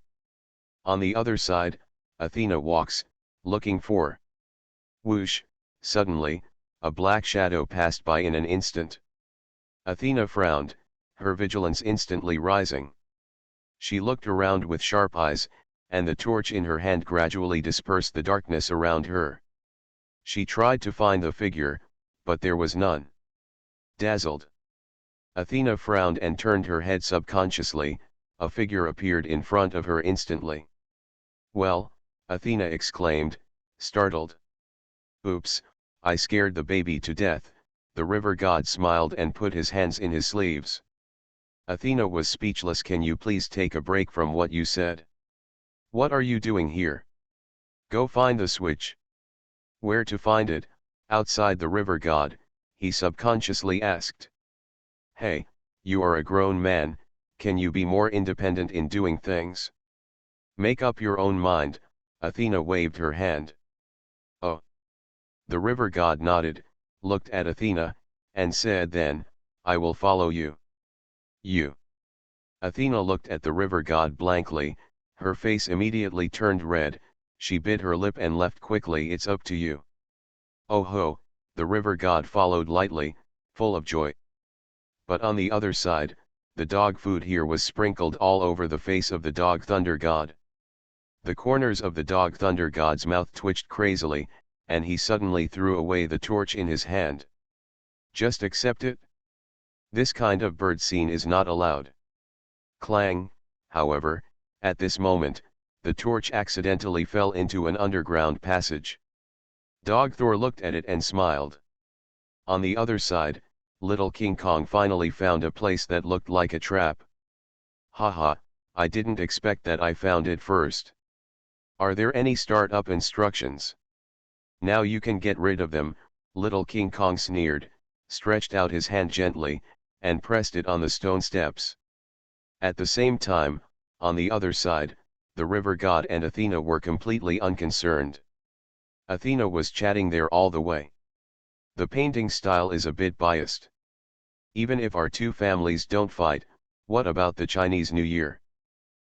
On the other side, Athena walks, looking for. Whoosh, suddenly, a black shadow passed by in an instant. Athena frowned, her vigilance instantly rising. She looked around with sharp eyes, and the torch in her hand gradually dispersed the darkness around her. She tried to find the figure, but there was none. Dazzled, Athena frowned and turned her head subconsciously. A figure appeared in front of her instantly. Well, Athena exclaimed, startled. Oops, I scared the baby to death. The river god smiled and put his hands in his sleeves. Athena was speechless. Can you please take a break from what you said? What are you doing here? Go find the switch. Where to find it? Outside the river god, he subconsciously asked. Hey, you are a grown man, can you be more independent in doing things? Make up your own mind. Athena waved her hand. Oh. The river god nodded, looked at Athena, and said, then, I will follow you. You. Athena looked at the river god blankly, her face immediately turned red, she bit her lip and left quickly. It's up to you. Oh ho, the river god followed lightly, full of joy. But on the other side, the dog food here was sprinkled all over the face of the dog thunder god. The corners of the dog thunder god's mouth twitched crazily, and he suddenly threw away the torch in his hand. Just accept it? This kind of bird scene is not allowed. Clang, however, at this moment, the torch accidentally fell into an underground passage. Dog Thor looked at it and smiled. On the other side, Little King Kong finally found a place that looked like a trap. Haha, I didn't expect that. I found it first. Are there any startup instructions? Now you can get rid of them, Little King Kong sneered, stretched out his hand gently, and pressed it on the stone steps. At the same time, on the other side, the river god and Athena were completely unconcerned. Athena was chatting there all the way. The painting style is a bit biased. Even if our two families don't fight, what about the Chinese New Year?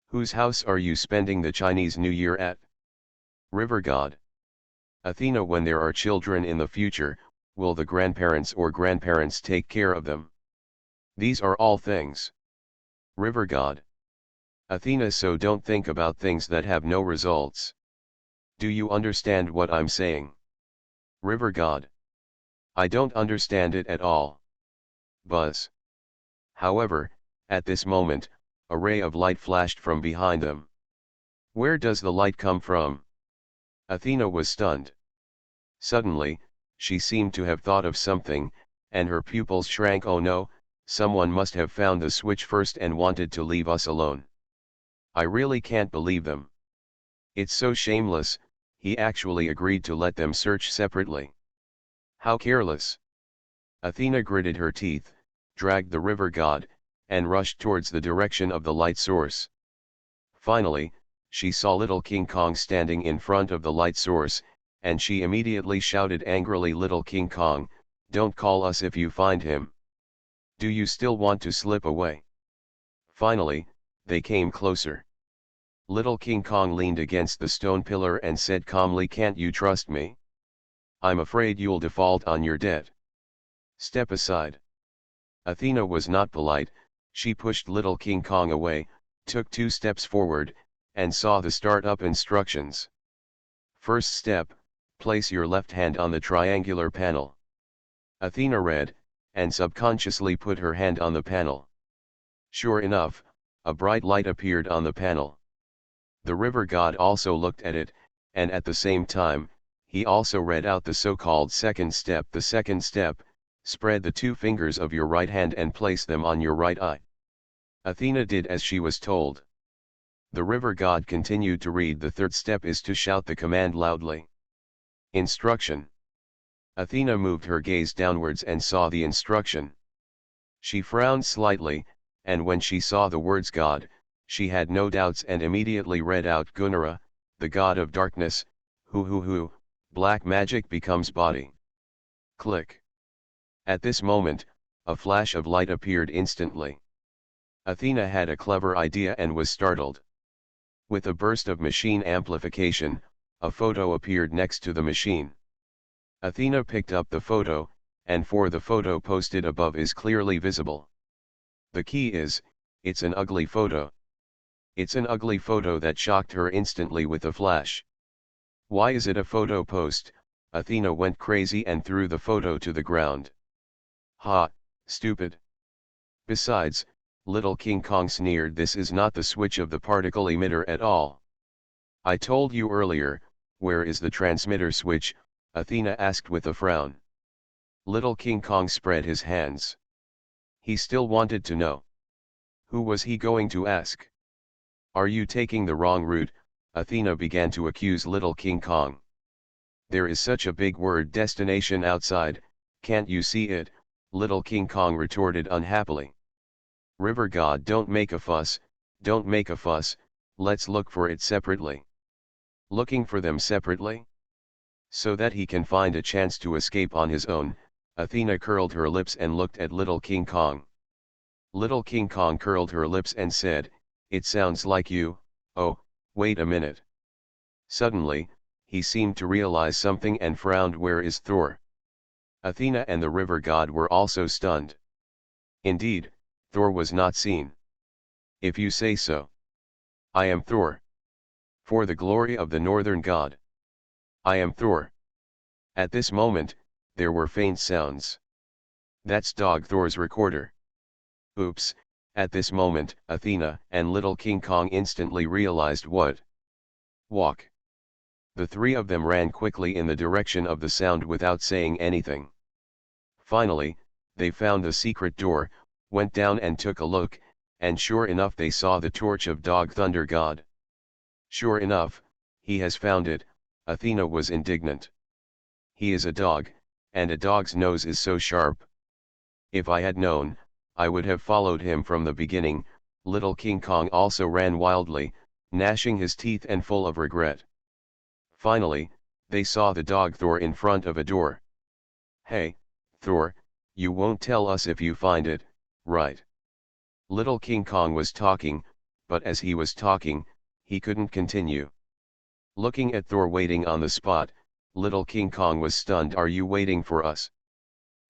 Whose house are you spending the Chinese New Year at? River god. Athena, when there are children in the future, will the grandparents or grandparents take care of them? These are all things. River God. Athena, so don't think about things that have no results. Do you understand what I'm saying? River God. I don't understand it at all. Buzz. However, at this moment, a ray of light flashed from behind them. Where does the light come from? Athena was stunned. Suddenly, she seemed to have thought of something, and her pupils shrank. Oh no, someone must have found the switch first and wanted to leave us alone. I really can't believe them. It's so shameless, he actually agreed to let them search separately. How careless. Athena gritted her teeth, dragged the river god, and rushed towards the direction of the light source. Finally, she saw little King Kong standing in front of the light source, and she immediately shouted angrily, "Little King Kong, don't call us if you find him. Do you still want to slip away?" Finally, they came closer. Little King Kong leaned against the stone pillar and said calmly, "Can't you trust me? I'm afraid you'll default on your debt. Step aside." Athena was not polite. She pushed little King Kong away, took 2 steps forward, and saw the startup instructions. First step, place your left hand on the triangular panel. Athena read, and subconsciously put her hand on the panel. Sure enough, a bright light appeared on the panel. The river god also looked at it, and at the same time, he also read out the so-called second step. The second step, spread the 2 fingers of your right hand and place them on your right eye. Athena did as she was told. The river god continued to read. The third step is to shout the command loudly. Instruction. Athena moved her gaze downwards and saw the instruction. She frowned slightly, and when she saw the words God, she had no doubts and immediately read out Gunara, the god of darkness, who, black magic becomes body. Click. At this moment, a flash of light appeared instantly. Athena had a clever idea and was startled. With a burst of machine amplification, a photo appeared next to the machine. Athena picked up the photo, and for the photo posted above is clearly visible. The key is, it's an ugly photo. It's an ugly photo that shocked her instantly with a flash. Why is it a photo post? Athena went crazy and threw the photo to the ground. Ha, stupid. Besides, little King Kong sneered, this is not the switch of the particle emitter at all. I told you earlier, where is the transmitter switch? Athena asked with a frown. Little King Kong spread his hands. He still wanted to know. Who was he going to ask? Are you taking the wrong route? Athena began to accuse little King Kong. There is such a big word destination outside, can't you see it? Little King Kong retorted unhappily. River God, don't make a fuss, don't make a fuss, let's look for it separately. Looking for them separately? So that he can find a chance to escape on his own. Athena curled her lips and looked at little King Kong. Little King Kong curled her lips and said, it sounds like you. Oh, wait a minute. Suddenly, he seemed to realize something and frowned. Where is Thor? Athena and the river god were also stunned. Indeed, Thor was not seen. If you say so. I am Thor. For the glory of the northern god. I am Thor. At this moment, there were faint sounds. That's Dog Thor's recorder. Oops. At this moment, Athena and little King Kong instantly realized what. Walk. The 3 of them ran quickly in the direction of the sound without saying anything. Finally, they found the secret door, went down and took a look, and sure enough they saw the torch of Dog Thunder God. Sure enough, he has found it. Athena was indignant. He is a dog, and a dog's nose is so sharp. If I had known, I would have followed him from the beginning. Little King Kong also ran wildly, gnashing his teeth and full of regret. Finally, they saw the dog Thor in front of a door. Hey, Thor, you won't tell us if you find it, right? Little King Kong was talking, but as he was talking, he couldn't continue. Looking at Thor waiting on the spot, Little King Kong was stunned. Are you waiting for us?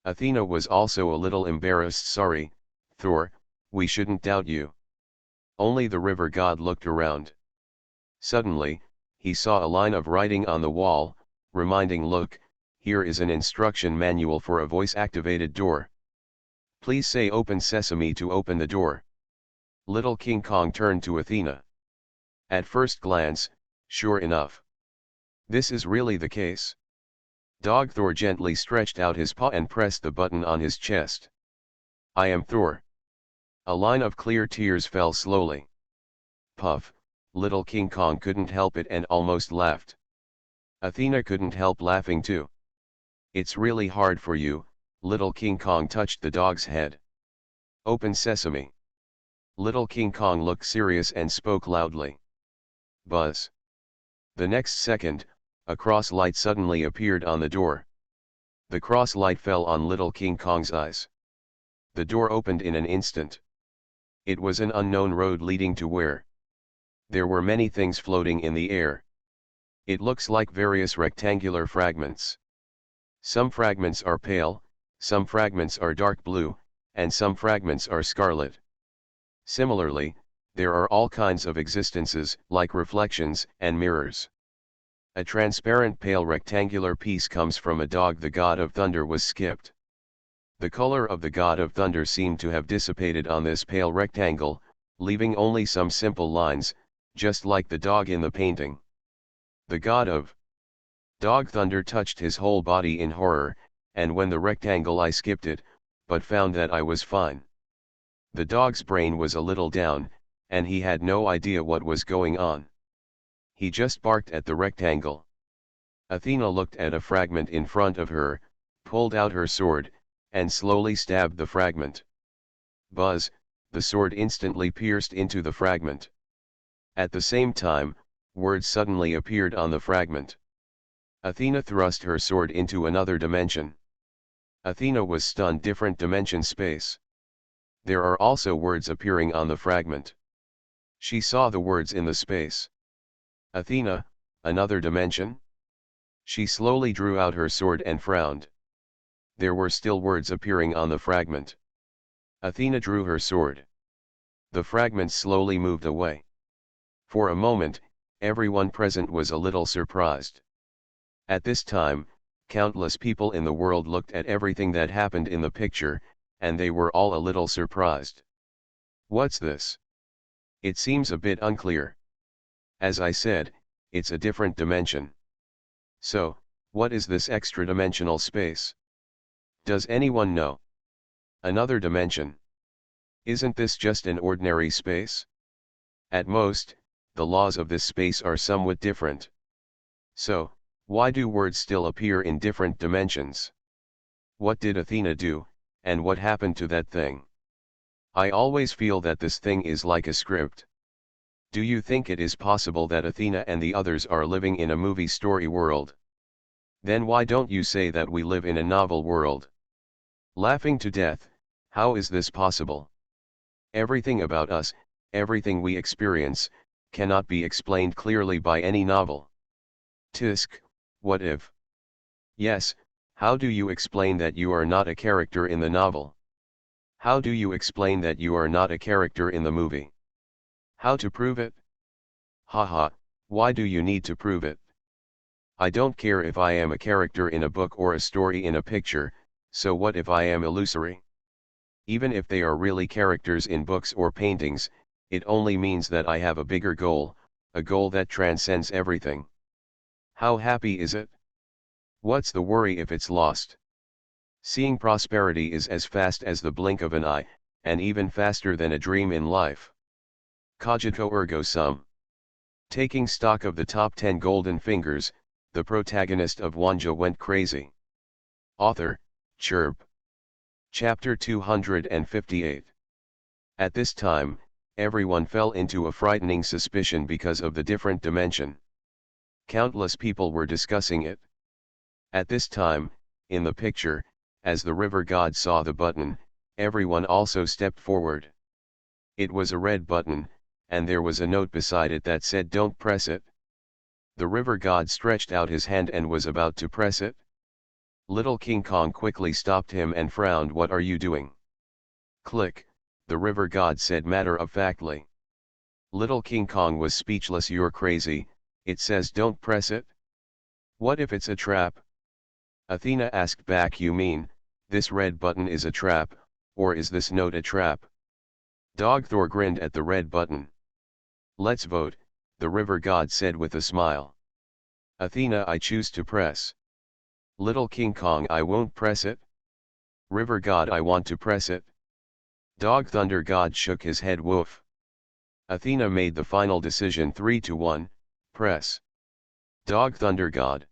Athena was also a little embarrassed. Sorry, Thor, we shouldn't doubt you. Only the river god looked around. Suddenly, he saw a line of writing on the wall, reminding, look, here is an instruction manual for a voice-activated door. Please say open sesame to open the door. Little King Kong turned to Athena. At first glance, sure enough, this is really the case. Dog Thor gently stretched out his paw and pressed the button on his chest. I am Thor. A line of clear tears fell slowly. Puff, Little King Kong couldn't help it and almost laughed. Athena couldn't help laughing too. It's really hard for you, Little King Kong touched the dog's head. Open sesame. Little King Kong looked serious and spoke loudly. Buzz. The next second, a cross light suddenly appeared on the door. The cross light fell on Little King Kong's eyes. The door opened in an instant. It was an unknown road leading to where? There were many things floating in the air. It looks like various rectangular fragments. Some fragments are pale, some fragments are dark blue, and some fragments are scarlet. Similarly, there are all kinds of existences, like reflections and mirrors. A transparent pale rectangular piece comes from a dog. The god of thunder was skipped. The color of the god of thunder seemed to have dissipated on this pale rectangle, leaving only some simple lines, just like the dog in the painting. The god of dog thunder touched his whole body in horror, and when the rectangle I skipped it, but found that I was fine. The dog's brain was a little down, and he had no idea what was going on. He just barked at the rectangle. Athena looked at a fragment in front of her, pulled out her sword, and slowly stabbed the fragment. Buzz, the sword instantly pierced into the fragment. At the same time, words suddenly appeared on the fragment. Athena thrust her sword into another dimension. Athena was stunned. Different dimension space. There are also words appearing on the fragment. She saw the words in the space. Athena, another dimension? She slowly drew out her sword and frowned. There were still words appearing on the fragment. Athena drew her sword. The fragment slowly moved away. For a moment, everyone present was a little surprised. At this time, countless people in the world looked at everything that happened in the picture, and they were all a little surprised. What's this? It seems a bit unclear. As I said, it's a different dimension. So, what is this extra-dimensional space? Does anyone know? Another dimension. Isn't this just an ordinary space? At most, the laws of this space are somewhat different. So, why do words still appear in different dimensions? What did Athena do, and what happened to that thing? I always feel that this thing is like a script. Do you think it is possible that Athena and the others are living in a movie story world? Then why don't you say that we live in a novel world? Laughing to death, how is this possible? Everything about us, everything we experience, cannot be explained clearly by any novel. Tisk, what if? Yes, how do you explain that you are not a character in the novel? How do you explain that you are not a character in the movie? How to prove it? Haha, why do you need to prove it? I don't care if I am a character in a book or a story in a picture, so what if I am illusory? Even if they are really characters in books or paintings, it only means that I have a bigger goal, a goal that transcends everything. How happy is it? What's the worry if it's lost? Seeing prosperity is as fast as the blink of an eye, and even faster than a dream in life. Cogito ergo sum. Taking stock of the top 10 golden fingers, the protagonist of Wanjie went crazy. Author, Chirp. Chapter 258. At this time, everyone fell into a frightening suspicion because of the different dimension. Countless people were discussing it. At this time, in the picture, as the river god saw the button, everyone also stepped forward. It was a red button, and there was a note beside it that said, "Don't press it." The river god stretched out his hand and was about to press it. Little King Kong quickly stopped him and frowned. "What are you doing?" "Click," the river god said matter-of-factly. Little King Kong was speechless. "You're crazy, it says don't press it." "What if it's a trap?" Athena asked back. "You mean, this red button is a trap, or is this note a trap?" Dog Thor grinned at the red button. "Let's vote," the river god said with a smile. "Athena, I choose to press." Little King Kong, "I won't press it." River god, "I want to press it." Dog Thunder god shook his head. "Woof." Athena made the final decision. 3-1, press. Dog Thunder god.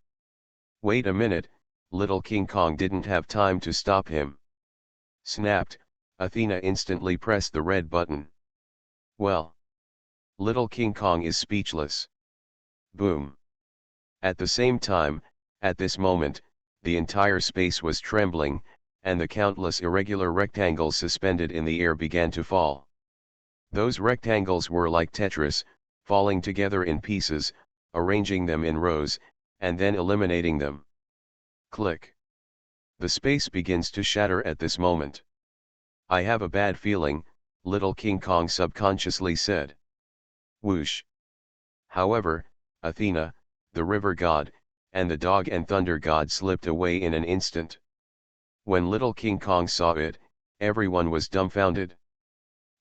"Wait a minute," Little King Kong didn't have time to stop him. Snapped, Athena instantly pressed the red button. Well. Little King Kong is speechless. Boom. At the same time, at this moment, the entire space was trembling, and the countless irregular rectangles suspended in the air began to fall. Those rectangles were like Tetris, falling together in pieces, arranging them in rows, and then eliminating them. Click. The space begins to shatter at this moment. "I have a bad feeling," Little King Kong subconsciously said. Whoosh. However, Athena, the river god, and the dog and thunder god slipped away in an instant. When Little King Kong saw it, everyone was dumbfounded.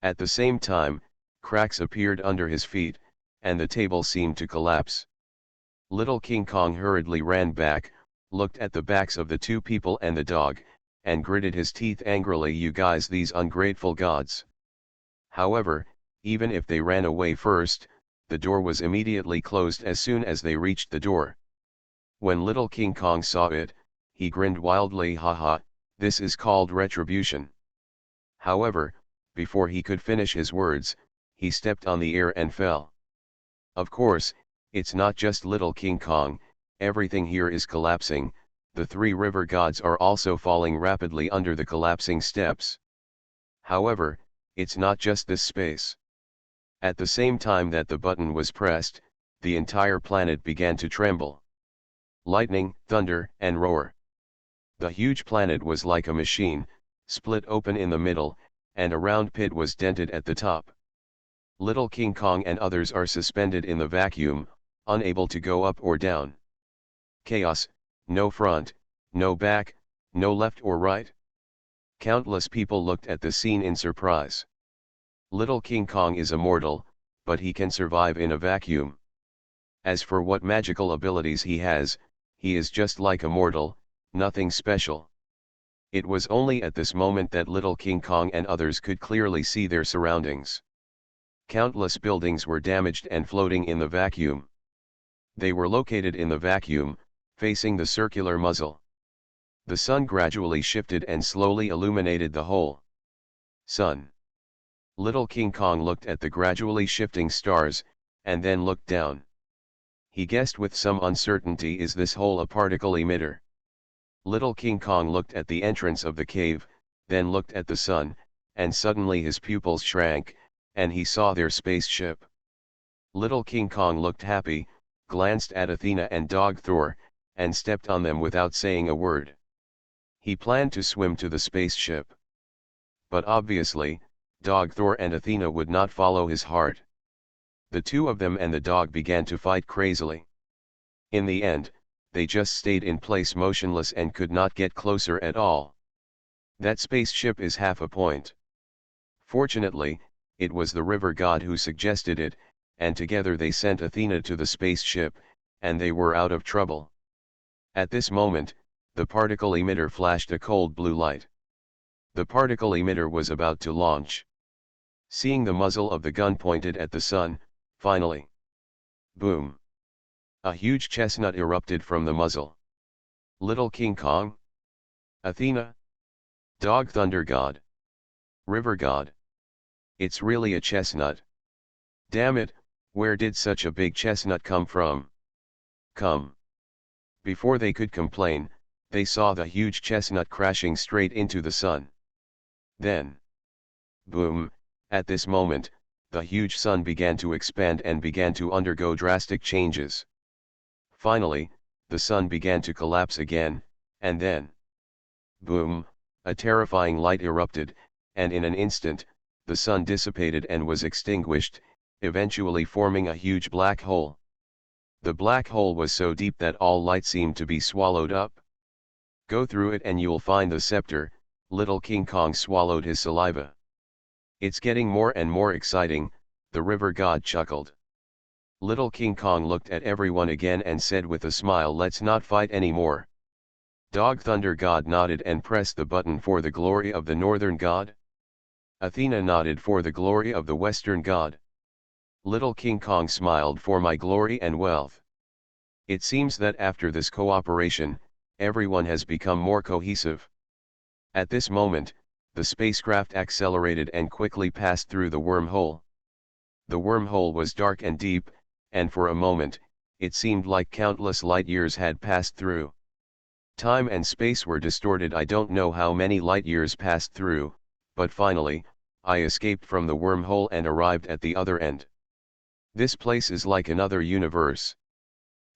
At the same time, cracks appeared under his feet, and the table seemed to collapse. Little King Kong hurriedly ran back, looked at the backs of the two people and the dog, and gritted his teeth angrily. "You guys, these ungrateful gods." However, even if they ran away first, the door was immediately closed as soon as they reached the door. When Little King Kong saw it, he grinned wildly. "Haha, this is called retribution." However, before he could finish his words, he stepped on the air and fell. Of course, it's not just Little King Kong, everything here is collapsing. The three river gods are also falling rapidly under the collapsing steps. However, it's not just this space. At the same time that the button was pressed, the entire planet began to tremble. Lightning, thunder, and roar. The huge planet was like a machine, split open in the middle, and a round pit was dented at the top. Little King Kong and others are suspended in the vacuum, unable to go up or down. Chaos, no front, no back, no left or right. Countless people looked at the scene in surprise. Little King Kong is immortal, but he can survive in a vacuum. As for what magical abilities he has, he is just like a mortal, nothing special. It was only at this moment that Little King Kong and others could clearly see their surroundings. Countless buildings were damaged and floating in the vacuum. They were located in the vacuum, facing the circular muzzle. The sun gradually shifted and slowly illuminated the whole sun. Little King Kong looked at the gradually shifting stars, and then looked down. He guessed with some uncertainty, is this hole a particle emitter? Little King Kong looked at the entrance of the cave, then looked at the sun, and suddenly his pupils shrank, and he saw their spaceship. Little King Kong looked happy, glanced at Athena and Dog Thor, and stepped on them without saying a word. He planned to swim to the spaceship. But obviously, Dog Thor and Athena would not follow his heart. The two of them and the dog began to fight crazily. In the end, they just stayed in place motionless and could not get closer at all. That spaceship is half a point. Fortunately, it was the river god who suggested it, and together they sent Athena to the spaceship, and they were out of trouble. At this moment, the particle emitter flashed a cold blue light. The particle emitter was about to launch. Seeing the muzzle of the gun pointed at the sun, finally. Boom! A huge chestnut erupted from the muzzle. Little King Kong? Athena? Dog Thunder God? River God? It's really a chestnut. Damn it, where did such a big chestnut come from? Come. Before they could complain, they saw the huge chestnut crashing straight into the sun. Then. Boom! At this moment, the huge sun began to expand and began to undergo drastic changes. Finally, the sun began to collapse again, and then, boom, a terrifying light erupted, and in an instant, the sun dissipated and was extinguished, eventually forming a huge black hole. The black hole was so deep that all light seemed to be swallowed up. Go through it and you'll find the scepter. Little King Kong swallowed his saliva. It's getting more and more exciting, the river god chuckled. Little King Kong looked at everyone again and said with a smile, let's not fight anymore. Dog Thunder God nodded and pressed the button for the glory of the northern god. Athena nodded for the glory of the western god. Little King Kong smiled for my glory and wealth. It seems that after this cooperation, everyone has become more cohesive. At this moment, the spacecraft accelerated and quickly passed through the wormhole. The wormhole was dark and deep, and for a moment, it seemed like countless light years had passed through. Time and space were distorted. I don't know how many light years passed through, but finally, I escaped from the wormhole and arrived at the other end. This place is like another universe.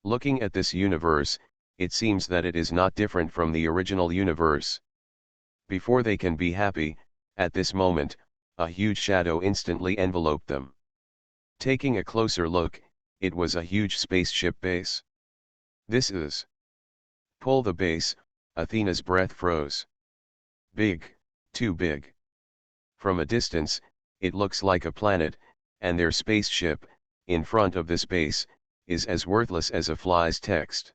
Looking at this universe, it seems that it is not different from the original universe. Before they can be happy, at this moment, a huge shadow instantly enveloped them. Taking a closer look, it was a huge spaceship base. This is. Pull the base, Athena's breath froze. Big, too big. From a distance, it looks like a planet, and their spaceship, in front of this base, is as worthless as a fly's text.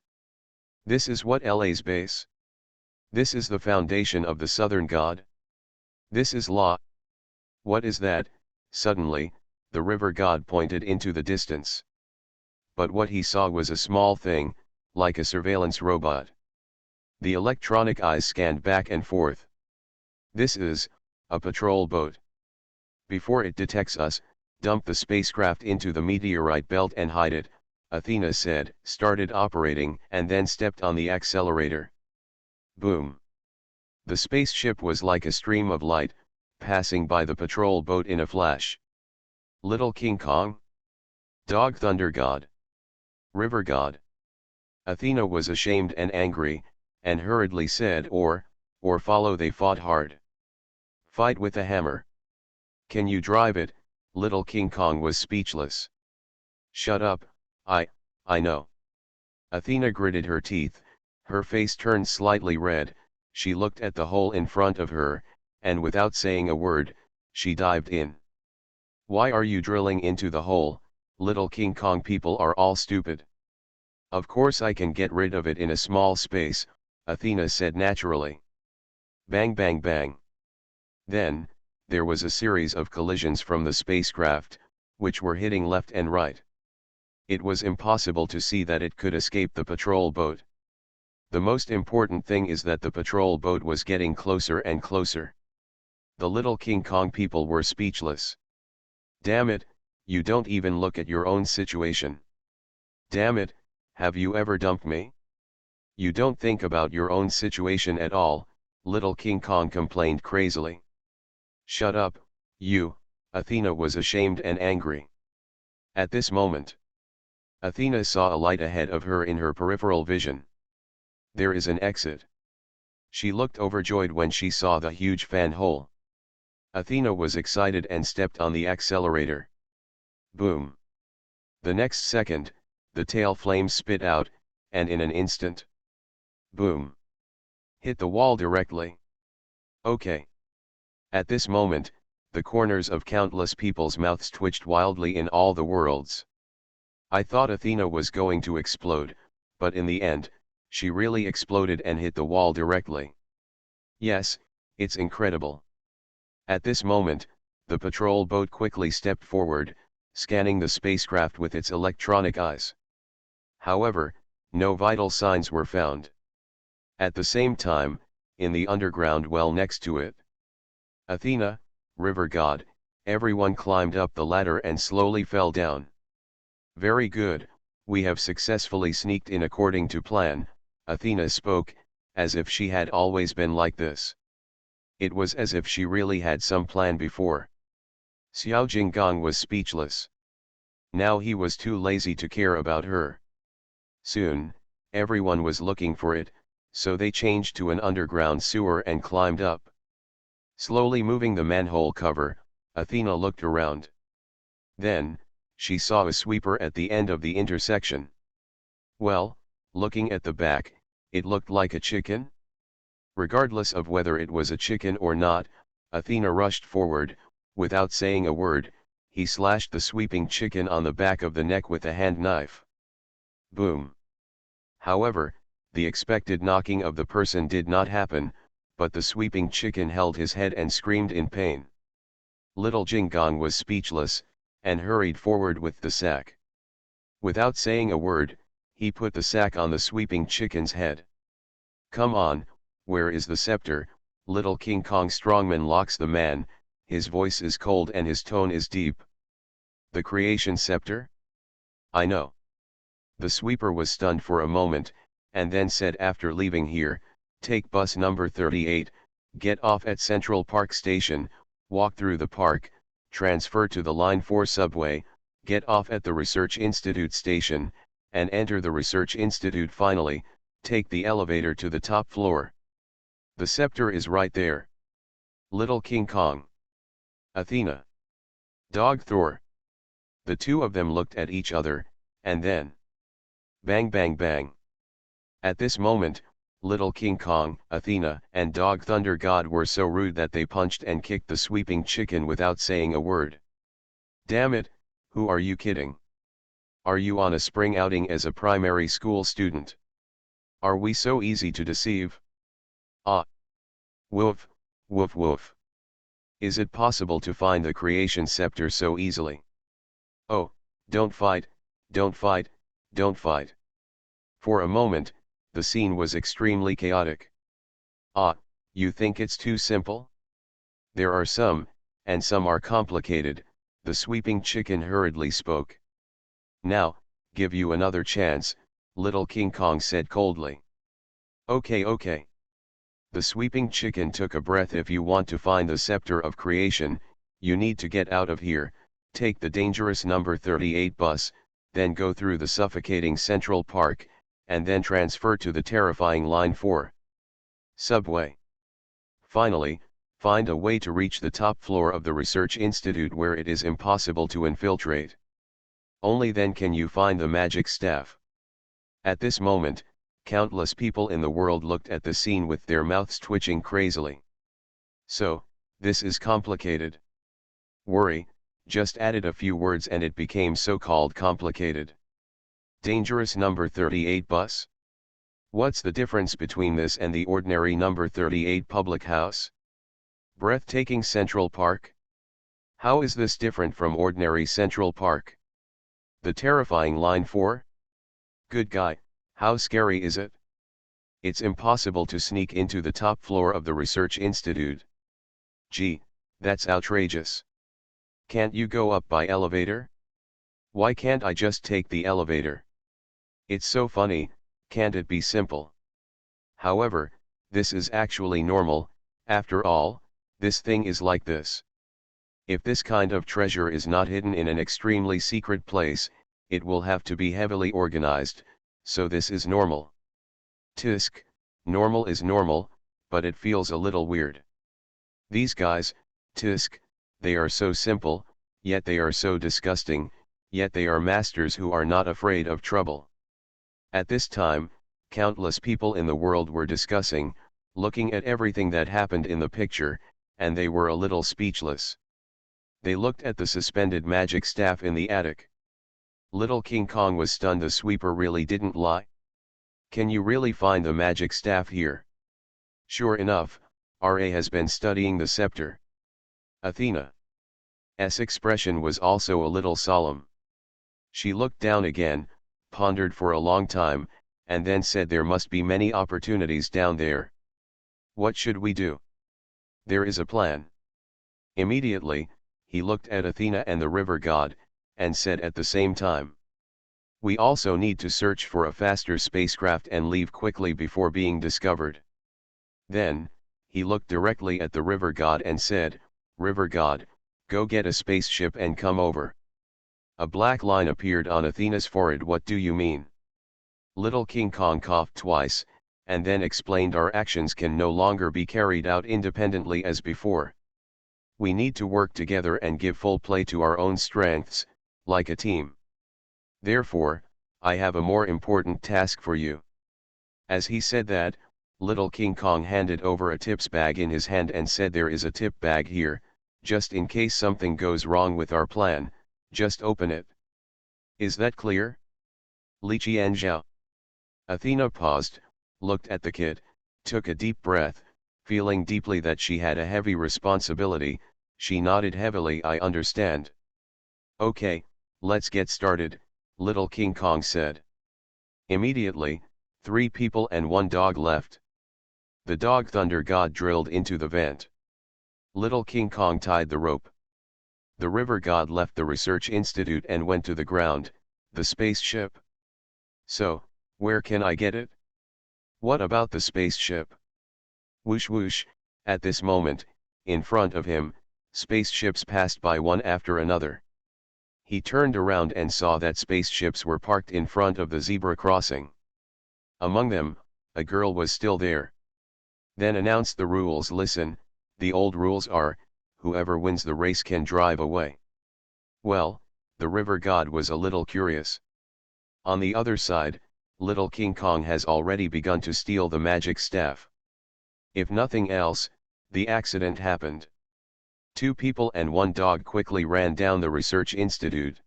This is what LA's base? This is the foundation of the southern god? This is law? What is that? Suddenly, the river god pointed into the distance. But what he saw was a small thing, like a surveillance robot. The electronic eyes scanned back and forth. This is a patrol boat. Before it detects us, dump the spacecraft into the meteorite belt and hide it, Athena said, started operating, and then stepped on the accelerator. Boom. The spaceship was like a stream of light, passing by the patrol boat in a flash. Little King Kong? Dog Thunder God? River God? Athena was ashamed and angry, and hurriedly said, or follow. They fought hard. Fight with a hammer. Can you drive it? Little King Kong was speechless. Shut up, I know. Athena gritted her teeth, her face turned slightly red, she looked at the hole in front of her, and without saying a word, she dived in. Why are you drilling into the hole, Little King Kong? People are all stupid. Of course I can get rid of it in a small space, Athena said naturally. Bang bang bang. Then, there was a series of collisions from the spacecraft, which were hitting left and right. It was impossible to see that it could escape the patrol boat. The most important thing is that the patrol boat was getting closer and closer. The Little King Kong people were speechless. Damn it, you don't even look at your own situation. Damn it, have you ever dumped me? You don't think about your own situation at all, Little King Kong complained crazily. Shut up, you, Athena was ashamed and angry. At this moment, Athena saw a light ahead of her in her peripheral vision. There is an exit. She looked overjoyed when she saw the huge fan hole. Athena was excited and stepped on the accelerator. Boom. The next second, the tail flames spit out, and in an instant, boom. Hit the wall directly. Okay. At this moment, the corners of countless people's mouths twitched wildly in all the worlds. I thought Athena was going to explode, but in the end, she really exploded and hit the wall directly. Yes, it's incredible. At this moment, the patrol boat quickly stepped forward, scanning the spacecraft with its electronic eyes. However, no vital signs were found. At the same time, in the underground well next to it, Athena, river god, everyone climbed up the ladder and slowly fell down. Very good, we have successfully sneaked in according to plan, Athena spoke, as if she had always been like this. It was as if she really had some plan before. Xiao Jinggong was speechless. Now he was too lazy to care about her. Soon, everyone was looking for it, so they changed to an underground sewer and climbed up. Slowly moving the manhole cover, Athena looked around. Then, she saw a sweeper at the end of the intersection. Well, looking at the back, it looked like a chicken. Regardless of whether it was a chicken or not, Athena rushed forward. Without saying a word, he slashed the sweeping chicken on the back of the neck with a hand knife. Boom. However, the expected knocking of the person did not happen, but the sweeping chicken held his head and screamed in pain. Little Jingong was speechless, and hurried forward with the sack. Without saying a word, he put the sack on the sweeping chicken's head. "Come on, where is the scepter?" Little King Kong strongman locks the man. His voice is cold and his tone is deep. "The creation scepter? I know." The sweeper was stunned for a moment, and then said after leaving here, "Take bus number 38, get off at Central Park Station, walk through the park, transfer to the Line 4 subway, get off at the Research Institute station, and enter the Research Institute. Finally, take the elevator to the top floor. The scepter is right there." Little King Kong. Athena. Dog Thor. The two of them looked at each other, and then bang bang bang. At this moment, Little King Kong, Athena, and Dog Thunder God were so rude that they punched and kicked the sweeping chicken without saying a word. "Damn it, who are you kidding? Are you on a spring outing as a primary school student? Are we so easy to deceive? Ah! Woof, woof woof. Is it possible to find the creation scepter so easily? Oh, don't fight, don't fight, don't fight." For a moment, the scene was extremely chaotic. "Ah, you think it's too simple? There are some, and some are complicated," the sweeping chicken hurriedly spoke. "Now, give you another chance," Little King Kong said coldly. "Okay, okay." The sweeping chicken took a breath. "If you want to find the scepter of creation, you need to get out of here, take the dangerous number 38 bus, then go through the suffocating Central Park, and then transfer to the terrifying Line 4 subway. Finally, find a way to reach the top floor of the Research Institute where it is impossible to infiltrate. Only then can you find the magic staff." At this moment, countless people in the world looked at the scene with their mouths twitching crazily. "So, this is complicated. Worry, just added a few words and it became so-called complicated. Dangerous number 38 bus? What's the difference between this and the ordinary number 38 public house? Breathtaking Central Park? How is this different from ordinary Central Park? The terrifying Line 4? Good guy, how scary is it? It's impossible to sneak into the top floor of the Research Institute. Gee, that's outrageous. Can't you go up by elevator? Why can't I just take the elevator? It's so funny, can't it be simple? However, this is actually normal. After all, this thing is like this. If this kind of treasure is not hidden in an extremely secret place, it will have to be heavily organized, so this is normal. Tisk, normal is normal, but it feels a little weird. These guys, tisk, they are so simple, yet they are so disgusting, yet they are masters who are not afraid of trouble." At this time, countless people in the world were discussing, looking at everything that happened in the picture, and they were a little speechless. They looked at the suspended magic staff in the attic. Little King Kong was stunned. The sweeper really didn't lie. "Can you really find the magic staff here?" Sure enough, R.A. has been studying the scepter. Athena's expression was also a little solemn. She looked down again, pondered for a long time, and then said, "There must be many opportunities down there. What should we do?" "There is a plan." Immediately, he looked at Athena and the river god, and said at the same time, "We also need to search for a faster spacecraft and leave quickly before being discovered." Then, he looked directly at the river god and said, "River god, go get a spaceship and come over." A black line appeared on Athena's forehead. "What do you mean?" Little King Kong coughed twice, and then explained our actions can no longer be carried out independently as before. We need to work together and give full play to our own strengths, like a team. Therefore, I have a more important task for you. As he said that, Little King Kong handed over a tips bag in his hand and said, there is a tip bag here, just in case something goes wrong with our plan, just open it. Is that clear? Li Qianzhao. Athena paused, looked at the kid, took a deep breath, feeling deeply that she had a heavy responsibility. She nodded heavily. I understand. Okay, let's get started, Little King Kong said. Immediately, 3 people and 1 dog left. The dog Thunder God drilled into the vent. Little King Kong tied the rope. The River God left the research institute and went to the ground, the spaceship. So, where can I get it? What about the spaceship? Whoosh whoosh, at this moment, in front of him, spaceships passed by one after another. He turned around and saw that spaceships were parked in front of the zebra crossing. Among them, a girl was still there. Then announced the rules. Listen, the old rules are, whoever wins the race can drive away. Well, the River God was a little curious. On the other side, Little King Kong has already begun to steal the magic staff. If nothing else, the accident happened. 2 people and 1 dog quickly ran down the research institute.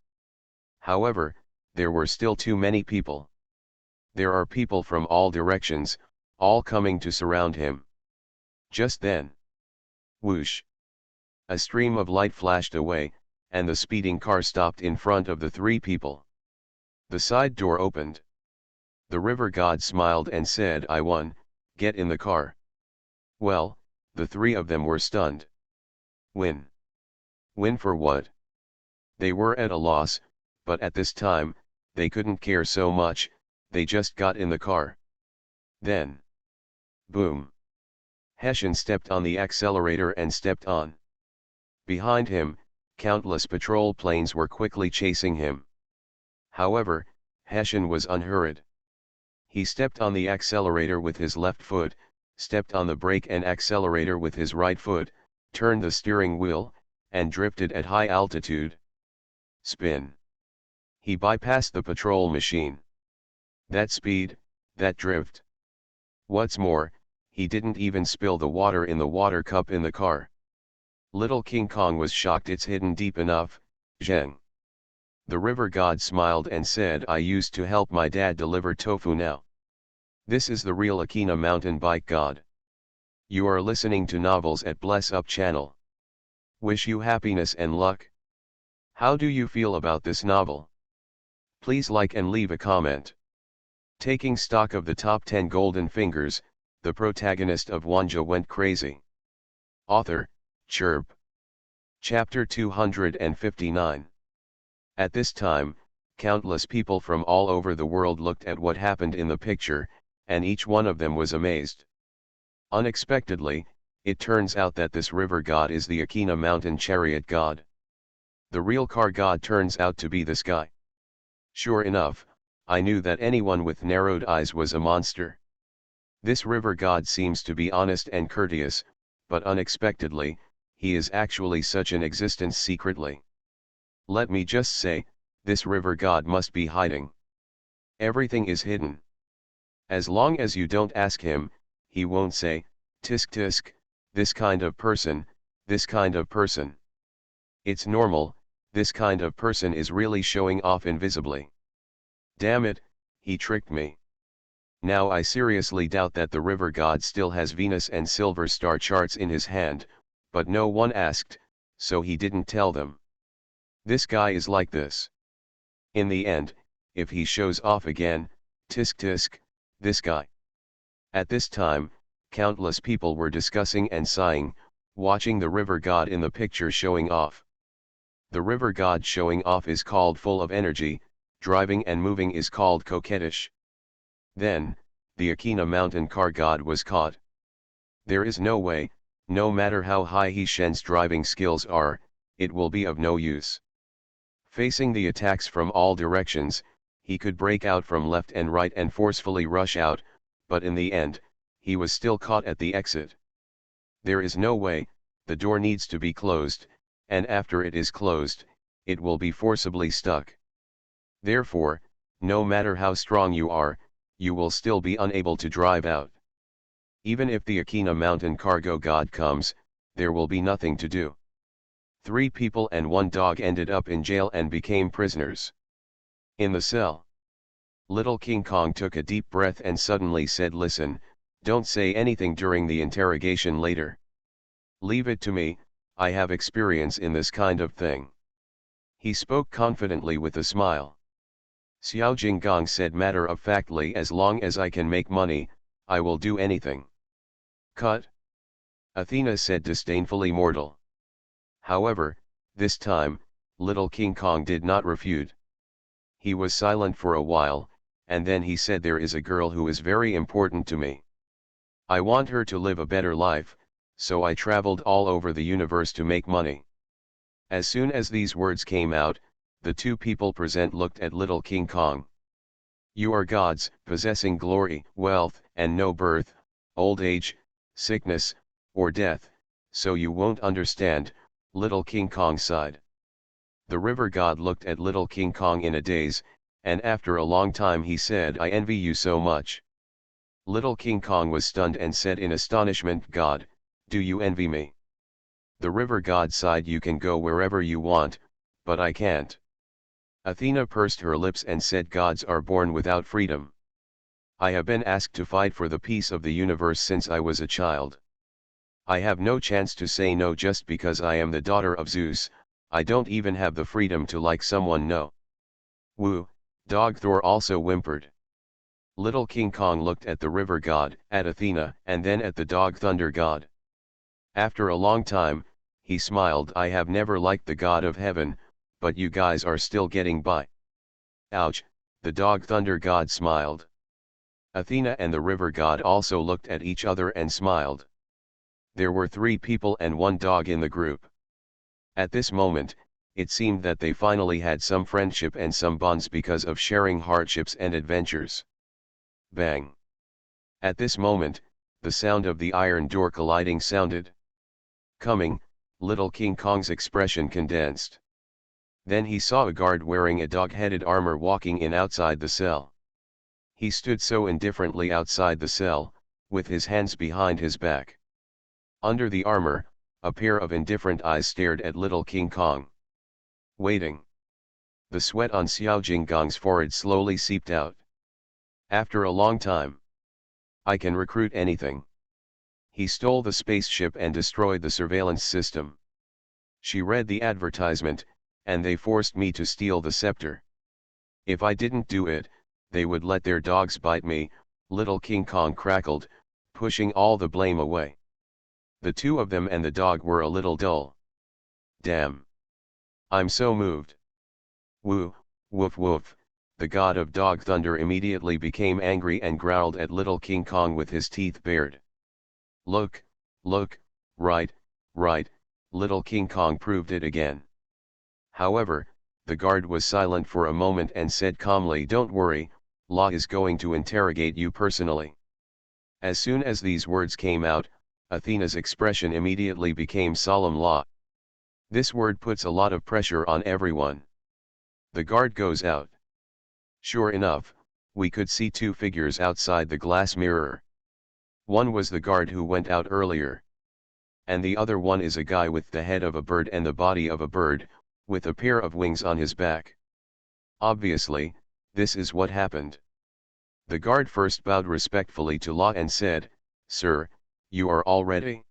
However, there were still too many people. There are people from all directions, all coming to surround him. Just then, whoosh! A stream of light flashed away, and the speeding car stopped in front of the 3 people. The side door opened. The River God smiled and said, I won, get in the car. Well, the 3 of them were stunned. Win? Win for what? They were at a loss, but at this time, they couldn't care so much. They just got in the car. Then, boom! Hessian stepped on the accelerator and stepped on. Behind him, countless patrol planes were quickly chasing him. However, Hessian was unhurried. He stepped on the accelerator with his left foot, stepped on the brake and accelerator with his right foot, turned the steering wheel, and drifted at high altitude. Spin. He bypassed the patrol machine. That speed, that drift. What's more, he didn't even spill the water in the water cup in the car. Little King Kong was shocked. It's hidden deep enough, Zheng. The River God smiled and said, I used to help my dad deliver tofu now. This is the real Akina mountain bike god. You are listening to Novels at Bless Up channel. Wish you happiness and luck. How do you feel about this novel? Please like and leave a comment. Taking stock of the top 10 golden fingers, the protagonist of Wanjie went crazy. Author, Chirp. Chapter 259. At this time, countless people from all over the world looked at what happened in the picture, and each one of them was amazed. Unexpectedly, it turns out that this river god is the Akina mountain chariot god. The real car god turns out to be this guy. Sure enough, I knew that anyone with narrowed eyes was a monster. This river god seems to be honest and courteous, but unexpectedly, he is actually such an existence secretly. Let me just say, this river god must be hiding. Everything is hidden. As long as you don't ask him, he won't say, tisk tisk, this kind of person, this kind of person. It's normal, this kind of person is really showing off invisibly. Damn it, he tricked me. Now I seriously doubt that the river god still has Venus and Silver Star charts in his hand, but no one asked, so he didn't tell them. This guy is like this. In the end, if he shows off again, tisk tisk, this guy. At this time, countless people were discussing and sighing, watching the river god in the picture showing off. The river god showing off is called full of energy, driving and moving is called coquettish. Then, the Akina mountain car god was caught. There is no way, no matter how high Hessian's driving skills are, it will be of no use. Facing the attacks from all directions, he could break out from left and right and forcefully rush out, but in the end, he was still caught at the exit. There is no way, the door needs to be closed, and after it is closed, it will be forcibly stuck. Therefore, no matter how strong you are, you will still be unable to drive out. Even if the Akina mountain cargo god comes, there will be nothing to do. 3 people and 1 dog ended up in jail and became prisoners. In the cell, Little King Kong took a deep breath and suddenly said, "Listen, don't say anything during the interrogation later. Leave it to me, I have experience in this kind of thing." He spoke confidently with a smile. Xiao Jinggang said matter-of-factly, "As long as I can make money, I will do anything." "Cut." Athena said disdainfully. "Mortal." However, this time, Little King Kong did not refute. He was silent for a while, and then he said, "There is a girl who is very important to me. I want her to live a better life, so I traveled all over the universe to make money." As soon as these words came out, the 2 people present looked at Little King Kong. "You are gods, possessing glory, wealth, and no birth, old age, sickness, or death, so you won't understand," Little King Kong sighed. The river god looked at Little King Kong in a daze, and after a long time he said, "I envy you so much." Little King Kong was stunned and said in astonishment, "God, do you envy me?" The river god sighed, "You can go wherever you want, but I can't." Athena pursed her lips and said, "Gods are born without freedom. I have been asked to fight for the peace of the universe since I was a child. I have no chance to say no just because I am the daughter of Zeus. I don't even have the freedom to like someone, no." "Woo," Dog Thor also whimpered. Little King Kong looked at the river god, at Athena, and then at the dog thunder god. After a long time, he smiled, "I have never liked the god of heaven, but you guys are still getting by." "Ouch," the dog thunder god smiled. Athena and the river god also looked at each other and smiled. There were 3 people and 1 dog in the group. At this moment, it seemed that they finally had some friendship and some bonds because of sharing hardships and adventures. Bang! At this moment, the sound of the iron door colliding sounded. Coming, Little King Kong's expression condensed. Then he saw a guard wearing a dog-headed armor walking in outside the cell. He stood so indifferently outside the cell, with his hands behind his back. Under the armor, a pair of indifferent eyes stared at Little King Kong. Waiting. The sweat on Xiao Jinggang's forehead slowly seeped out. After a long time. "I can recruit anything. He stole the spaceship and destroyed the surveillance system. She read the advertisement, and they forced me to steal the scepter. If I didn't do it, they would let their dogs bite me," Little King Kong crackled, pushing all the blame away. The 2 of them and the dog were a little dull. "Damn. I'm so moved." "Woo, woof woof," the god of dog thunder immediately became angry and growled at Little King Kong with his teeth bared. Look, right, Little King Kong proved it again. However, the guard was silent for a moment and said calmly, "Don't worry, Law is going to interrogate you personally." As soon as these words came out, Athena's expression immediately became solemn. "Law." This word puts a lot of pressure on everyone. The guard goes out. Sure enough, we could see 2 figures outside the glass mirror. One was the guard who went out earlier. And the other one is a guy with the head of a bird and the body of a bird, with a pair of wings on his back. Obviously, this is what happened. The guard first bowed respectfully to Law and said, "Sir, you are all ready?"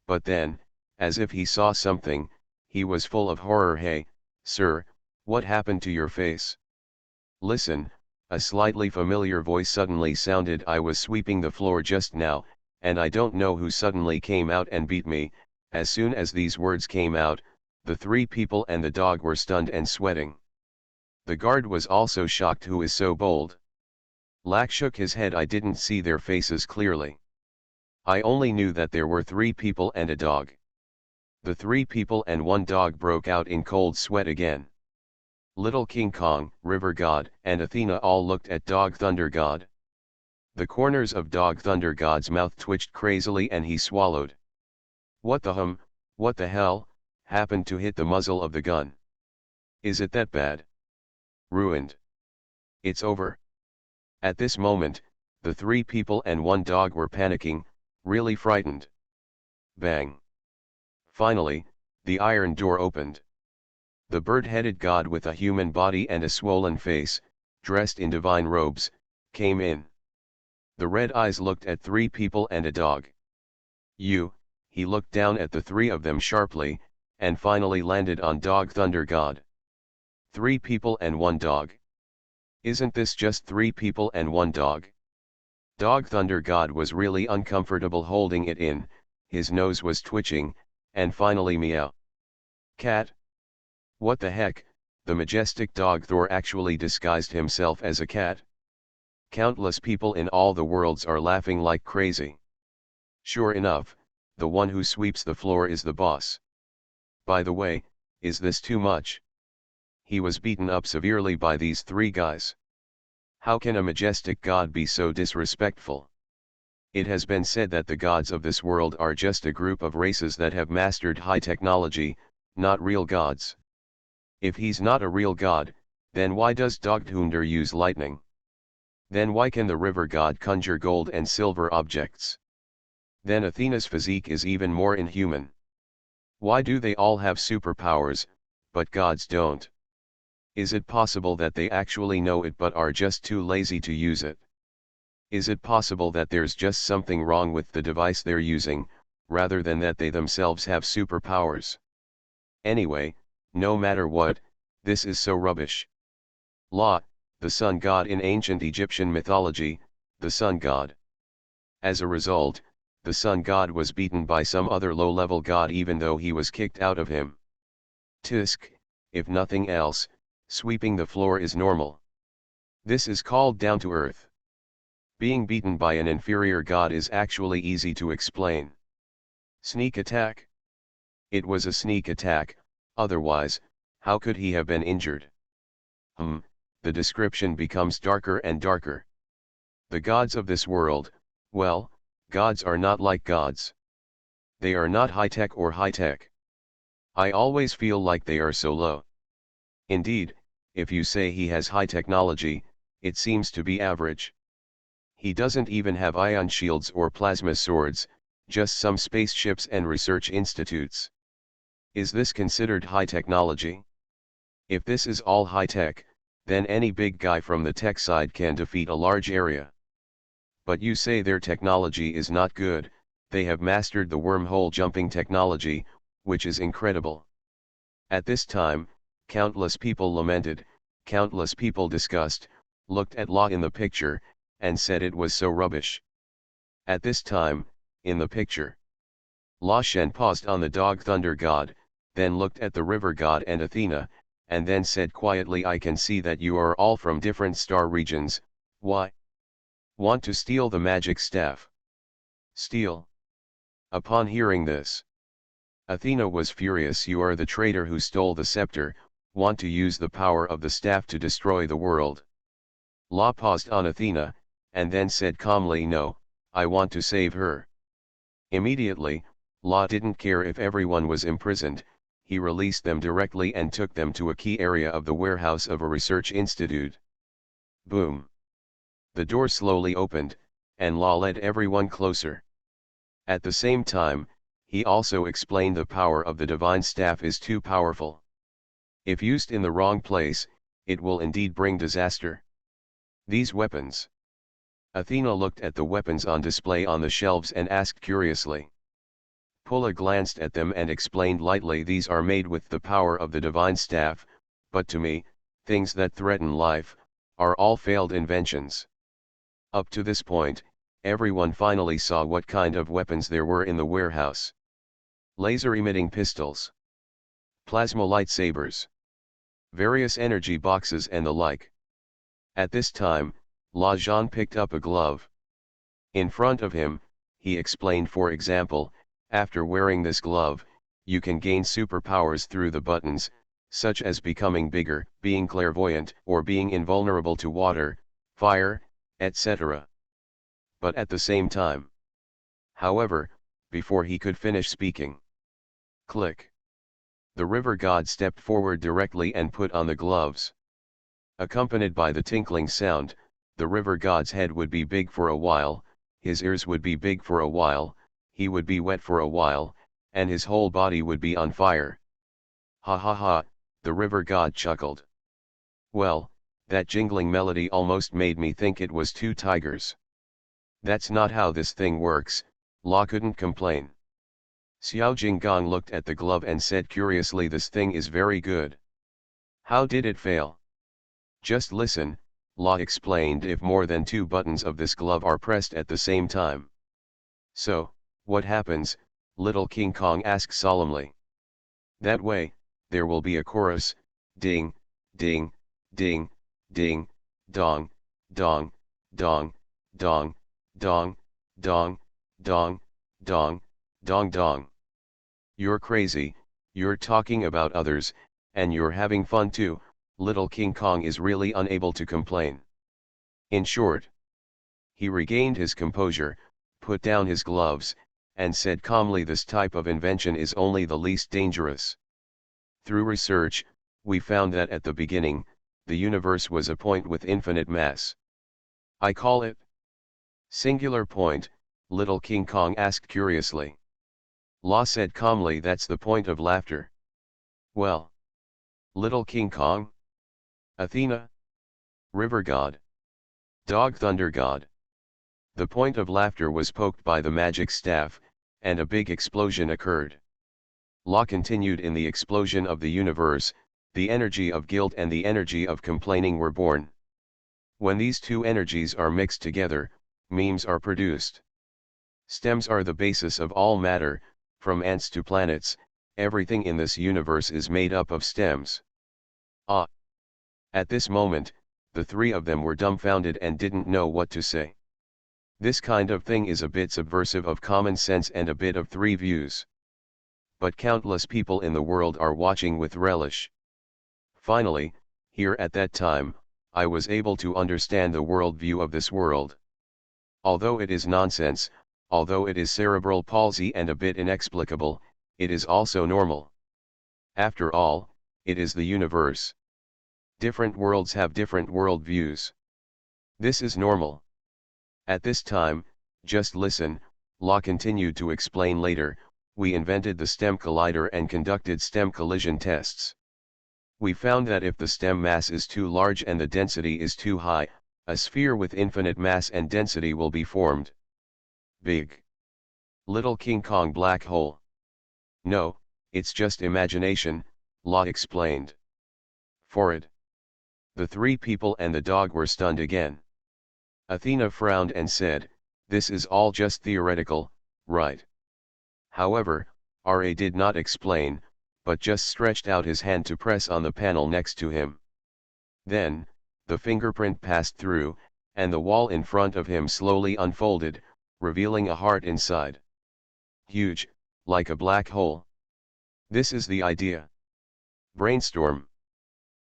But then, as if he saw something, he was full of horror. "Hey, sir, what happened to your face?" "Listen," a slightly familiar voice suddenly sounded. "I was sweeping the floor just now, and I don't know who suddenly came out and beat me." As soon as these words came out, the 3 people and the dog were stunned and sweating. The guard was also shocked. "Who is so bold?" Lak shook his head. "I didn't see their faces clearly. I only knew that there were 3 people and a dog." The 3 people and 1 dog broke out in cold sweat again. Little King Kong, River God, and Athena all looked at Dog Thunder God. The corners of Dog Thunder God's mouth twitched crazily and he swallowed. What the hell, happened to hit the muzzle of the gun? Is it that bad? Ruined. It's over. At this moment, the 3 people and 1 dog were panicking, really frightened. Bang. Finally, the iron door opened. The bird-headed god with a human body and a swollen face, dressed in divine robes, came in. The red eyes looked at 3 people and a dog. He looked down at the 3 of them sharply, and finally landed on Dog Thunder God. 3 people and 1 dog. Isn't this just 3 people and 1 dog? Dog Thunder God was really uncomfortable holding it in, his nose was twitching, and finally meow. Cat? What the heck, the majestic dog Thor actually disguised himself as a cat? Countless people in all the worlds are laughing like crazy. Sure enough, the one who sweeps the floor is the boss. By the way, is this too much? He was beaten up severely by these 3 guys. How can a majestic god be so disrespectful? It has been said that the gods of this world are just a group of races that have mastered high technology, not real gods. If he's not a real god, then why does Dogthunder use lightning? Then why can the river god conjure gold and silver objects? Then Athena's physique is even more inhuman. Why do they all have superpowers, but gods don't? Is it possible that they actually know it but are just too lazy to use it? Is it possible that there's just something wrong with the device they're using, rather than that they themselves have superpowers? Anyway, no matter what, this is so rubbish. La, the sun god in ancient Egyptian mythology, the sun god. As a result, the sun god was beaten by some other low-level god even though he was kicked out of him. Tisk, if nothing else, sweeping the floor is normal. This is called down to earth. Being beaten by an inferior god is actually easy to explain. Sneak attack? It was a sneak attack, otherwise, how could he have been injured? The description becomes darker and darker. The gods of this world, well, gods are not like gods. They are not high-tech or high-tech. I always feel like they are so low. Indeed, if you say he has high technology, it seems to be average. He doesn't even have ion shields or plasma swords, just some spaceships and research institutes. Is this considered high technology? If this is all high-tech, then any big guy from the tech side can defeat a large area. But you say their technology is not good, they have mastered the wormhole jumping technology, which is incredible. At this time, countless people lamented, countless people discussed, looked at La in the picture, and said it was so rubbish. At this time, in the picture, La Shen paused on the Dog Thunder god, then looked at the river god and Athena, and then said quietly, I can see that you are all from different star regions. Why? Want to steal the magic staff? Steal? Upon hearing this, Athena was furious. You are the traitor who stole the scepter, want to use the power of the staff to destroy the world. La paused on Athena, and then said calmly, no, I want to save her. Immediately, La didn't care if everyone was imprisoned, he released them directly and took them to a key area of the warehouse of a research institute. Boom. The door slowly opened, and La led everyone closer. At the same time, he also explained the power of the divine staff is too powerful. If used in the wrong place, it will indeed bring disaster. These weapons. Athena looked at the weapons on display on the shelves and asked curiously. Pula glanced at them and explained lightly, these are made with the power of the divine staff, but to me, things that threaten life, are all failed inventions. Up to this point, everyone finally saw what kind of weapons there were in the warehouse. Laser-emitting pistols, plasma lightsabers, various energy boxes and the like. At this time, La Jean picked up a glove. In front of him, he explained, for example, after wearing this glove, you can gain superpowers through the buttons, such as becoming bigger, being clairvoyant, or being invulnerable to water, fire, etc. But at the same time. However, before he could finish speaking, click. The river god stepped forward directly and put on the gloves. Accompanied by the tinkling sound, the river god's head would be big for a while, his ears would be big for a while, he would be wet for a while, and his whole body would be on fire. Ha ha ha, the river god chuckled. Well, that jingling melody almost made me think it was two tigers. That's not how this thing works, La couldn't complain. Xiao Jinggong looked at the glove and said curiously, this thing is very good. How did it fail? Just listen, La explained, if more than 2 buttons of this glove are pressed at the same time. So, what happens? Little King Kong asked solemnly. That way, there will be a chorus, ding, ding, ding, ding, dong, dong, dong, dong, dong, dong, dong, dong, dong dong. You're crazy, you're talking about others, and you're having fun too. Little King Kong is really unable to complain. In short, he regained his composure, put down his gloves, and said calmly, this type of invention is only the least dangerous. Through research, we found that at the beginning, the universe was a point with infinite mass. I call it singular point, Little King Kong asked curiously. La said calmly, that's the point of laughter. Well, Little King Kong? Athena? River god? Dog thunder god? The point of laughter was poked by the magic staff, and a big explosion occurred. La continued, in the explosion of the universe, the energy of guilt and the energy of complaining were born. When these two energies are mixed together, memes are produced. Stems are the basis of all matter, from ants to planets, everything in this universe is made up of stems. Ah! At this moment, the 3 of them were dumbfounded and didn't know what to say. This kind of thing is a bit subversive of common sense and a bit of 3 views. But countless people in the world are watching with relish. Finally, here at that time, I was able to understand the worldview of this world. Although it is nonsense, although it is cerebral palsy and a bit inexplicable, it is also normal. After all, it is the universe. Different worlds have different worldviews. This is normal. At this time, just listen, La continued to explain later, we invented the STEM collider and conducted STEM collision tests. We found that if the STEM mass is too large and the density is too high, a sphere with infinite mass and density will be formed. Big. Little King Kong black hole. No, it's just imagination, La explained. For it. The 3 people and the dog were stunned again. Athena frowned and said, this is all just theoretical, right? However, Ra did not explain, but just stretched out his hand to press on the panel next to him. Then, the fingerprint passed through, and the wall in front of him slowly unfolded, revealing a heart inside. Huge, like a black hole. This is the idea. Brainstorm.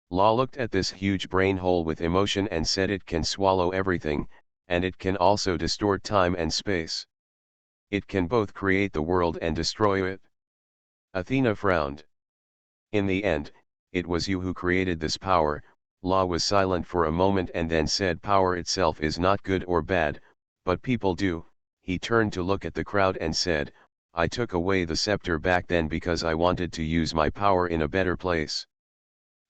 La looked at this huge brain hole with emotion and said, it can swallow everything, and it can also distort time and space. It can both create the world and destroy it. Athena frowned. In the end, it was you who created this power. La was silent for a moment and then said, power itself is not good or bad, but people do. He turned to look at the crowd and said, I took away the scepter back then because I wanted to use my power in a better place.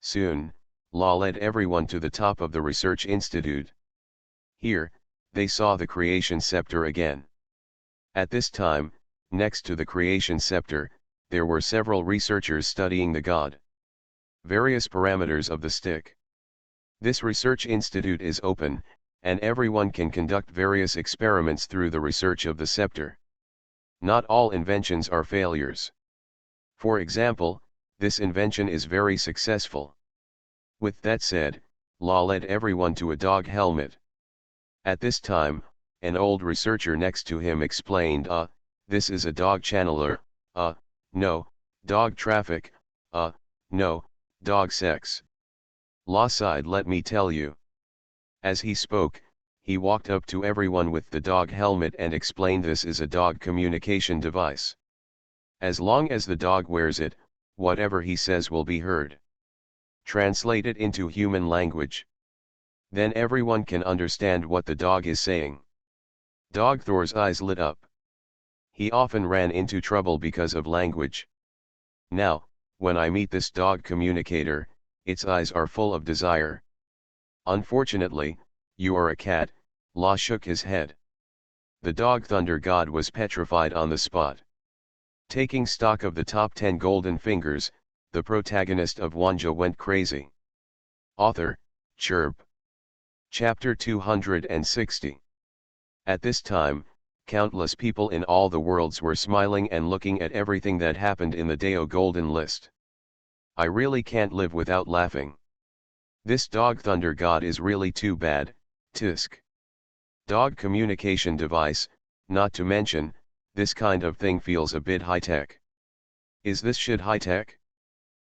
Soon, La led everyone to the top of the research institute. Here, they saw the creation scepter again. At this time, next to the creation scepter, there were several researchers studying the god. Various parameters of the stick. This research institute is open, and everyone can conduct various experiments through the research of the scepter. Not all inventions are failures. For example, this invention is very successful. With that said, La led everyone to a dog helmet. At this time, an old researcher next to him explained, this is a dog channeler, no, dog traffic, no, Dog sex. La sighed, let me tell you. As he spoke, he walked up to everyone with the dog helmet and explained this is a dog communication device. As long as the dog wears it, whatever he says will be heard. Translate it into human language. Then everyone can understand what the dog is saying. Dog Thor's eyes lit up. He often ran into trouble because of language. Now, when I meet this dog communicator, its eyes are full of desire. Unfortunately, you are a cat. La shook his head. The dog thunder god was petrified on the spot. Taking stock of the top 10 golden fingers, the protagonist of Wanjie went crazy. Author, Chirp. Chapter 260. At this time, countless people in all the worlds were smiling and looking at everything that happened in the Deo Golden List. I really can't live without laughing. This dog thunder god is really too bad, tisk. Dog communication device, not to mention, this kind of thing feels a bit high-tech. Is this shit high-tech?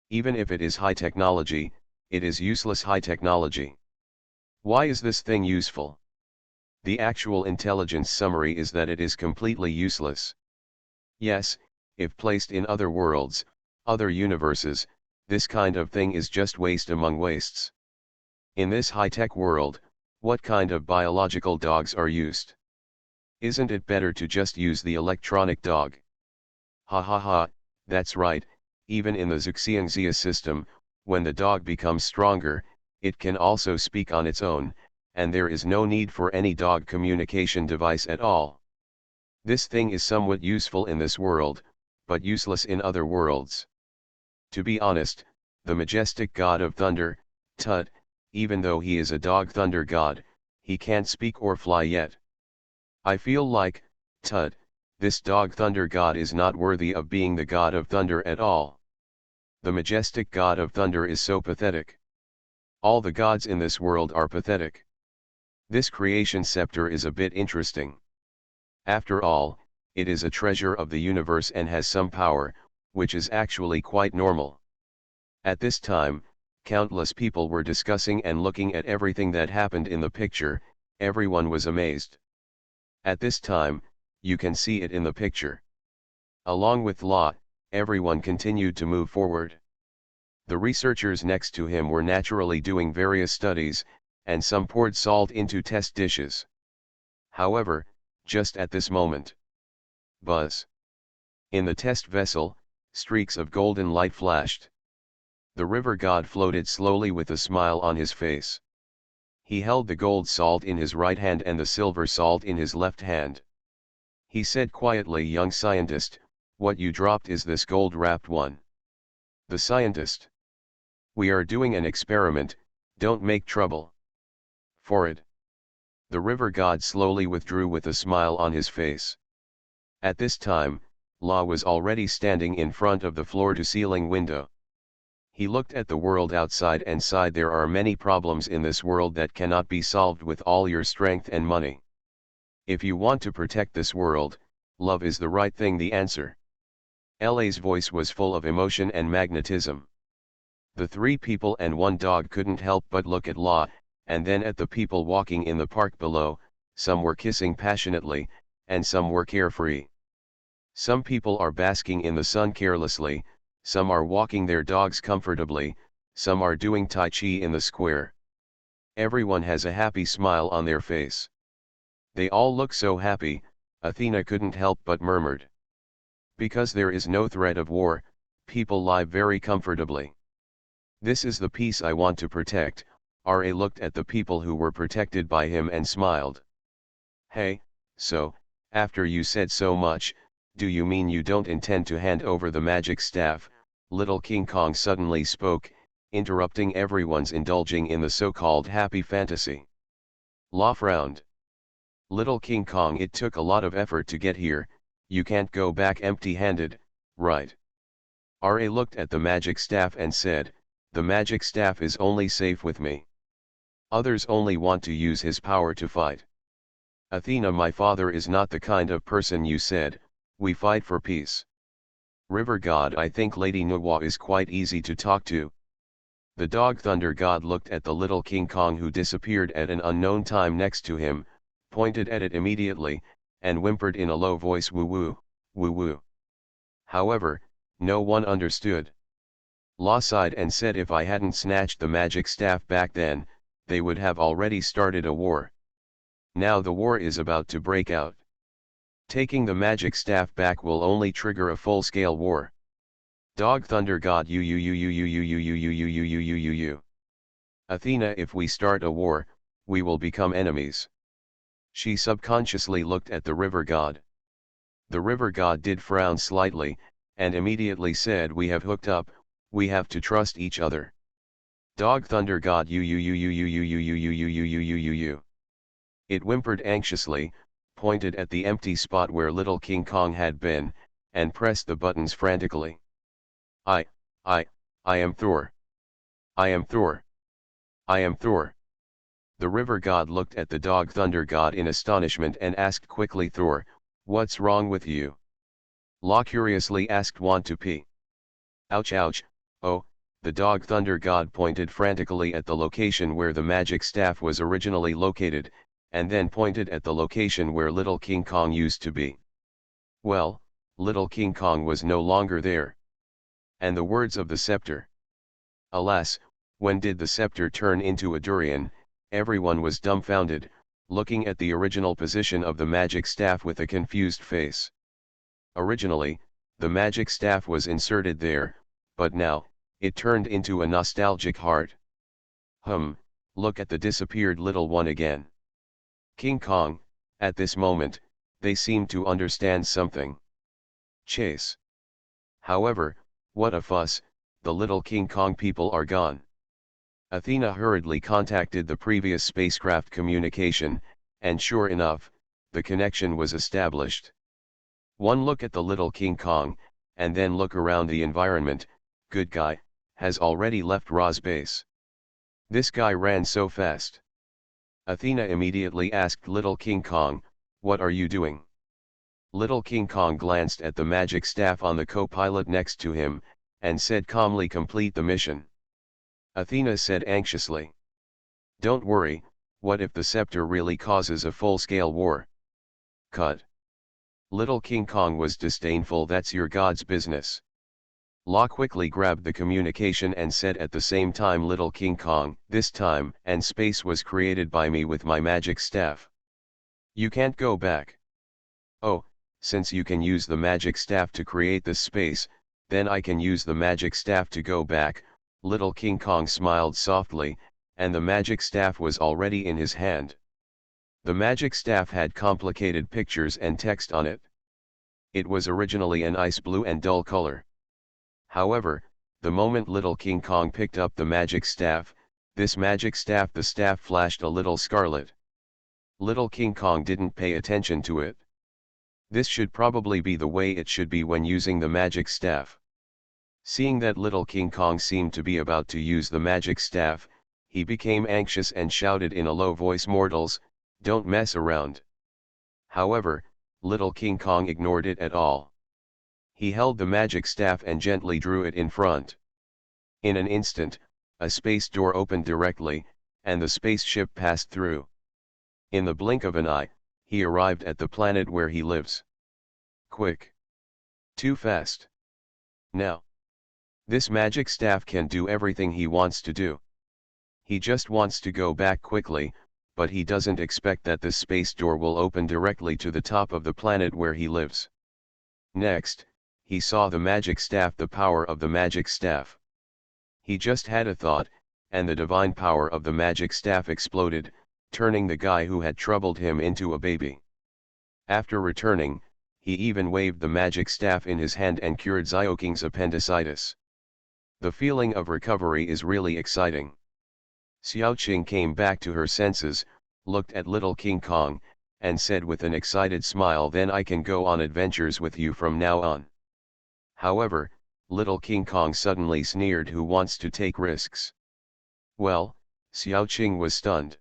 Even if it is high technology, it is useless high technology. Why is this thing useful? The actual intelligence summary is that it is completely useless. Yes, if placed in other worlds, other universes, this kind of thing is just waste among wastes. In this high-tech world, what kind of biological dogs are used? Isn't it better to just use the electronic dog? Ha ha ha, that's right, even in the Xuxiangxia system, when the dog becomes stronger, it can also speak on its own, and there is no need for any dog communication device at all. This thing is somewhat useful in this world, but useless in other worlds. To be honest, the majestic god of thunder, Tut, even though he is a dog thunder god, he can't speak or fly yet. I feel like, Tut, this dog thunder god is not worthy of being the god of thunder at all. The majestic god of thunder is so pathetic. All the gods in this world are pathetic. This creation scepter is a bit interesting. After all, it is a treasure of the universe and has some power, which is actually quite normal. At this time, countless people were discussing and looking at everything that happened in the picture. Everyone was amazed. At this time, you can see it in the picture. Along with La, everyone continued to move forward. The researchers next to him were naturally doing various studies, and some poured salt into test dishes. However, just at this moment, buzz. In the test vessel, streaks of golden light flashed. The river god floated slowly with a smile on his face. He held the gold salt in his right hand and the silver salt in his left hand. He said quietly, "Young scientist, what you dropped is this gold-wrapped one." The scientist: "We are doing an experiment, don't make trouble." "For it." The river god slowly withdrew with a smile on his face. At this time, La was already standing in front of the floor-to-ceiling window. He looked at the world outside and sighed. There are many problems in this world that cannot be solved with all your strength and money. If you want to protect this world, love is the right thing, the answer. La's voice was full of emotion and magnetism. The three people and one dog couldn't help but look at La, and then at the people walking in the park below. Some were kissing passionately, and some were carefree. Some people are basking in the sun carelessly, some are walking their dogs comfortably, some are doing Tai Chi in the square. Everyone has a happy smile on their face. They all look so happy, Athena couldn't help but murmured. Because there is no threat of war, people live very comfortably. This is the peace I want to protect. Ra looked at the people who were protected by him and smiled. Hey, so, after you said so much, do you mean you don't intend to hand over the magic staff? Little King Kong suddenly spoke, interrupting everyone's indulging in the so-called happy fantasy. La frowned. Little King Kong, it took a lot of effort to get here, you can't go back empty-handed, right? Ra looked at the magic staff and said, the magic staff is only safe with me. Others only want to use his power to fight. Athena, my father is not the kind of person you said. We fight for peace. River god, I think Lady Nuwa is quite easy to talk to. The dog thunder god looked at the little King Kong who disappeared at an unknown time next to him, pointed at it immediately, and whimpered in a low voice, woo woo, woo woo. However, no one understood. Law sighed and said if I hadn't snatched the magic staff back then, they would have already started a war. Now the war is about to break out. Taking the magic staff back will only trigger a full-scale war. Dog thunder god you. Athena, if we start a war, we will become enemies. She subconsciously looked at the river god. The river god did frown slightly, and immediately said, we have hooked up, we have to trust each other. Dog thunder god you. It whimpered anxiously, pointed at the empty spot where little King Kong had been, and pressed the buttons frantically. I am Thor. I am Thor. I am Thor. The river god looked at the dog thunder god in astonishment and asked quickly, Thor, what's wrong with you? Law curiously asked, want to pee? Ouch ouch, oh, the dog thunder god pointed frantically at the location where the magic staff was originally located, and then pointed at the location where little King Kong used to be. Well, little King Kong was no longer there. And the words of the scepter. Alas, when did the scepter turn into a durian? Everyone was dumbfounded, looking at the original position of the magic staff with a confused face. Originally, the magic staff was inserted there, but now, it turned into a nostalgic heart. Look at the disappeared little one again. King Kong, at this moment, they seemed to understand something. Chase. However, what a fuss, the little King Kong people are gone. Athena hurriedly contacted the previous spacecraft communication, and sure enough, the connection was established. One look at the little King Kong, and then look around the environment, good guy, has already left Ra's base. This guy ran so fast. Athena immediately asked little King Kong, what are you doing? Little King Kong glanced at the magic staff on the co-pilot next to him, and said calmly, complete the mission. Athena said anxiously, don't worry, what if the scepter really causes a full-scale war? Cut. Little King Kong was disdainful, that's your god's business. Law quickly grabbed the communication and said at the same time, little King Kong, this time and space was created by me with my magic staff. You can't go back. Oh, since you can use the magic staff to create this space, then I can use the magic staff to go back. Little King Kong smiled softly, and the magic staff was already in his hand. The magic staff had complicated pictures and text on it. It was originally an ice blue and dull color. However, the moment little King Kong picked up the magic staff, the staff flashed a little scarlet. Little King Kong didn't pay attention to it. This should probably be the way it should be when using the magic staff. Seeing that little King Kong seemed to be about to use the magic staff, he became anxious and shouted in a low voice, mortals, don't mess around. However, little King Kong ignored it at all. He held the magic staff and gently drew it in front. In an instant, a space door opened directly, and the spaceship passed through. In the blink of an eye, he arrived at the planet where he lives. Quick. Too fast. Now. This magic staff can do everything he wants to do. He just wants to go back quickly, but he doesn't expect that this space door will open directly to the top of the planet where he lives. Next, he saw the magic staff, the power of the magic staff. He just had a thought, and the divine power of the magic staff exploded, turning the guy who had troubled him into a baby. After returning, he even waved the magic staff in his hand and cured Xiaoking's appendicitis. The feeling of recovery is really exciting. Xiaoqing came back to her senses, looked at little King Kong, and said with an excited smile, then I can go on adventures with you from now on. However, little King Kong suddenly sneered, who wants to take risks? Well, Xiaoqing was stunned.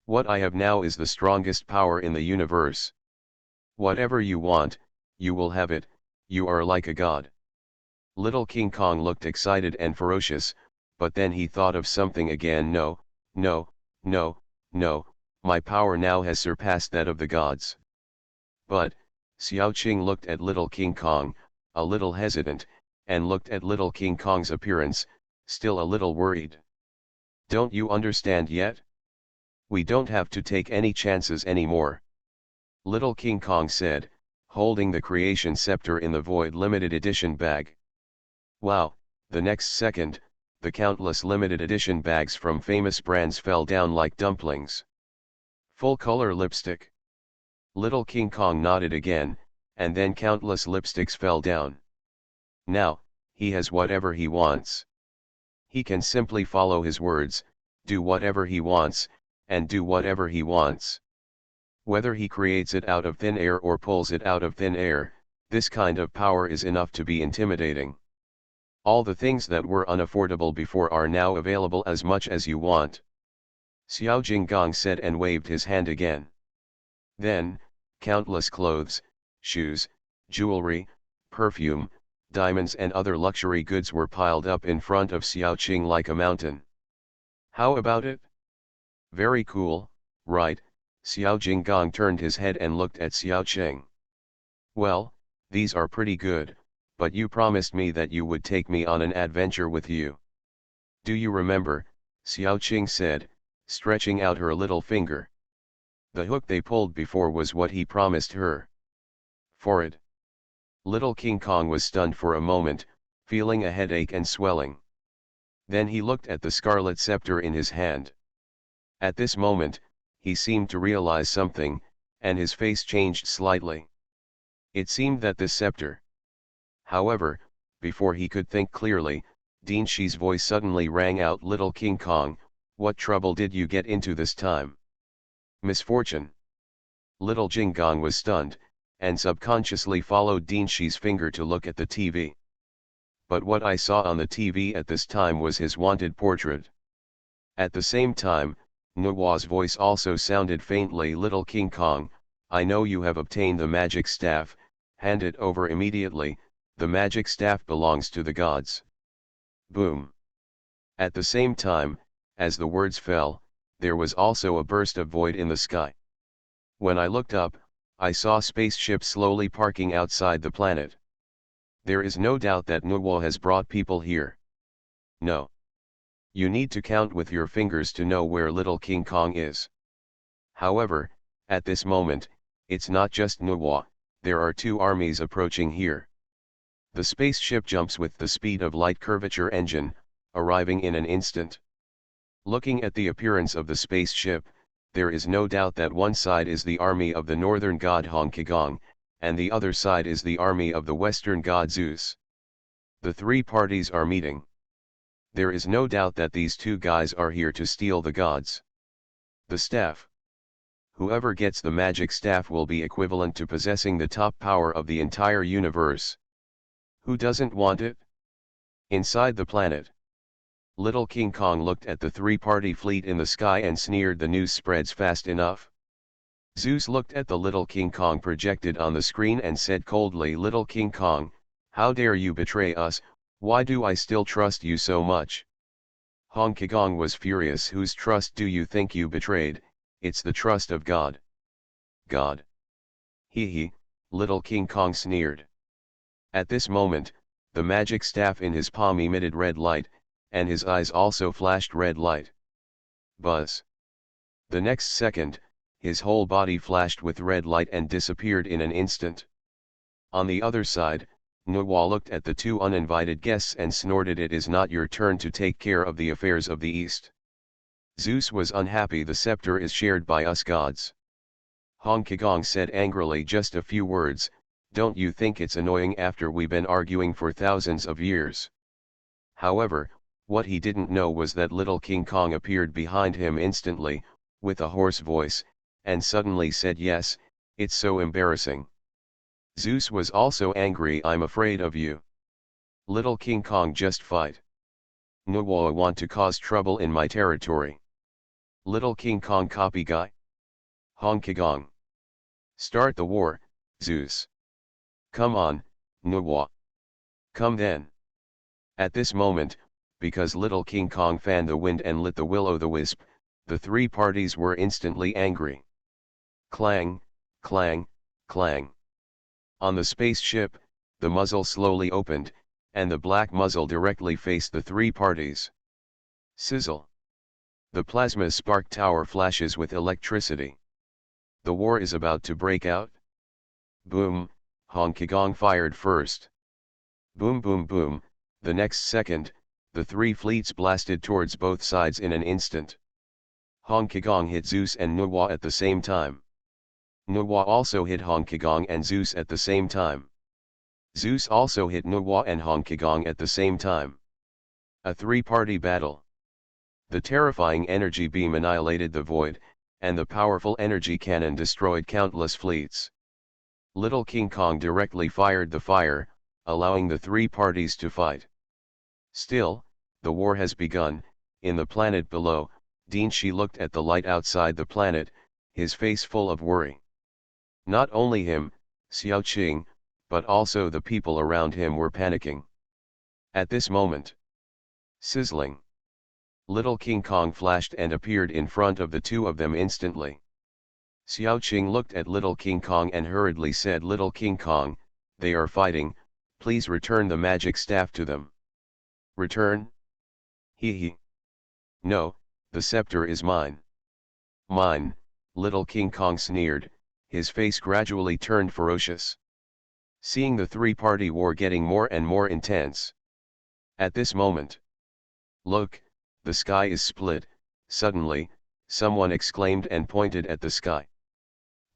What I have now is the strongest power in the universe. Whatever you want, you will have it, you are like a god. Little King Kong looked excited and ferocious, but then he thought of something again. No, no, no, no, my power now has surpassed that of the gods. But, Xiao Qing looked at little King Kong, a little hesitant, and looked at little King Kong's appearance, still a little worried. Don't you understand yet? We don't have to take any chances anymore. Little King Kong said, holding the creation scepter in the void limited edition bag. Wow, the next second, the countless limited edition bags from famous brands fell down like dumplings. Full color lipstick. Little King Kong nodded again, and then countless lipsticks fell down. Now, he has whatever he wants. He can simply follow his words, do whatever he wants, and do whatever he wants. Whether he creates it out of thin air or pulls it out of thin air, this kind of power is enough to be intimidating. All the things that were unaffordable before are now available as much as you want. Xiao Jinggong said and waved his hand again. Then, countless clothes, shoes, jewelry, perfume, diamonds and other luxury goods were piled up in front of Xiao Qing like a mountain. How about it? Very cool, right? Xiao Jinggong turned his head and looked at Xiao Qing. Well, these are pretty good, but you promised me that you would take me on an adventure with you. Do you remember? Xiao Qing said, stretching out her little finger. The hook they pulled before was what he promised her. For it. Little King Kong was stunned for a moment, feeling a headache and swelling. Then he looked at the scarlet scepter in his hand. At this moment, he seemed to realize something, and his face changed slightly. It seemed that this scepter. However, before he could think clearly, Ding Shi's voice suddenly rang out. Little King Kong, what trouble did you get into this time? Misfortune. Little Jinggong was stunned, and subconsciously followed Ding Shi's finger to look at the TV. But what I saw on the TV at this time was his wanted portrait. At the same time, Nuo's voice also sounded faintly. Little King Kong, I know you have obtained the magic staff, hand it over immediately, the magic staff belongs to the gods. Boom. At the same time, as the words fell, there was also a burst of void in the sky. When I looked up, I saw spaceships slowly parking outside the planet. There is no doubt that Nuo has brought people here. No. You need to count with your fingers to know where little King Kong is. However, at this moment, it's not just Nuo, there are two armies approaching here. The spaceship jumps with the speed of light curvature engine, arriving in an instant. Looking at the appearance of the spaceship, there is no doubt that one side is the army of the northern god Hongkigong, and the other side is the army of the western god Zeus. The three parties are meeting. There is no doubt that these two guys are here to steal the gods. The staff. Whoever gets the magic staff will be equivalent to possessing the top power of the entire universe. Who doesn't want it? Inside the planet. Little King Kong looked at the three-party fleet in the sky and sneered. The news spreads fast enough. Zeus looked at the little King Kong projected on the screen and said coldly, Little King Kong, how dare you betray us? Why do I still trust you so much? Hongkigong was furious. Whose trust do you think you betrayed? It's the trust of God. God. Hee, Little King Kong sneered. At this moment, the magic staff in his palm emitted red light, and his eyes also flashed red light. Buzz. The next second, his whole body flashed with red light and disappeared in an instant. On the other side, Nuo looked at the two uninvited guests and snorted. It is not your turn to take care of the affairs of the East. Zeus was unhappy. The scepter is shared by us gods. Hongkigong said angrily, just a few words, don't you think it's annoying after we've been arguing for thousands of years? However, what he didn't know was that little King Kong appeared behind him instantly, with a hoarse voice, and suddenly said, yes, it's so embarrassing. Zeus was also angry. I'm afraid of you. Little King Kong, just fight. Nuo want to cause trouble in my territory. Little King Kong, copy guy. Hongkigong. Start the war, Zeus. Come on, Nuo. Come then. At this moment, because Little King Kong fanned the wind and lit the will-o'-the-wisp, the three parties were instantly angry. Clang, clang, clang. On the spaceship, the muzzle slowly opened, and the black muzzle directly faced the three parties. Sizzle. The plasma spark tower flashes with electricity. The war is about to break out. Boom, Hong Kong fired first. Boom boom boom, the next second, the three fleets blasted towards both sides in an instant. Hong Kong hit Zeus and Nuwa at the same time. Nuwa also hit Hong Kong and Zeus at the same time. Zeus also hit Nuwa and Hong Kong at the same time. A three-party battle. The terrifying energy beam annihilated the void, and the powerful energy cannon destroyed countless fleets. Little King Kong directly fired the fire, allowing the three parties to fight. Still, the war has begun. In the planet below, Dean Shi looked at the light outside the planet, his face full of worry. Not only him, Xiao Qing, but also the people around him were panicking. At this moment, sizzling. Little King Kong flashed and appeared in front of the two of them instantly. Xiao Qing looked at Little King Kong and hurriedly said, "Little King Kong, they are fighting, please return the magic staff to them." "Return? Hee hee. No, the scepter is mine." "Mine," Little King Kong sneered, his face gradually turned ferocious. Seeing the three-party war getting more and more intense. At this moment. "Look, the sky is split," suddenly, someone exclaimed and pointed at the sky.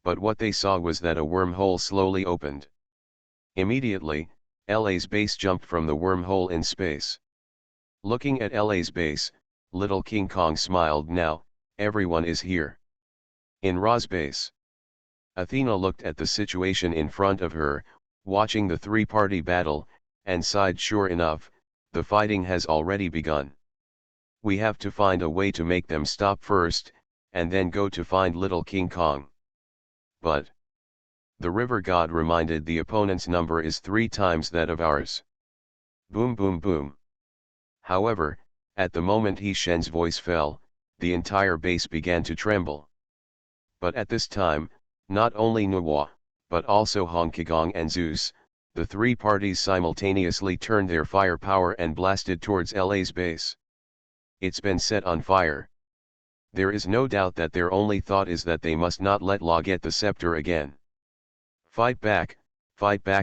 But what they saw was that a wormhole slowly opened. Immediately, LA's base jumped from the wormhole in space. Looking at LA's base, Little King Kong smiled. "Now, everyone is here." In Ra's base. Athena looked at the situation in front of her, watching the three-party battle, and sighed. Sure enough, the fighting has already begun. We have to find a way to make them stop first, and then go to find Little King Kong. But the river god reminded the opponent's number is 3 times that of ours. Boom boom boom. However, at the moment He Shen's voice fell, the entire base began to tremble. But at this time, not only Nuwa, but also Hong Kong and Zeus, the three parties simultaneously turned their firepower and blasted towards LA's base. It's been set on fire. There is no doubt that their only thought is that they must not let La get the scepter again. Fight back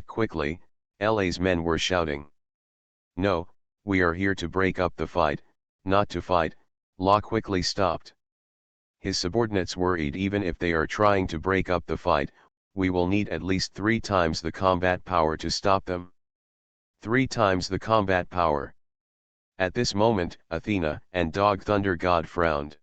quickly," LA's men were shouting. "No, we are here to break up the fight, not to fight," La quickly stopped. His subordinates worried. "Even if they are trying to break up the fight, we will need at least 3 times the combat power to stop them." 3 times the combat power. At this moment, Athena and Dog Thunder God frowned.